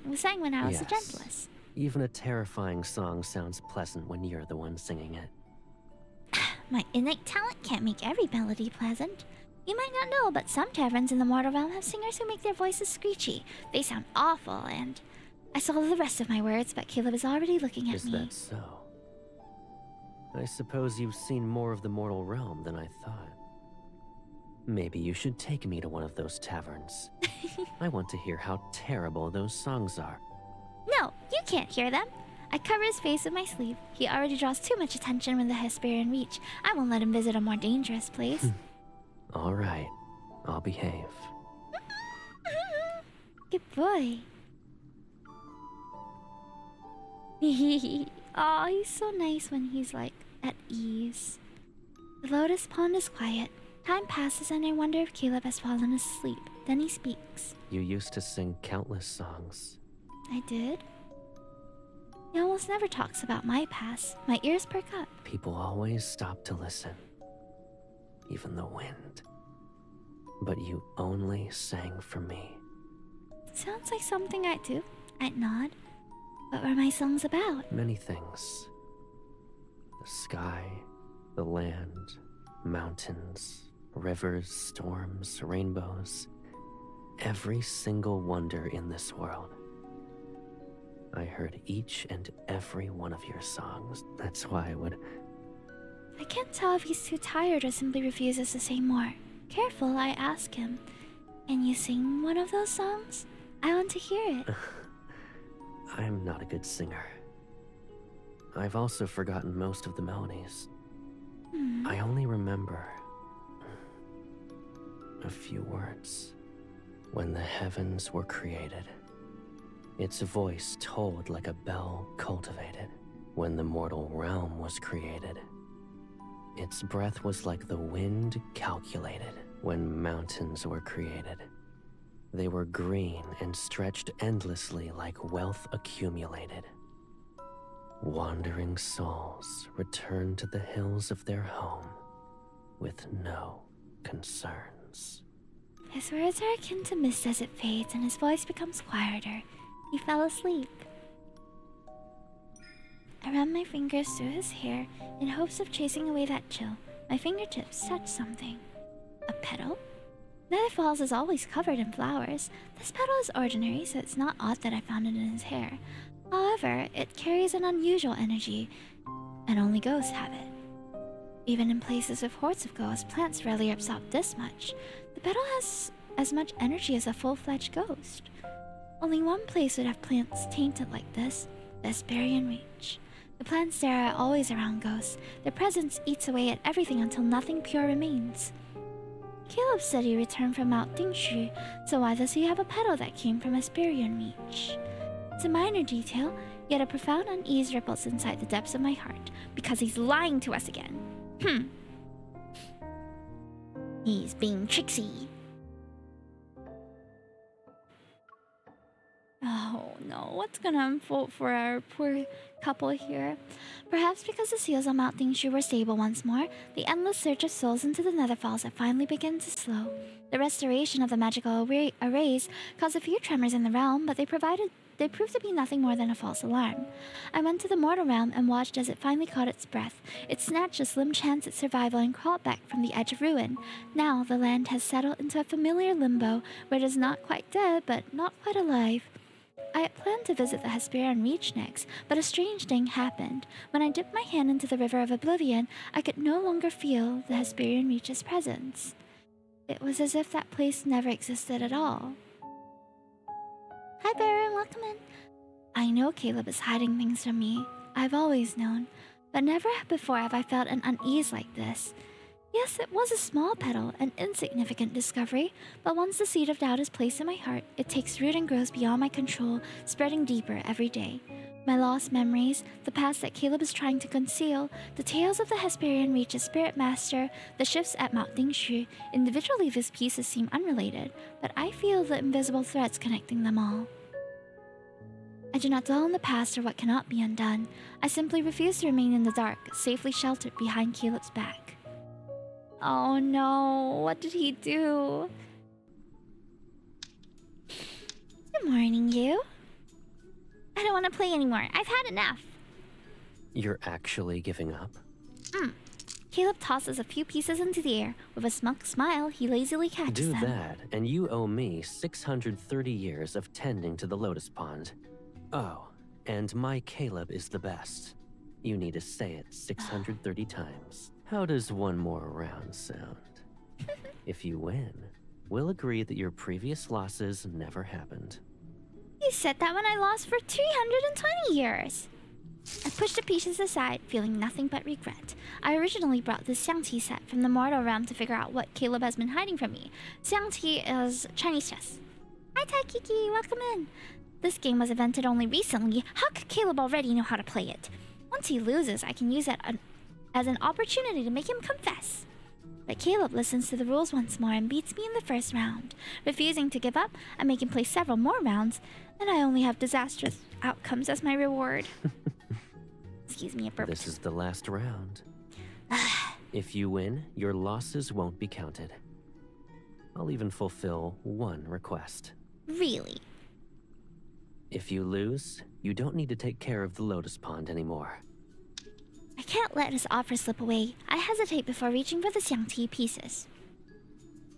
when I was the gentlest. Even a terrifying song sounds pleasant when you're the one singing it. My innate talent can't make every melody pleasant. You might not know, but some taverns in the mortal realm have singers who make their voices screechy. They sound awful, and... I saw the rest of my words, but Caleb is already looking at me. Is that so? I suppose you've seen more of the mortal realm than I thought. Maybe you should take me to one of those taverns. I want to hear how terrible those songs are. No, you can't hear them. I cover his face with my sleeve. He already draws too much attention when the Hesperian reach. I won't let him visit a more dangerous place. All right, I'll behave. Good boy. Aw, he's so nice when he's like at ease. The lotus pond is quiet. Time passes and I wonder if Caleb has fallen asleep. Then he speaks. You used to sing countless songs. I did? He almost never talks about my past. My ears perk up. People always stop to listen. Even the wind. But you only sang for me. Sounds like something I do. I'd nod. What were my songs about? Many things. The sky, the land, mountains, rivers, storms, rainbows. Every single wonder in this world. I heard each and every one of your songs. That's why I can't tell if he's too tired or simply refuses to say more. Careful, I ask him. Can you sing one of those songs? I want to hear it. I'm not a good singer. I've also forgotten most of the melodies. I only remember a few words. When the heavens were created, its voice tolled like a bell cultivated. When the mortal realm was created, its breath was like the wind calculated. When mountains were created, they were green and stretched endlessly like wealth accumulated. Wandering souls returned to the hills of their home with no concerns. His words are akin to mist as it fades and his voice becomes quieter. He fell asleep. I ran my fingers through his hair in hopes of chasing away that chill. My fingertips touched something. A petal? Nether Falls is always covered in flowers. This petal is ordinary, so it's not odd that I found it in his hair. However, it carries an unusual energy, and only ghosts have it. Even in places with hordes of ghosts, plants rarely absorb this much. The petal has as much energy as a full-fledged ghost. Only one place would have plants tainted like this, the Hesperian Reach. The plants there are always around ghosts. Their presence eats away at everything until nothing pure remains. Caleb said he returned from Mount Dingshu, so why does he have a petal that came from Hesperian Reach? It's a minor detail, yet a profound unease ripples inside the depths of my heart, because he's lying to us again. He's being tricksy. Oh no, what's gonna unfold for our poor couple here? Perhaps because the seals on Mount Dingshu were stable once more, the endless surge of souls into the Nether Falls had finally begun to slow. The restoration of the magical arrays caused a few tremors in the realm, but they proved to be nothing more than a false alarm. I went to the mortal realm and watched as it finally caught its breath. It snatched a slim chance at survival and crawled back from the edge of ruin. Now the land has settled into a familiar limbo where it is not quite dead, but not quite alive. I had planned to visit the Hesperian Reach next, but a strange thing happened. When I dipped my hand into the River of Oblivion, I could no longer feel the Hesperian Reach's presence. It was as if that place never existed at all. Hi, Baron, welcome in. I know Caleb is hiding things from me. I've always known, but never before have I felt an unease like this. Yes, it was a small petal, an insignificant discovery, but once the seed of doubt is placed in my heart, it takes root and grows beyond my control, spreading deeper every day. My lost memories, the past that Caleb is trying to conceal, the tales of the Hesperian Reach's spirit master, the shifts at Mount Dingshu. Individually, these pieces seem unrelated, but I feel the invisible threads connecting them all. I do not dwell on the past or what cannot be undone. I simply refuse to remain in the dark, safely sheltered behind Caleb's back. Oh no, what did he do? Good morning, you. I don't want to play anymore. I've had enough. You're actually giving up? Caleb tosses a few pieces into the air. With a smile, he lazily catches Do them. that, and you owe me 630 years of tending to the lotus pond. Oh, and my Caleb is the best. You need to say it 630 times. How does one more round sound? If you win, we'll agree that your previous losses never happened. You said that when I lost for 320 years. I pushed the pieces aside, feeling nothing but regret. I originally brought the Xiangqi set from the mortal realm to figure out what Caleb has been hiding from me. Xiangqi is Chinese chess. Hi, Taikiki, welcome in. This game was invented only recently. How could Caleb already know how to play it? Once he loses, I can use it as an opportunity to make him confess. But Caleb listens to the rules once more and beats me in the first round. Refusing to give up, I make him play several more rounds, and I only have disastrous outcomes as my reward. Excuse me, a burp. This is the last round. If you win, your losses won't be counted. I'll even fulfill one request. Really? If you lose, you don't need to take care of the lotus pond anymore. I can't let his offer slip away. I hesitate before reaching for the Xiangqi pieces.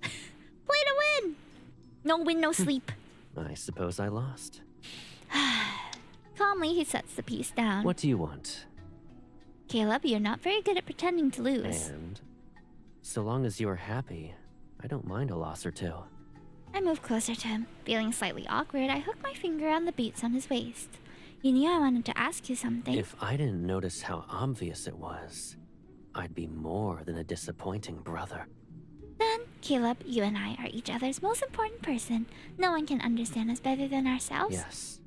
Play to win! No win, no sleep. I suppose I lost. Calmly, he sets the piece down. What do you want? Caleb, you're not very good at pretending to lose. And so long as you're happy, I don't mind a loss or two. I move closer to him. Feeling slightly awkward, I hook my finger on the beads on his waist. You knew I wanted to ask you something. If I didn't notice how obvious it was, I'd be more than a disappointing brother. Then, Caleb, you and I are each other's most important person. No one can understand us better than ourselves. Yes.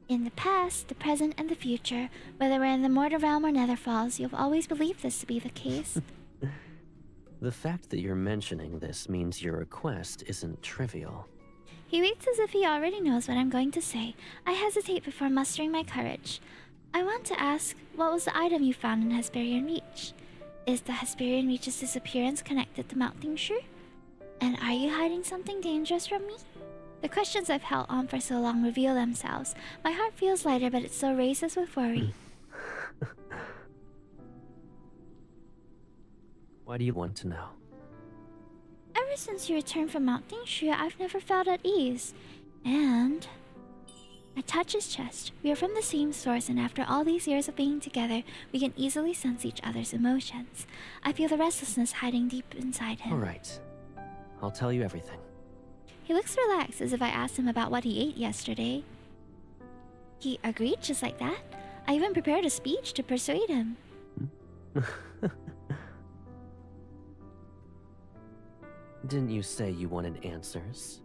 In the past, the present, and the future, whether we're in the mortal realm or Nether Falls, you've always believed this to be the case. The fact that you're mentioning this means your request isn't trivial. He waits as if he already knows what I'm going to say. I hesitate before mustering my courage. I want to ask, what was the item you found in Hesperian Reach? Is the Hesperian Reach's disappearance connected to Mount Dingshu? And are you hiding something dangerous from me? The questions I've held on for so long reveal themselves. My heart feels lighter, but it still races with worry. Why do you want to know? Ever since you returned from Mount Dingshu, I've never felt at ease. And I touch his chest. We are from the same source, and after all these years of being together, we can easily sense each other's emotions. I feel the restlessness hiding deep inside him. All right. I'll tell you everything. He looks relaxed, as if I asked him about what he ate yesterday. He agreed just like that. I even prepared a speech to persuade him. Didn't you say you wanted answers?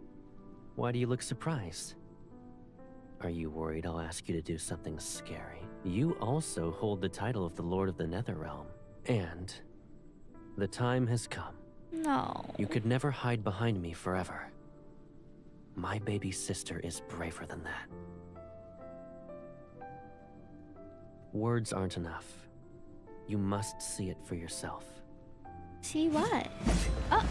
Why do you look surprised? Are you worried I'll ask you to do something scary? You also hold the title of the Lord of the Netherrealm. And the time has come. No. You could never hide behind me forever. My baby sister is braver than that. Words aren't enough. You must see it for yourself. See what? Oh!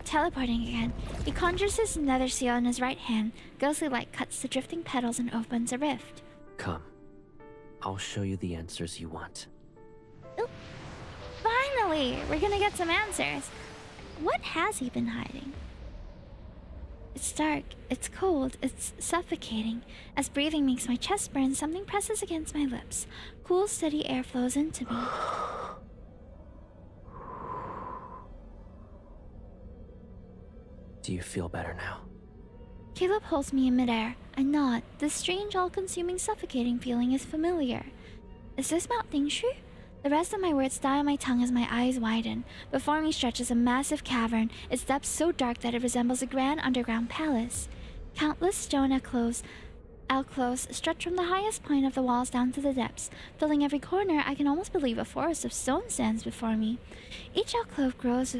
Teleporting again. He conjures his nether seal in his right hand. Ghostly light cuts the drifting petals and opens a rift. Come. I'll show you the answers you want. Ooh. Finally! We're gonna get some answers. What has he been hiding? It's dark, it's cold, it's suffocating. As breathing makes my chest burn, something presses against my lips. Cool, steady air flows into me. Do you feel better now? Caleb holds me in midair. I nod. This strange, all-consuming, suffocating feeling is familiar. Is this Mount Dingshu? The rest of my words die on my tongue as my eyes widen. Before me stretches a massive cavern, its depths so dark that it resembles a grand underground palace. Countless stone alcoves stretch from the highest point of the walls down to the depths. Filling every corner, I can almost believe a forest of stone stands before me. Each alcove glows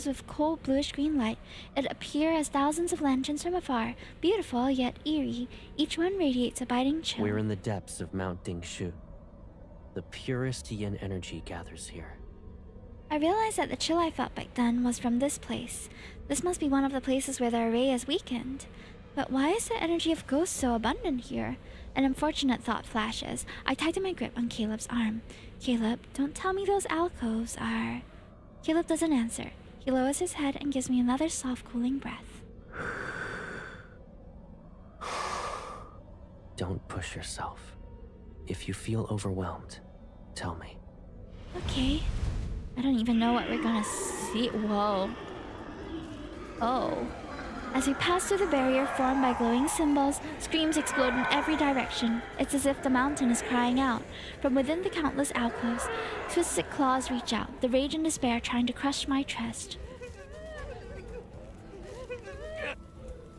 with cold bluish-green light. It appears as thousands of lanterns from afar, beautiful yet eerie. Each one radiates a biting chill. We're in the depths of Mount Dingshu. The purest yin energy gathers here. I realized that the chill I felt back then was from this place. This must be one of the places where the array is weakened. But why is the energy of ghosts so abundant here? An unfortunate thought flashes. I tighten my grip on Caleb's arm. Caleb, don't tell me those alcoves are... Caleb doesn't answer. He lowers his head and gives me another soft, cooling breath. Don't push yourself. If you feel overwhelmed, tell me. Okay. I don't even know what we're gonna see. Whoa. Oh. As we pass through the barrier formed by glowing symbols, screams explode in every direction. It's as if the mountain is crying out. From within the countless alcoves, twisted claws reach out, the rage and despair trying to crush my chest.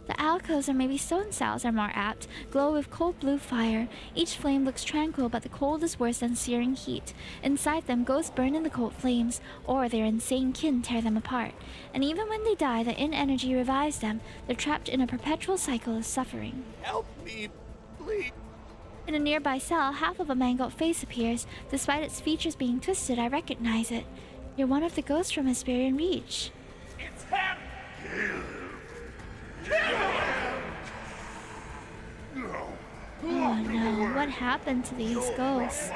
The alcoves, or maybe stone cells are more apt, glow with cold blue fire. Each flame looks tranquil, but the cold is worse than searing heat. Inside them, ghosts burn in the cold flames, or their insane kin tear them apart. And even when they die, the yin energy revives them. They're trapped in a perpetual cycle of suffering. Help me, please. In a nearby cell, half of a mangled face appears. Despite its features being twisted, I recognize it. You're one of the ghosts from Hesperian Reach. It's him! Oh no, what happened to these ghosts?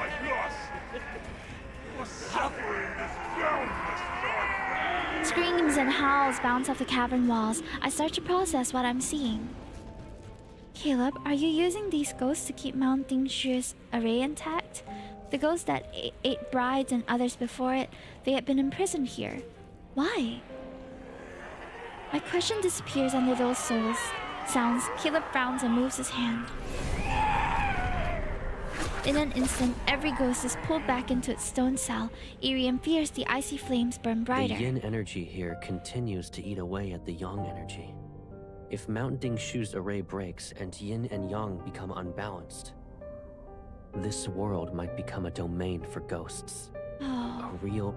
Screams and howls bounce off the cavern walls. I start to process what I'm seeing. Caleb, are you using these ghosts to keep Mount Dingshu's array intact? The ghosts that ate brides and others before it, they had been imprisoned here. Why? My question disappears under those sounds. Caleb frowns and moves his hand. In an instant, every ghost is pulled back into its stone cell. Eerie and fierce, the icy flames burn brighter. The yin energy here continues to eat away at the yang energy. If Mount Dingshu's array breaks and yin and yang become unbalanced, this world might become a domain for ghosts. Oh. A real...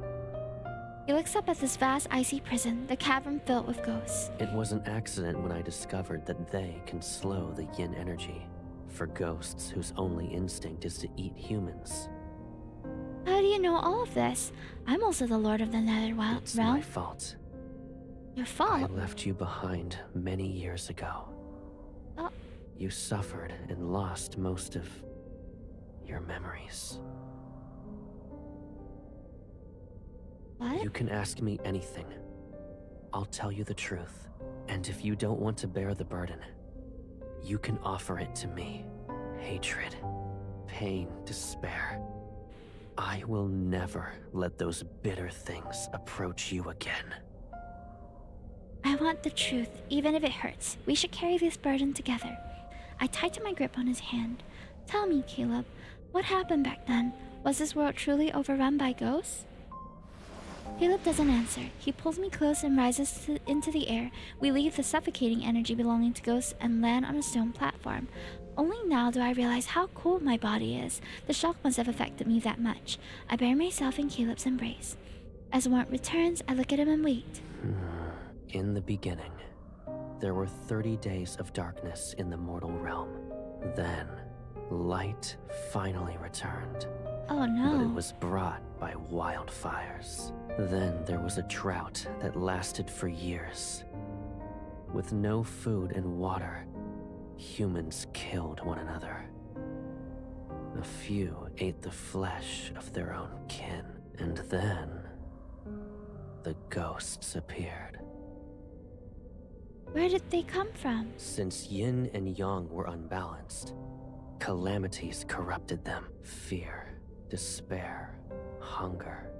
He looks up at this vast icy prison, the cavern filled with ghosts. It was an accident when I discovered that they can slow the yin energy. For ghosts whose only instinct is to eat humans. How do you know all of this? I'm also the Lord of the Nether Realm. It's my fault. Your fault? I left you behind many years ago. Oh. You suffered and lost most of your memories. What? You can ask me anything. I'll tell you the truth. And if you don't want to bear the burden, you can offer it to me. Hatred, pain, despair. I will never let those bitter things approach you again. I want the truth, even if it hurts. We should carry this burden together. I tighten my grip on his hand. Tell me, Caleb, what happened back then? Was this world truly overrun by ghosts? Caleb doesn't answer. He pulls me close and rises into the air. We leave the suffocating energy belonging to ghosts and land on a stone platform. Only now do I realize how cold my body is. The shock must have affected me that much. I bury myself in Caleb's embrace. As warmth returns, I look at him and wait. In the beginning, there were 30 days of darkness in the mortal realm. Then, light finally returned. Oh no. But it was brought by wildfires. Then there was a drought that lasted for years. With no food and water, humans killed one another. A few ate the flesh of their own kin. And then, the ghosts appeared. Where did they come from? Since yin and yang were unbalanced, calamities corrupted them. Fear, despair, hunger.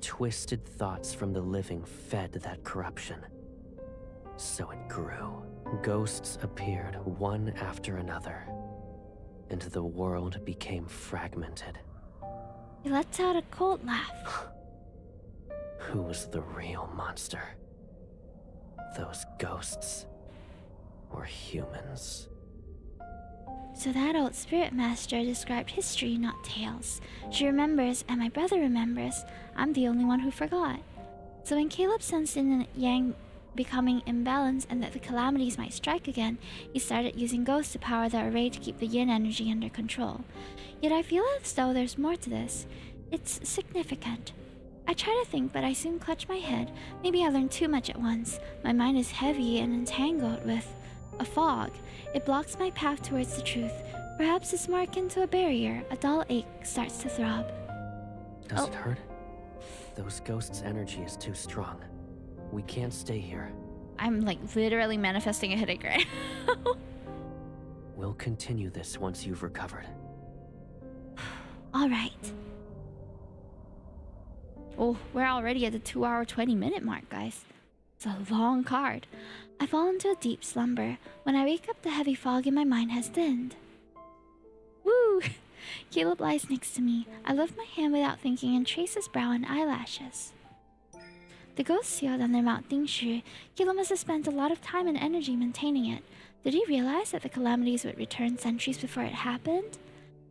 Twisted thoughts from the living fed that corruption. So it grew. Ghosts appeared one after another, and the world became fragmented. He lets out a cold laugh. Who was the real monster? Those ghosts or humans? So that old spirit master described history, not tales. She remembers, and my brother remembers. I'm the only one who forgot. So when Caleb sensed yin and yang becoming imbalanced and that the calamities might strike again, he started using ghosts to power the array to keep the yin energy under control. Yet I feel as though there's more to this. It's significant. I try to think, but I soon clutch my head. Maybe I learned too much at once. My mind is heavy and entangled with a fog. It blocks my path towards the truth. Perhaps it's more akin to a barrier. A dull ache starts to throb. Does it hurt? Those ghosts' energy is too strong. We can't stay here. I'm like literally manifesting a headache right now. We'll continue this once you've recovered. All right. Oh, we're already at the 2-hour 20-minute mark, guys. It's a long card. I fall into a deep slumber. When I wake up, the heavy fog in my mind has thinned. Woo! Caleb lies next to me. I lift my hand without thinking and trace his brow and eyelashes. The ghost sealed on their Mount Dingshu. Caleb must have spent a lot of time and energy maintaining it. Did he realize that the calamities would return centuries before it happened?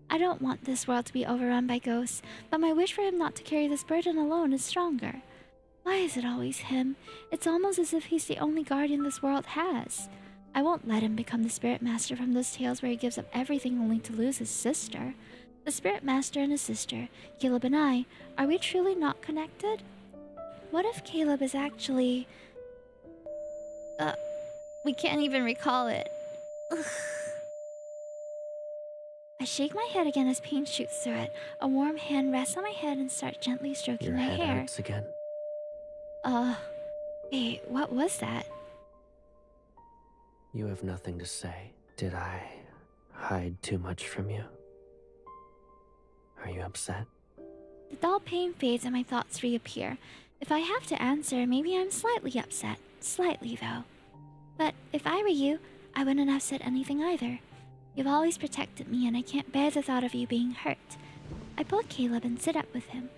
I don't want this world to be overrun by ghosts, but my wish for him not to carry this burden alone is stronger. Why is it always him? It's almost as if he's the only guardian this world has. I won't let him become the spirit master from those tales where he gives up everything only to lose his sister. The spirit master and his sister, Caleb and I, are we truly not connected? What if Caleb is actually... we can't even recall it. Ugh. I shake my head again as pain shoots through it. A warm hand rests on my head and starts gently stroking Your my head hair. hurts again? Hey, what was that? You have nothing to say. Did I hide too much from you? Are you upset? The dull pain fades and my thoughts reappear. If I have to answer, maybe I'm slightly upset. Slightly, though. But if I were you, I wouldn't have said anything either. You've always protected me, and I can't bear the thought of you being hurt. I pull Caleb and sit up with him.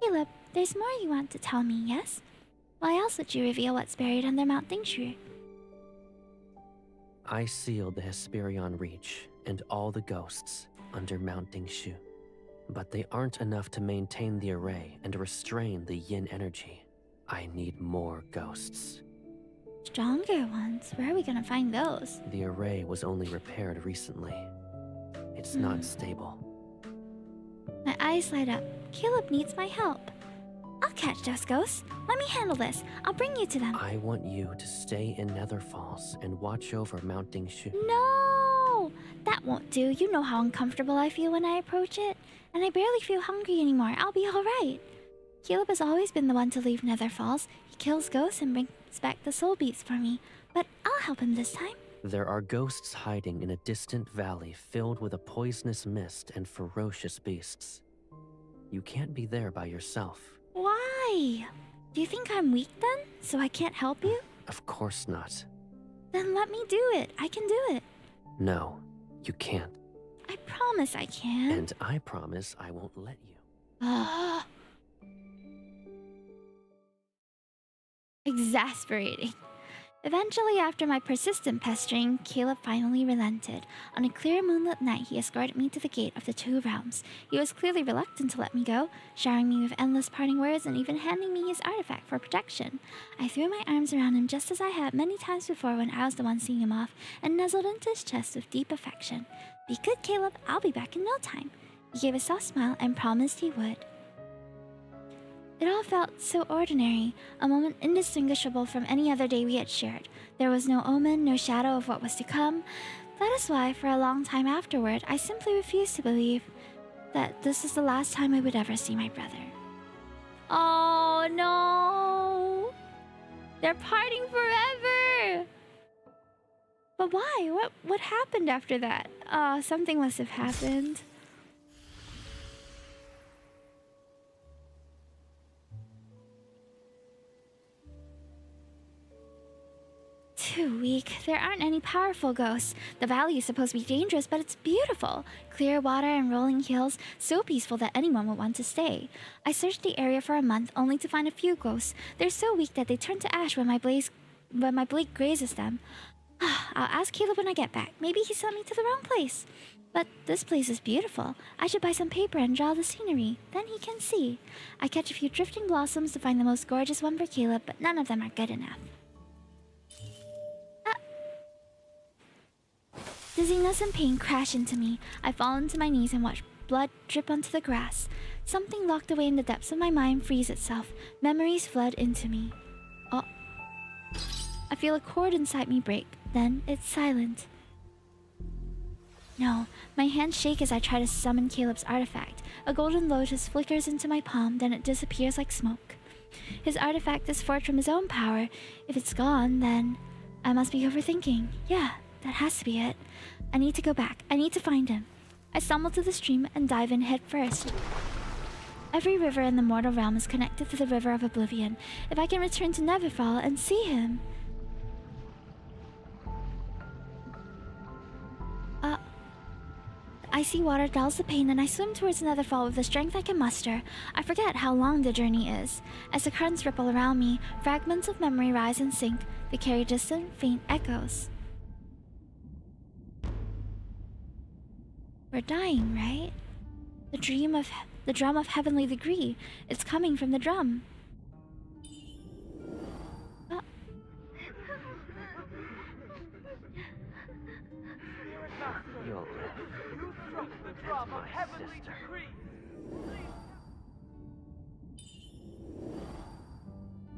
Caleb, there's more you want to tell me, yes? Why else would you reveal what's buried under Mount Dingshu? I sealed the Hesperion Reach and all the ghosts under Mount Dingshu. But they aren't enough to maintain the array and restrain the yin energy. I need more ghosts. Stronger ones? Where are we gonna find those? The array was only repaired recently. It's not stable. My eyes light up. Caleb needs my help. I'll catch those ghosts. Let me handle this. I'll bring you to them. I want you to stay in Nether Falls and watch over Mount Dingshu. No! That won't do. You know how uncomfortable I feel when I approach it. And I barely feel hungry anymore. I'll be alright. Caleb has always been the one to leave Nether Falls. He kills ghosts and brings back the soul beats for me. But I'll help him this time. There are ghosts hiding in a distant valley filled with a poisonous mist and ferocious beasts. You can't be there by yourself. Why? Do you think I'm weak then? So I can't help you? Of course not. Then let me do it. I can do it. No, you can't. I promise I can. And I promise I won't let you. Exasperating. Eventually, after my persistent pestering, Caleb finally relented. On a clear moonlit night, he escorted me to the gate of the two realms. He was clearly reluctant to let me go, showering me with endless parting words and even handing me his artifact for protection. I threw my arms around him just as I had many times before when I was the one seeing him off, and nuzzled into his chest with deep affection. Be good, Caleb. I'll be back in no time. He gave a soft smile and promised he would. It all felt so ordinary, a moment indistinguishable from any other day we had shared. There was no omen, no shadow of what was to come. That is why, for a long time afterward, I simply refused to believe that this is the last time I would ever see my brother. Oh no! They're parting forever! But why? What happened after that? Something must have happened. Too weak. There aren't any powerful ghosts. The valley is supposed to be dangerous, but it's beautiful. Clear water and rolling hills, so peaceful that anyone would want to stay. I searched the area for a month, only to find a few ghosts. They're so weak that they turn to ash when my blade grazes them. I'll ask Caleb when I get back. Maybe he sent me to the wrong place. But this place is beautiful. I should buy some paper and draw the scenery. Then he can see. I catch a few drifting blossoms to find the most gorgeous one for Caleb, but none of them are good enough. Dizziness and pain crash into me. I fall into my knees and watch blood drip onto the grass. Something locked away in the depths of my mind frees itself. Memories flood into me. Oh. I feel a chord inside me break. Then it's silent. No, my hands shake as I try to summon Caleb's artifact. A golden lotus flickers into my palm, then it disappears like smoke. His artifact is forged from his own power. If it's gone, then I must be overthinking. Yeah, that has to be it. I need to go back. I need to find him. I stumble to the stream and dive in head first. Every river in the mortal realm is connected to the River of Oblivion. If I can return to Neverfall and see him... I see water dulls the pain and I swim towards Netherfall with the strength I can muster. I forget how long the journey is. As the currents ripple around me, fragments of memory rise and sink. They carry distant, faint echoes. We're dying, right? The drum of heavenly degree. It's coming from the drum. You'll live. As my sister.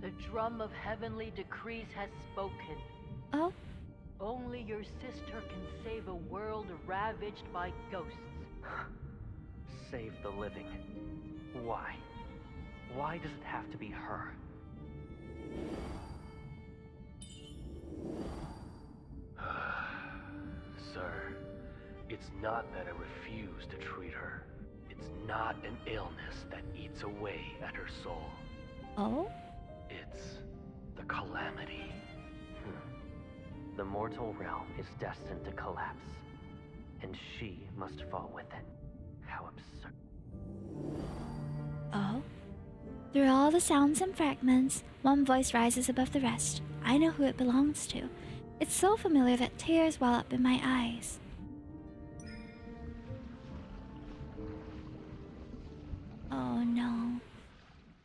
The drum of heavenly decrees has spoken. Oh? Only your sister can save a world ravaged by ghosts. Save the living. Why? Why does it have to be her? Sir, it's not that I refuse to treat her. It's not an illness that eats away at her soul. Oh? It's the calamity. The mortal realm is destined to collapse, and she must fall with it. How absurd. Oh? Through all the sounds and fragments, one voice rises above the rest. I know who it belongs to. It's so familiar that tears well up in my eyes. Oh no.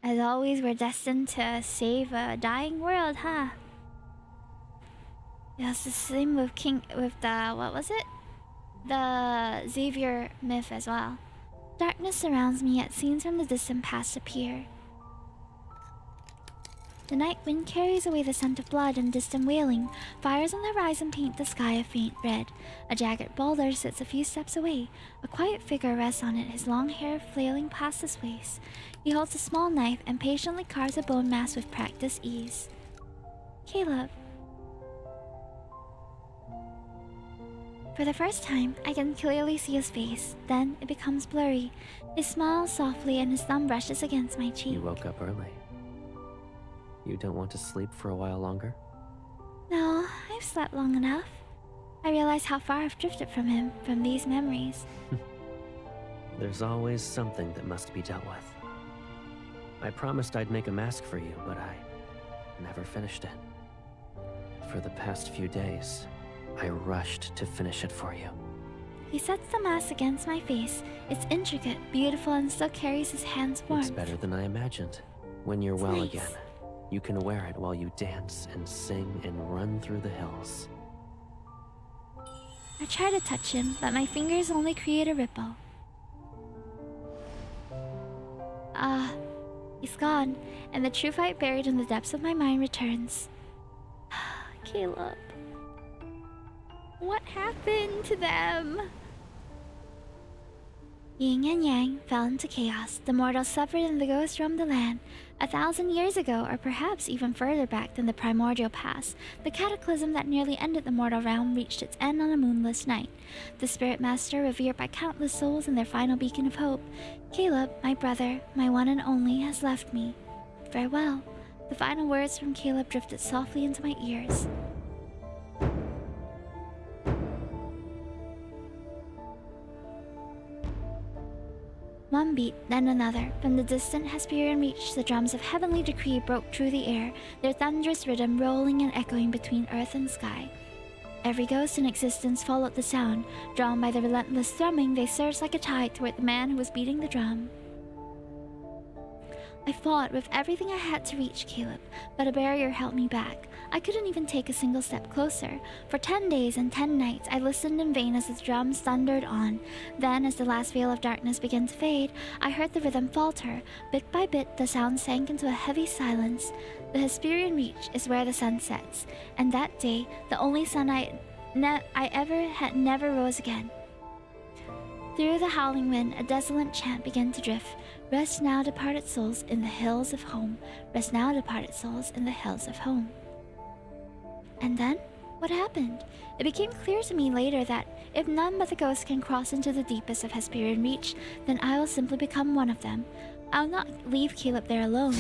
As always, we're destined to save a dying world, huh? Yeah, it's the same with the, what was it? The Xavier myth as well. Darkness surrounds me, yet scenes from the distant past appear. The night wind carries away the scent of blood and distant wailing. Fires on the horizon paint the sky a faint red. A jagged boulder sits a few steps away. A quiet figure rests on it, his long hair flailing past his waist. He holds a small knife and patiently carves a bone mass with practiced ease. Caleb. For the first time, I can clearly see his face. Then it becomes blurry. He smiles softly and his thumb brushes against my cheek. You woke up early. You don't want to sleep for a while longer? No, I've slept long enough. I realize how far I've drifted from him, from these memories. There's always something that must be dealt with. I promised I'd make a mask for you, but I never finished it. For the past few days, I rushed to finish it for you. He sets the mask against my face. It's intricate, beautiful, and still carries his hand's warmth. It's better than I imagined. When you're well nice. again, you can wear it while you dance and sing and run through the hills. I try to touch him, but my fingers only create a ripple. He's gone, and the true fight buried in the depths of my mind returns. Caleb. What happened to them? Yin and Yang fell into chaos. The mortals suffered and the ghosts roamed the land. 1,000 years ago, or perhaps even further back than the primordial past, the cataclysm that nearly ended the mortal realm reached its end on a moonless night. The spirit master, revered by countless souls and their final beacon of hope, Caleb, my brother, my one and only, has left me. Farewell. The final words from Caleb drifted softly into my ears. One beat, then another. From the distant Hesperian reach, the drums of heavenly decree broke through the air, their thunderous rhythm rolling and echoing between earth and sky. Every ghost in existence followed the sound. Drawn by the relentless thrumming, they surged like a tide toward the man who was beating the drum. I fought with everything I had to reach Caleb, but a barrier held me back. I couldn't even take a single step closer. For 10 days and 10 nights, I listened in vain as the drums thundered on. Then, as the last veil of darkness began to fade, I heard the rhythm falter. Bit by bit, the sound sank into a heavy silence. The Hesperian Reach is where the sun sets, and that day, the only sun I ever had never rose again. Through the howling wind, a desolate chant began to drift. Rest now, departed souls, in the hills of home. Rest now, departed souls, in the hills of home. And then, what happened? It became clear to me later that if none but the ghosts can cross into the deepest of Hesperian Reach, then I will simply become one of them. I'll not leave Caleb there alone.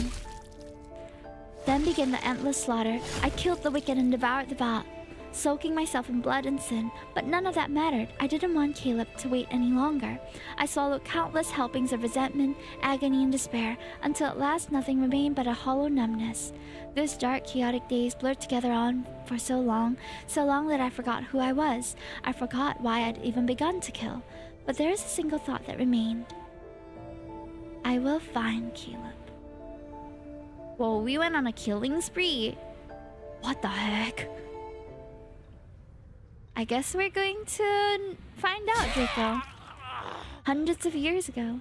Then began the endless slaughter. I killed the wicked and devoured the vile, soaking myself in blood and sin, but none of that mattered. I didn't want Caleb to wait any longer. I swallowed countless helpings of resentment, agony, and despair, until at last nothing remained but a hollow numbness. Those dark, chaotic days blurred together on for so long that I forgot who I was. I forgot why I'd even begun to kill. But there is a single thought that remained. I will find Caleb. Whoa, we went on a killing spree. What the heck? I guess we're going to find out, Draco. Hundreds of years ago.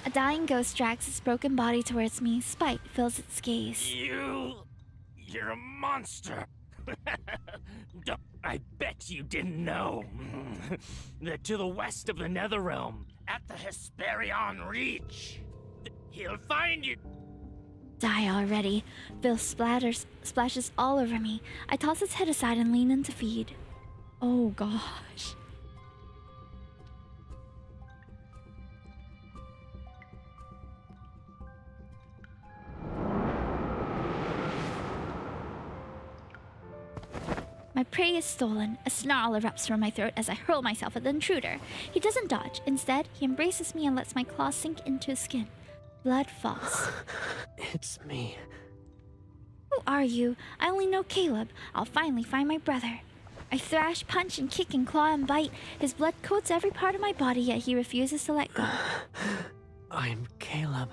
A dying ghost drags its broken body towards me. Spite fills its gaze. You're a monster. I bet you didn't know that to the west of the Netherrealm, at the Hesperian Reach, he'll find you. Die already. Bill splashes all over me. I toss its head aside and lean in to feed. Oh gosh. My prey is stolen. A snarl erupts from my throat as I hurl myself at the intruder. He doesn't dodge. Instead, he embraces me and lets my claws sink into his skin. Blood falls. It's me. Who are you? I only know Caleb. I'll finally find my brother. I thrash, punch, and kick and claw and bite. His blood coats every part of my body, yet he refuses to let go. I'm Caleb.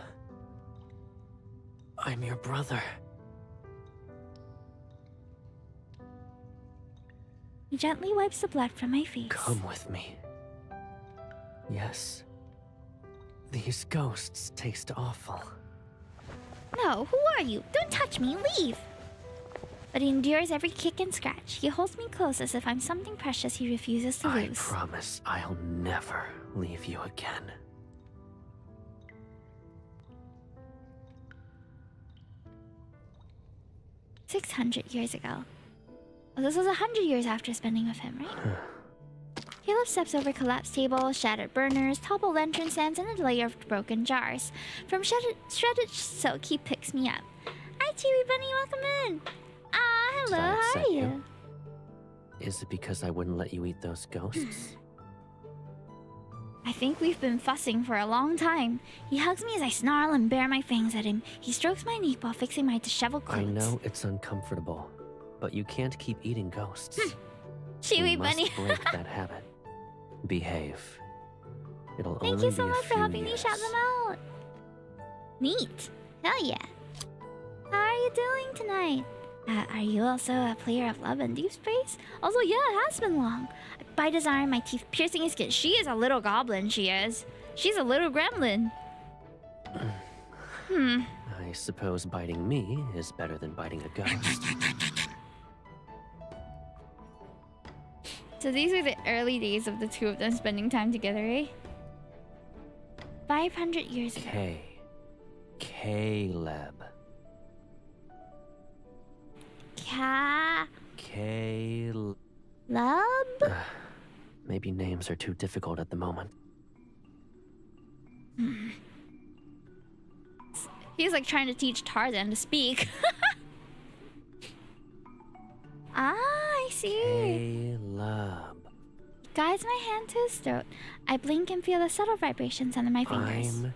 I'm your brother. He gently wipes the blood from my face. Come with me. Yes. These ghosts taste awful. No, who are you? Don't touch me, leave! But he endures every kick and scratch. He holds me close as if I'm something precious he refuses to lose. I promise I'll never leave you again. "600 years ago." Oh, this was 100 years after spending with him, right? Caleb steps over collapsed tables, shattered burners, toppled entrance stands, and a layer of broken jars. From shredded silk, he picks me up. Hi, Chewy Bunny, welcome in! Ah, hello, Did I how upset are you? Is it because I wouldn't let you eat those ghosts? I think we've been fussing for a long time. He hugs me as I snarl and bare my fangs at him. He strokes my neck while fixing my disheveled clothes. I know it's uncomfortable, but you can't keep eating ghosts. Chewy we Bunny. must break that habit. Behave. It'll Thank only you so be a much for few helping me years. shout them out. Neat. Hell yeah. How are you doing tonight? Are you also a player of Love and Deepspacce? Also, yeah, it has been long. I bite his arm, my teeth piercing his skin. She is a little goblin, she is. She's a little gremlin. I suppose biting me is better than biting a ghost. So these are the early days of the two of them spending time together, eh? 500 years ago. Caleb. Caleb. Maybe names are too difficult at the moment. He's like trying to teach Tarzan to speak. Ah, I see. Caleb. Guides my hand to his throat. I blink and feel the subtle vibrations under my fingers. I'm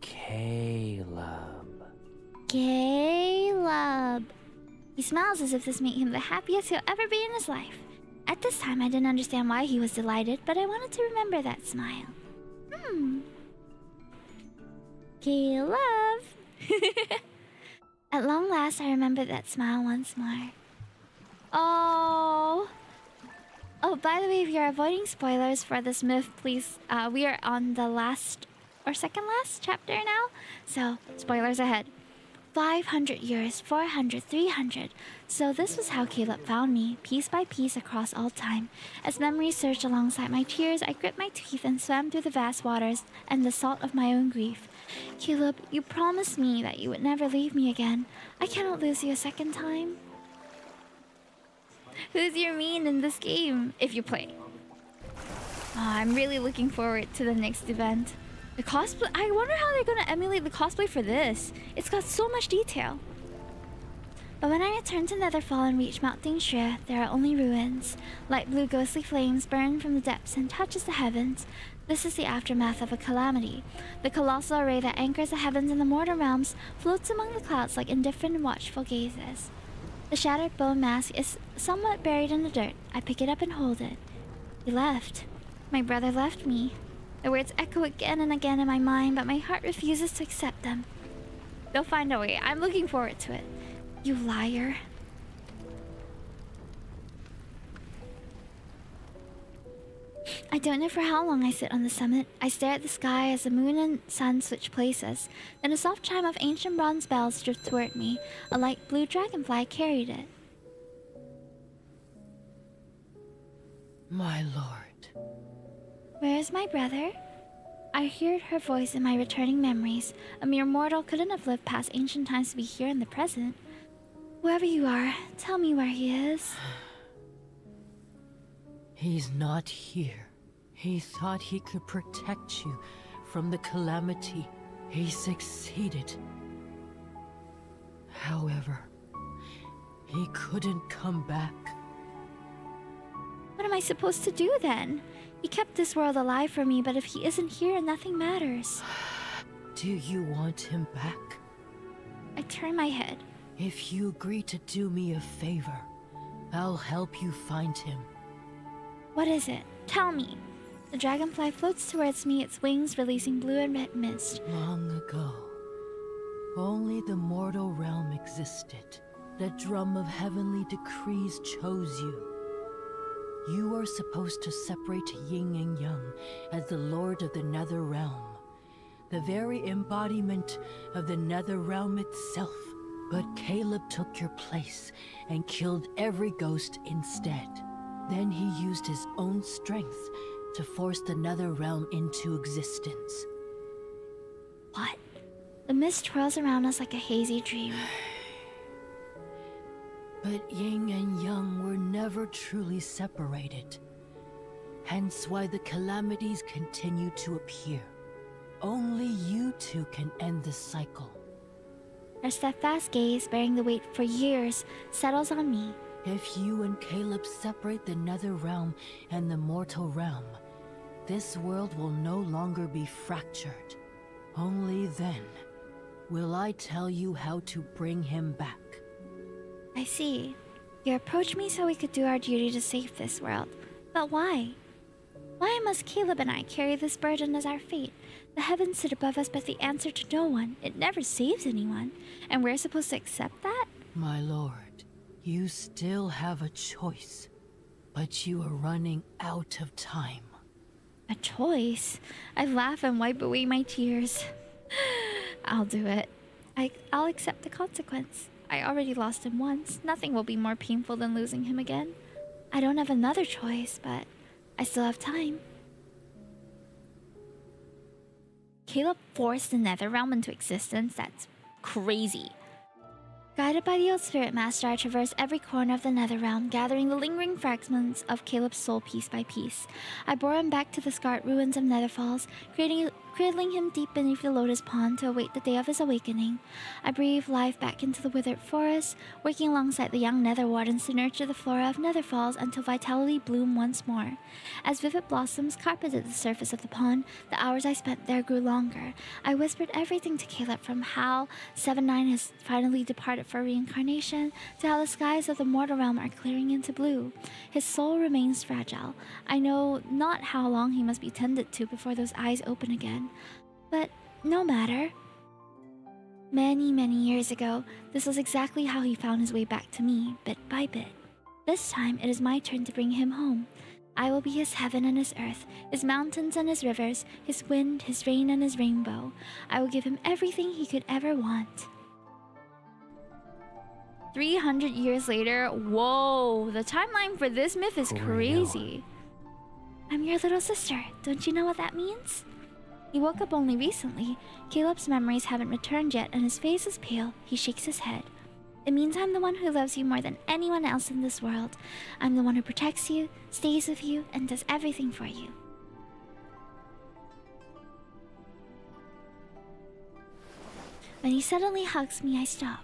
Caleb. Caleb. He smiles as if this made him the happiest he'll ever be in his life. At this time, I didn't understand why he was delighted, but I wanted to remember that smile. Caleb. At long last, I remembered that smile once more. Oh. Oh, by the way, if you're avoiding spoilers for this myth, please, we are on the last or second last chapter now. So, spoilers ahead. 500 years, 400, 300. So this was how Caleb found me, piece by piece across all time. As memories surged alongside my tears, I gripped my teeth and swam through the vast waters and the salt of my own grief. Caleb, you promised me that you would never leave me again. I cannot lose you a second time. Who's your main in this game, if you play? Oh, I'm really looking forward to the next event. The cosplay, I wonder how they're gonna emulate the cosplay for this. It's got so much detail. But when I return to Netherfall and reach Mount Dingshire, there are only ruins. Light blue ghostly flames burn from the depths and touches the heavens. This is the aftermath of a calamity. The colossal array that anchors the heavens and the mortal realms floats among the clouds like indifferent and watchful gazes. The shattered bone mask is somewhat buried in the dirt. I pick it up and hold it. He left. My brother left me. The words echo again and again in my mind, but my heart refuses to accept them. They'll find a way. I'm looking forward to it. You liar. I don't know for how long I sit on the summit. I stare at the sky as the moon and sun switch places. Then a soft chime of ancient bronze bells drifts toward me. A light blue dragonfly carried it. My lord. Where is my brother? I heard her voice in my returning memories. A mere mortal couldn't have lived past ancient times to be here in the present. Whoever you are, tell me where he is. He's not here. He thought he could protect you from the calamity. He succeeded. However, he couldn't come back. What am I supposed to do then? He kept this world alive for me, but if he isn't here, nothing matters. Do you want him back? I turn my head. If you agree to do me a favor, I'll help you find him. What is it? Tell me. The dragonfly floats towards me, its wings releasing blue and red mist. Long ago, only the mortal realm existed. The drum of heavenly decrees chose you. You were supposed to separate yin and yang as the lord of the nether realm, the very embodiment of the nether realm itself. But Caleb took your place and killed every ghost instead. Then he used his own strength to force the nether realm into existence. What? The mist twirls around us like a hazy dream. But yin and yang were never truly separated. Hence why the calamities continue to appear. Only you two can end this cycle. Her steadfast gaze, bearing the weight for years, settles on me. If you and Caleb separate the nether realm and the mortal realm, this world will no longer be fractured. Only then will I tell you how to bring him back. I see. You approached me so we could do our duty to save this world. But why? Why must Caleb and I carry this burden as our fate? The heavens sit above us, but the answer to no one. It never saves anyone. And we're supposed to accept that? My lord, you still have a choice. But you are running out of time. A choice? I laugh and wipe away my tears. I'll do it. I'll accept the consequence. I already lost him once. Nothing will be more painful than losing him again. I don't have another choice, but I still have time. Caleb forced the nether realm into existence? That's crazy. Guided by the old spirit master, I traversed every corner of the nether realm, gathering the lingering fragments of Caleb's soul piece by piece. I bore him back to the scarred ruins of Nether Falls, cradling him deep beneath the lotus pond to await the day of his awakening. I breathed life back into the withered forest, working alongside the young nether wardens to nurture the flora of Nether Falls until vitality bloomed once more. As vivid blossoms carpeted the surface of the pond, the hours I spent there grew longer. I whispered everything to Caleb, from how 7-9 has finally departed for reincarnation, to how the skies of the mortal realm are clearing into blue. His soul remains fragile. I know not how long he must be tended to before those eyes open again. But no matter. Many years ago, this was exactly how he found his way back to me, bit by bit. This time, it is my turn to bring him home. I will be his heaven and his earth, his mountains and his rivers, his wind, his rain and his rainbow. I will give him everything he could ever want. 300 years later, whoa, the timeline for this myth is crazy. I'm your little sister, don't you know what that means? He woke up only recently. Caleb's memories haven't returned yet and his face is pale. He shakes his head. It means I'm the one who loves you more than anyone else in this world. I'm the one who protects you, stays with you, and does everything for you. When he suddenly hugs me, I stop.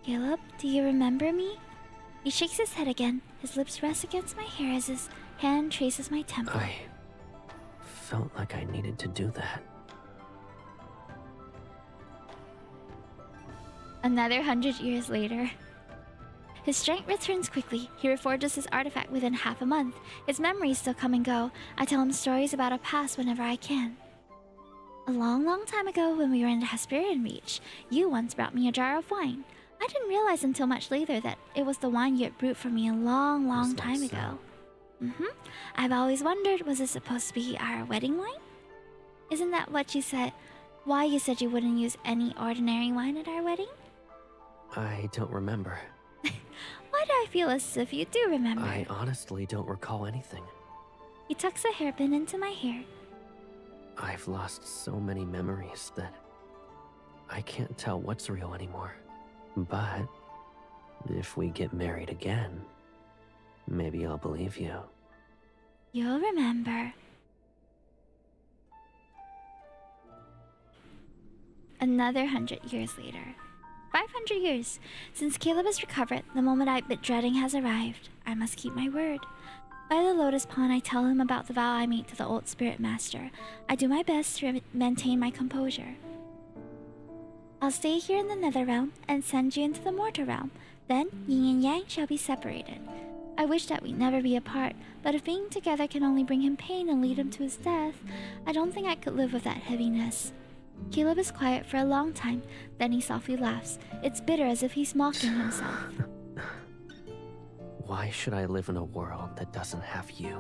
Caleb, do you remember me? He shakes his head again. His lips rest against my hair as his hand traces my temple. I felt like I needed to do that. Another 100 years later. His strength returns quickly. He reforges his artifact within half a month. His memories still come and go. I tell him stories about our past whenever I can. A long time ago, when we were in the Hesperian Reach, you once brought me a jar of wine. I didn't realize until much later that it was the wine you had brewed for me a long time ago. I've always wondered, was it supposed to be our wedding wine? Isn't that what you said? Why you said you wouldn't use any ordinary wine at our wedding? I don't remember. Why do I feel as if you do remember? I honestly don't recall anything. He tucks a hairpin into my hair. I've lost so many memories that I can't tell what's real anymore. But if we get married again, maybe I'll believe you. You'll remember. Another 100 years later. 500 years. Since Caleb has recovered, the moment I've been dreading has arrived. I must keep my word. By the lotus pond, I tell him about the vow I made to the old spirit master. I do my best to maintain my composure. I'll stay here in the nether realm and send you into the mortal realm. Then, yin and yang shall be separated. I wish that we'd never be apart, but if being together can only bring him pain and lead him to his death, I don't think I could live with that heaviness. Caleb is quiet for a long time, then he softly laughs. It's bitter, as if he's mocking himself. Why should I live in a world that doesn't have you?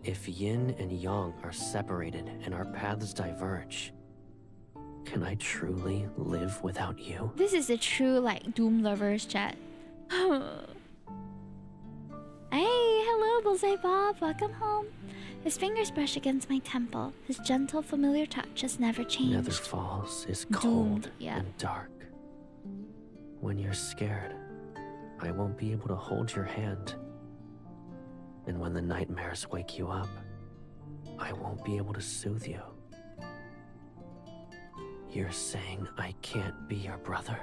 If yin and yang are separated and our paths diverge, can I truly live without you? This is a true, Doom lovers chat. Hey, hello, Bullseye Bob. Welcome home. His fingers brush against my temple. His gentle, familiar touch has never changed. Nether Falls is cold Doomed, yeah. and dark. When you're scared, I won't be able to hold your hand. And when the nightmares wake you up, I won't be able to soothe you. You're saying I can't be your brother?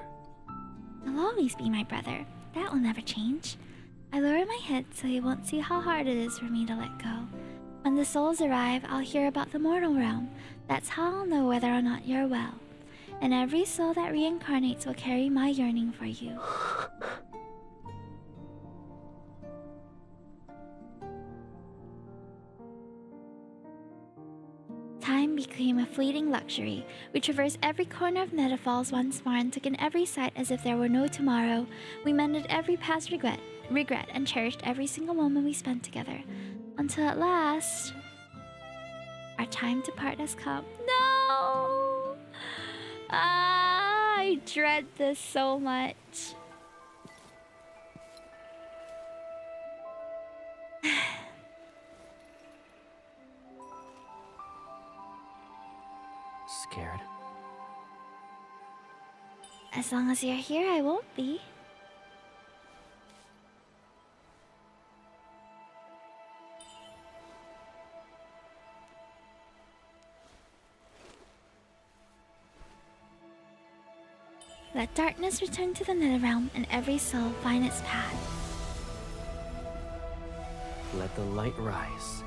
You'll always be my brother. That will never change. I lower my head so he won't see how hard it is for me to let go. When the souls arrive, I'll hear about the mortal realm. That's how I'll know whether or not you're well. And every soul that reincarnates will carry my yearning for you. Time became a fleeting luxury. We traversed every corner of Nether Falls once more and took in every sight as if there were no tomorrow. We mended every past regret and cherished every single moment we spent together. Until at last, our time to part has come. No! I dread this so much. Scared? As long as you're here, I won't be. Let darkness return to the Netherrealm, and every soul find its path. Let the light rise.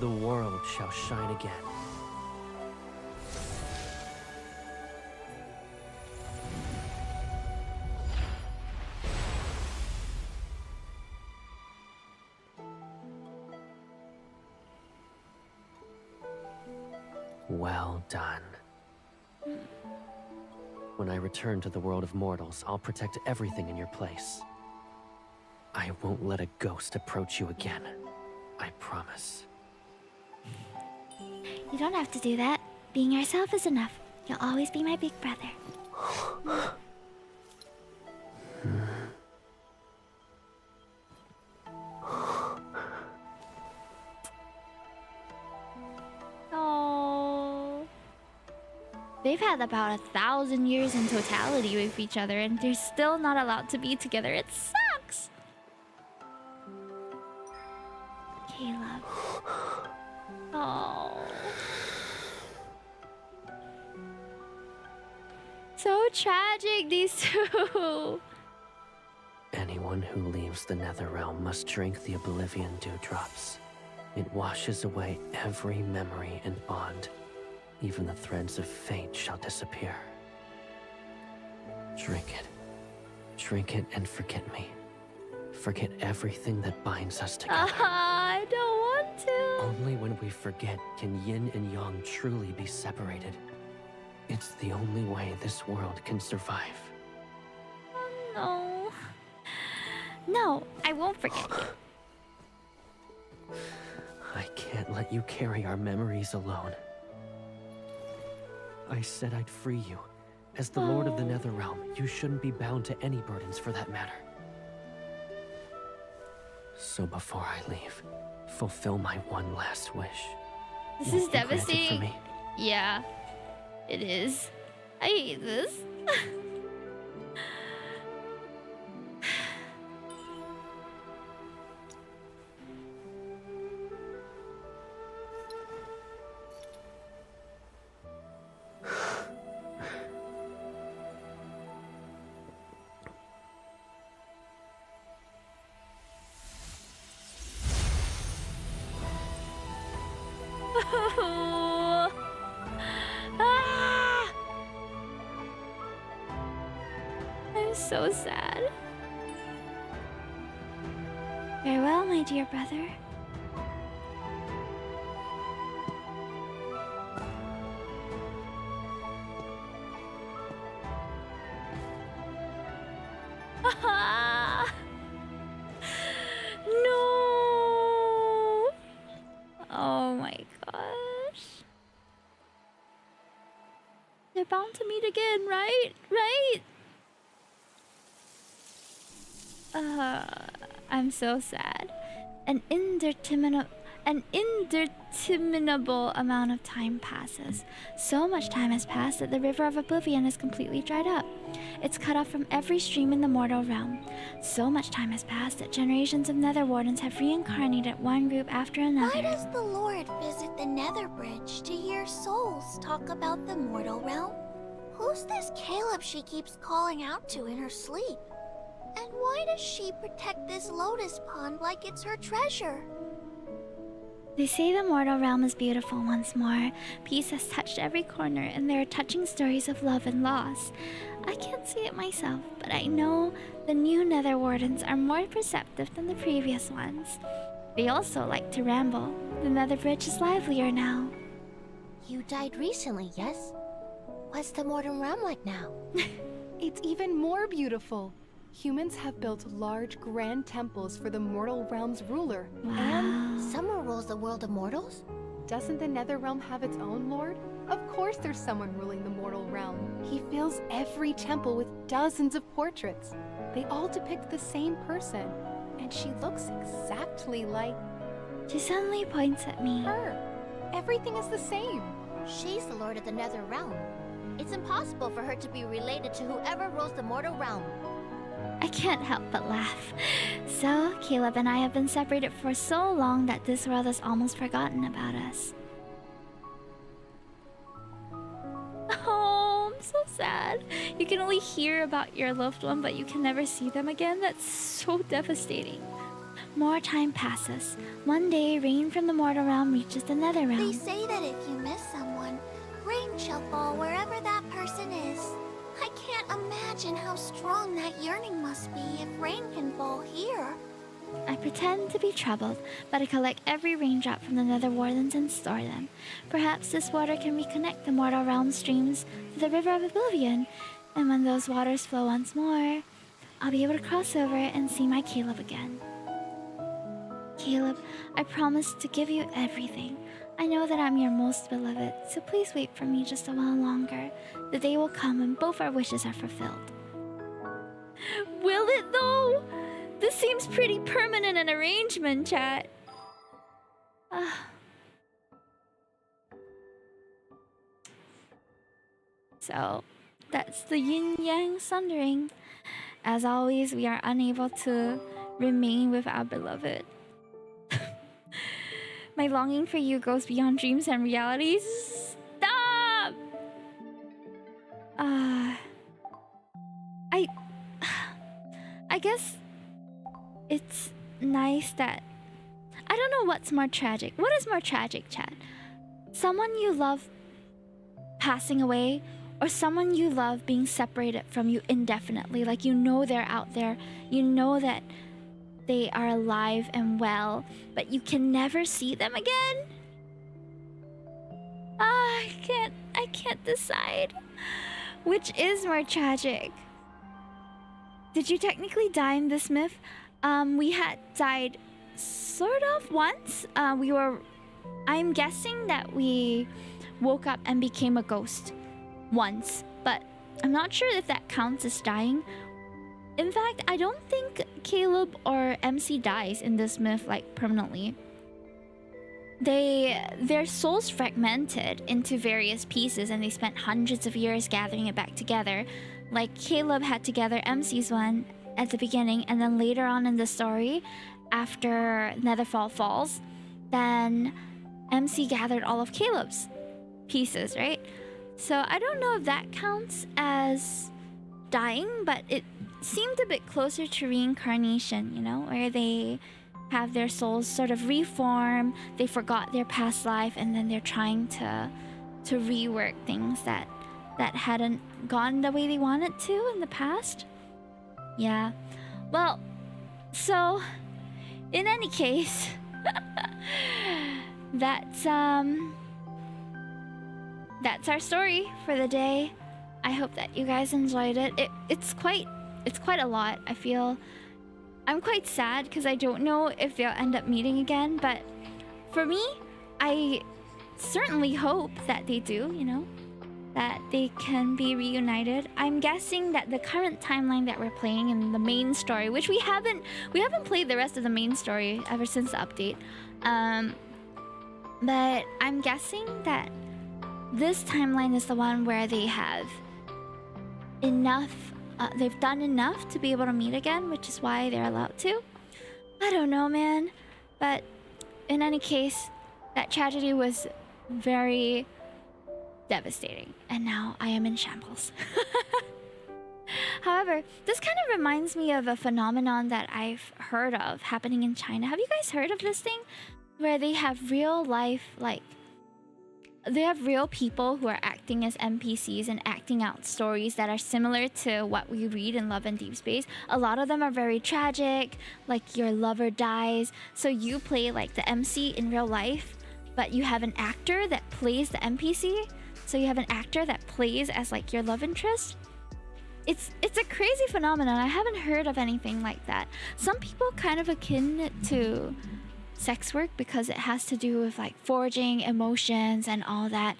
The world shall shine again. Well done. When I return to the world of mortals, I'll protect everything in your place. I won't let a ghost approach you again. I promise. You don't have to do that. Being yourself is enough. You'll always be my big brother. Oh. They've had about 1,000 years in totality with each other, and they're still not allowed to be together. It sucks. Caleb. Oh. So tragic, these two. Anyone who leaves the Netherrealm must drink the Oblivion Dewdrops. It washes away every memory and bond. Even the threads of fate shall disappear. Drink it. Drink it and forget me. Forget everything that binds us together. I don't want to. Only when we forget can yin and yang truly be separated. It's the only way this world can survive. Oh, no. No, I won't forget you. I can't let you carry our memories alone. I said I'd free you. As the Lord of the Netherrealm, you shouldn't be bound to any burdens for that matter. So before I leave, fulfill my one last wish. This Won't is you grant it devastating. for me? Yeah, it is. I hate this. Ah! I'm so sad. Farewell, my dear brother. No. Oh my gosh. They're bound to meet again, right? Right? I'm so sad. An indeterminable amount of time passes. So much time has passed that the River of Oblivion is completely dried up. It's cut off from every stream in the mortal realm. So much time has passed that generations of Nether Wardens have reincarnated one group after another. Why does the Lord visit the Nether Bridge to hear souls talk about the mortal realm? Who's this Caleb she keeps calling out to in her sleep? And why does she protect this lotus pond like it's her treasure? They say the mortal realm is beautiful once more. Peace has touched every corner, and there are touching stories of love and loss. I can't see it myself, but I know the new Nether Wardens are more perceptive than the previous ones. They also like to ramble. The Nether Bridge is livelier now. You died recently, yes? What's the mortal realm like now? It's even more beautiful. Humans have built large, grand temples for the mortal realm's ruler. Wow. And someone rules the world of mortals? Doesn't the Nether realm have its own lord? Of course there's someone ruling the mortal realm. He fills every temple with dozens of portraits. They all depict the same person, and she looks exactly like... She suddenly points at me. Her. Everything is the same. She's the Lord of the Nether Realm. It's impossible for her to be related to whoever rules the mortal realm. I can't help but laugh. So, Caleb and I have been separated for so long that this world has almost forgotten about us. Oh, I'm so sad. You can only hear about your loved one, but you can never see them again. That's so devastating. More time passes. One day, rain from the mortal realm reaches the nether realm. They say that if you miss someone, rain shall fall wherever that person is. I can't imagine how strong that yearning must be if rain can fall here. I pretend to be troubled, but I collect every raindrop from the nether wardens and store them. Perhaps this water can reconnect the mortal realm streams to the river of oblivion, and when those waters flow once more, I'll be able to cross over and see my Caleb again. Caleb, I promise to give you everything. I know that I'm your most beloved, so please wait for me just a while longer. The day will come when both our wishes are fulfilled. Will it though? This seems pretty permanent an arrangement, chat. So, that's the yin-yang sundering. As always, we are unable to remain with our beloved. My longing for you goes beyond dreams and realities. Stop! I guess it's nice that... I don't know what's more tragic. What is more tragic, chat? Someone you love passing away, or someone you love being separated from you indefinitely? Like, you know they're out there. You know that they are alive and well, but you can never see them again? I can't decide. Which is more tragic? Did you technically die in this myth? We had died sort of once. I'm guessing that we woke up and became a ghost once, but I'm not sure if that counts as dying. In fact, I don't think Caleb or MC dies in this myth, like, permanently. Their souls fragmented into various pieces, and they spent hundreds of years gathering it back together. Like, Caleb had to gather MC's one at the beginning, and then later on in the story, after Netherfall falls, then MC gathered all of Caleb's pieces, right? So I don't know if that counts as dying, but it seemed a bit closer to reincarnation, you know, where they have their souls sort of reform, they forgot their past life, and then they're trying to rework things that hadn't gone the way they wanted to in the past. Yeah. Well, so in any case, that's our story for the day. I hope that you guys enjoyed it. It's quite a lot. I feel I'm quite sad because I don't know if they'll end up meeting again, but for me, I certainly hope that they do, you know, that they can be reunited. I'm guessing that the current timeline that we're playing in the main story, which we haven't played the rest of the main story ever since the update, but I'm guessing that this timeline is the one where they have enough, they've done enough to be able to meet again, which is why they're allowed to. I don't know, man. But in any case, that tragedy was very devastating, and now I am in shambles. However, this kind of reminds me of a phenomenon that I've heard of happening in China. Have you guys heard of this thing? Where they have real life, like, they have real people who are acting as NPCs and acting out stories that are similar to what we read in Love and Deepspacce. A lot of them are very tragic, like your lover dies, so you play like the MC in real life, but you have an actor that plays the NPC, so you have an actor that plays as like your love interest. It's a crazy phenomenon. I haven't heard of anything like that. Some people kind of akin it to sex work because it has to do with like forging emotions and all that,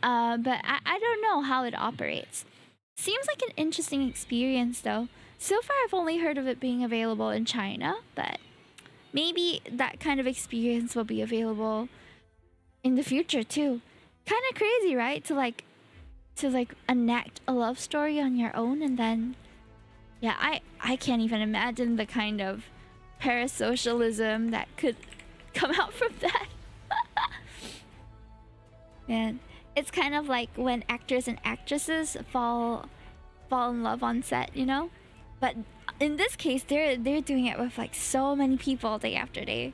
but I don't know how it operates. Seems like an interesting experience though. So far I've only heard of it being available in China, but maybe that kind of experience will be available in the future too, kind of crazy, right? To like enact a love story on your own, and then yeah, I can't even imagine the kind of parasocialism that could come out from that. Man, it's kind of like when actors and actresses fall in love on set, you know? But in this case, they're doing it with like so many people day after day.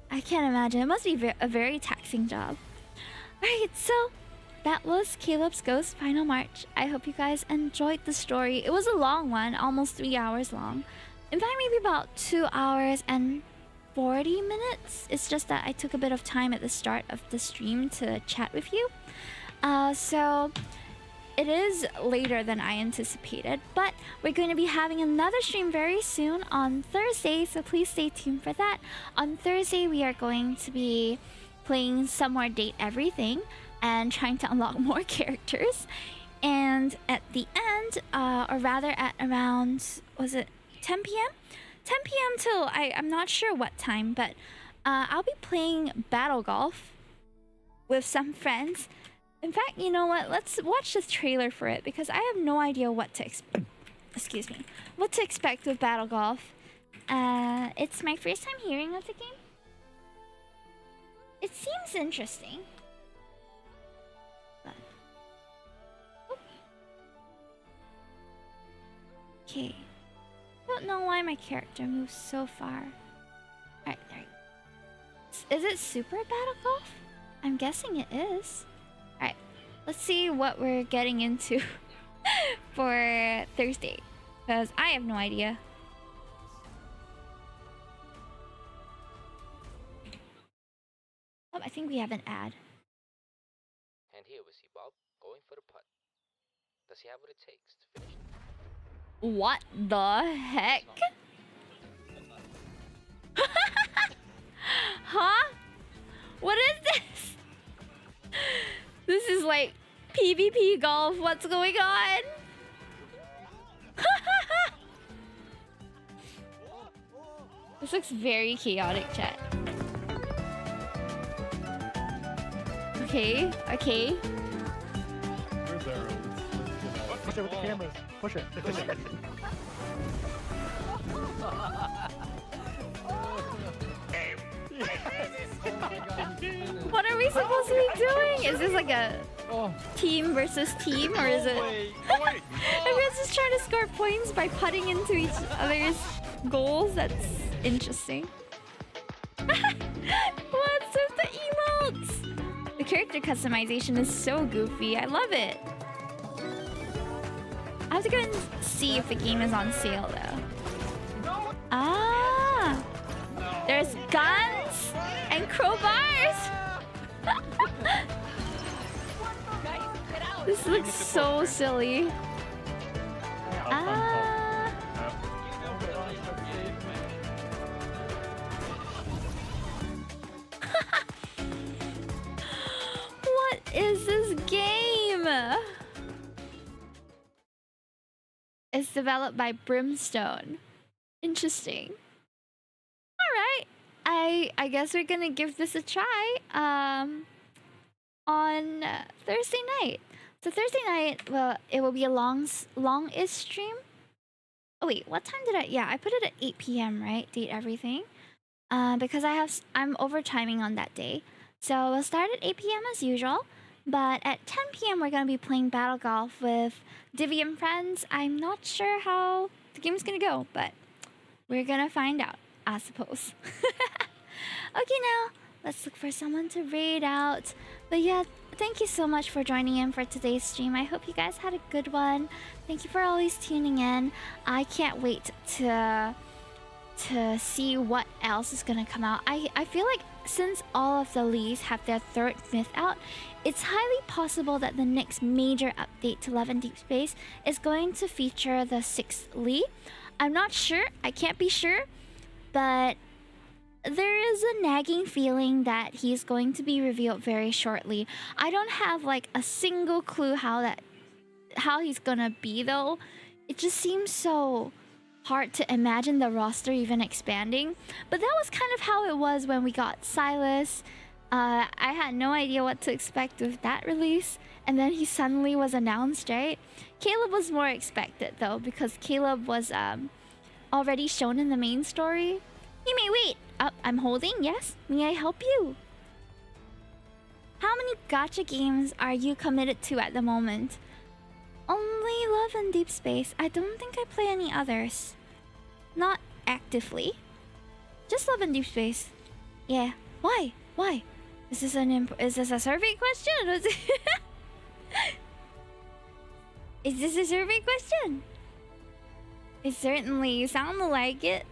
I can't imagine. It must be a very taxing job. Alright, so that was Caleb's Ghost Final March. I hope you guys enjoyed the story. It was a long one, almost 3 hours long. In fact, maybe about 2 hours and 40 minutes. It's just that I took a bit of time at the start of the stream to chat with you. So it is later than I anticipated, but we're going to be having another stream very soon on Thursday, so please stay tuned for that. On Thursday, we are going to be playing Some More Date Everything and trying to unlock more characters. And at the end, or rather at around, was it 10 p.m.? 10 p.m. till I'm not sure what time, but I'll be playing Battle Golf with some friends. In fact, you know what? Let's watch the trailer for it because I have no idea what to expect. Excuse me. What to expect with Battle Golf. It's my first time hearing of the game. It seems interesting. But... oh. Okay. I don't know why my character moves so far. Alright, there. Is it Super Battle Golf? I'm guessing it is. Alright, let's see what we're getting into for Thursday. Because I have no idea. Oh, I think we have an ad. And here we see Bob going for the putt. Does he have what it takes to finish? What the heck? Huh? What is this? This is like PvP golf. What's going on? This looks very chaotic, chat. Okay, okay. Push it with the cameras. Push it. Push it. What are we supposed to be doing? Is this like a team versus team, or is it? Everyone's just trying to score points by putting into each other's goals. That's interesting. What's with the emotes? The character customization is so goofy. I love it. I have to go and see if the game is on sale though. Ah, there's guns and crowbars. This looks so silly. Ah. What is this game? It's developed by Brimstone. Interesting. Alright. I guess we're gonna give this a try on Thursday night. So Thursday night, well, it will be a long-ish stream. Oh wait, what time did I... yeah, I put it at 8 p.m., right? Date everything. Because I'm overtiming on that day. So we'll start at 8 p.m. as usual. But at 10 p.m. we're going to be playing Battle Golf with Divvy and friends. I'm not sure how the game's going to go, but we're going to find out, I suppose. Okay, now let's look for someone to raid out. But yeah, thank you so much for joining in for today's stream. I hope you guys had a good one. Thank you for always tuning in. I can't wait to see what else is going to come out. I feel like since all of the leads have their third myth out, it's highly possible that the next major update to Love and Deepspacce is going to feature the 6th Lee. I'm not sure, I can't be sure, but there is a nagging feeling that he's going to be revealed very shortly. I don't have like a single clue how he's gonna be though. It just seems so hard to imagine the roster even expanding. But that was kind of how it was when we got Silas, I had no idea what to expect with that release, and then he suddenly was announced, right? Caleb was more expected though, because Caleb was already shown in the main story. You may wait. I'm holding. Yes. May I help you? How many gacha games are you committed to at the moment? Only Love and Deepspacce. I don't think I play any others. Not actively. Just Love and Deepspacce. Yeah. Why? Why? Is this a survey question? Is this a survey question? It certainly sounded like it.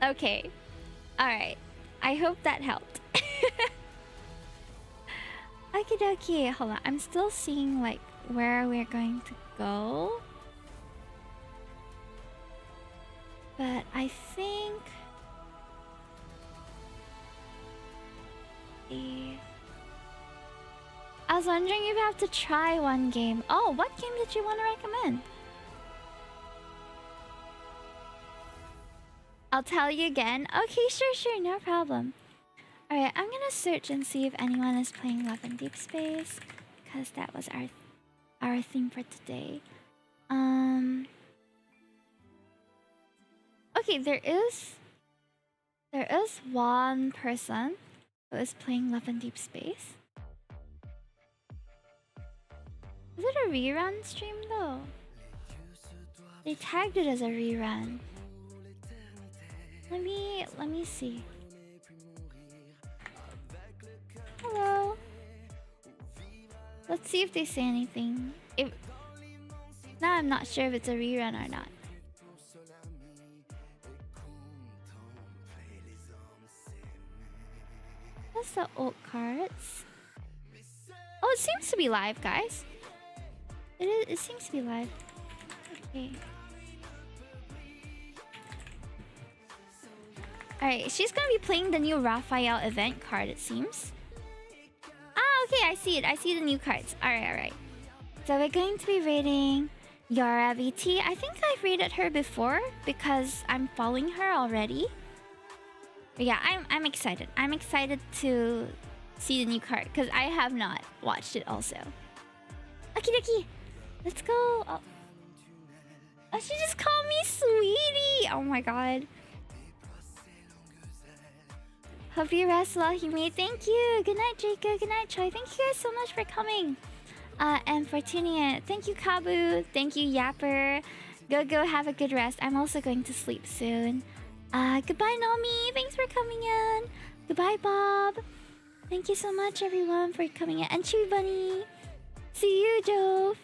Okay. Alright. I hope that helped. Okie dokie. Hold on. I'm still seeing like where we're going to go. But I think... I was wondering if you have to try one game. Oh, what game did you want to recommend? I'll tell you again. Okay, sure, no problem. Alright, I'm gonna search and see if anyone is playing Love and Deepspacce, because that was our theme for today. Okay, there is one person who is playing Love and Deepspacce. Is it a rerun stream though? They tagged it as a rerun. Let me see. Hello. Let's see if they say anything. Now I'm not sure if it's a rerun or not. That's the old cards. Oh, it seems to be live, guys. It seems to be live. Okay. Alright, she's gonna be playing the new Raphael event card, it seems. Ah, okay, I see it. I see the new cards. Alright. So we're going to be rating Yara VT. I think I've rated her before because I'm following her already. But yeah, I'm excited. I'm excited to see the new card because I have not watched it also. Okie dokie. Let's go. Oh, she just called me sweetie. Oh my god. Hope you rest well, Hime. Thank you. Good night, Draco. Good night, Choi. Thank you guys so much for coming. And for tuning in. Thank you, Kabu. Thank you, Yapper. Go have a good rest. I'm also going to sleep soon. Goodbye, Nomi. Thanks for coming in. Goodbye, Bob. Thank you so much, everyone, for coming in. And Chewy Bunny. See you, Jove.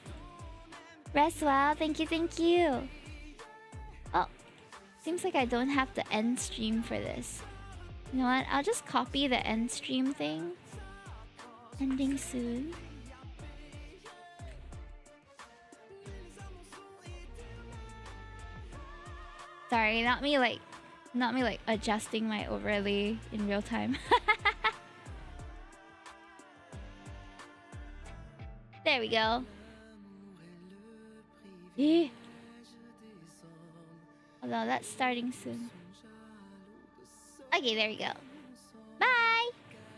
Rest well. Thank you. Oh, seems like I don't have the end stream for this. You know what? I'll just copy the end stream thing. Ending soon. Sorry, not me like adjusting my overlay in real time. There we go. Although that's starting soon. Okay, there we go.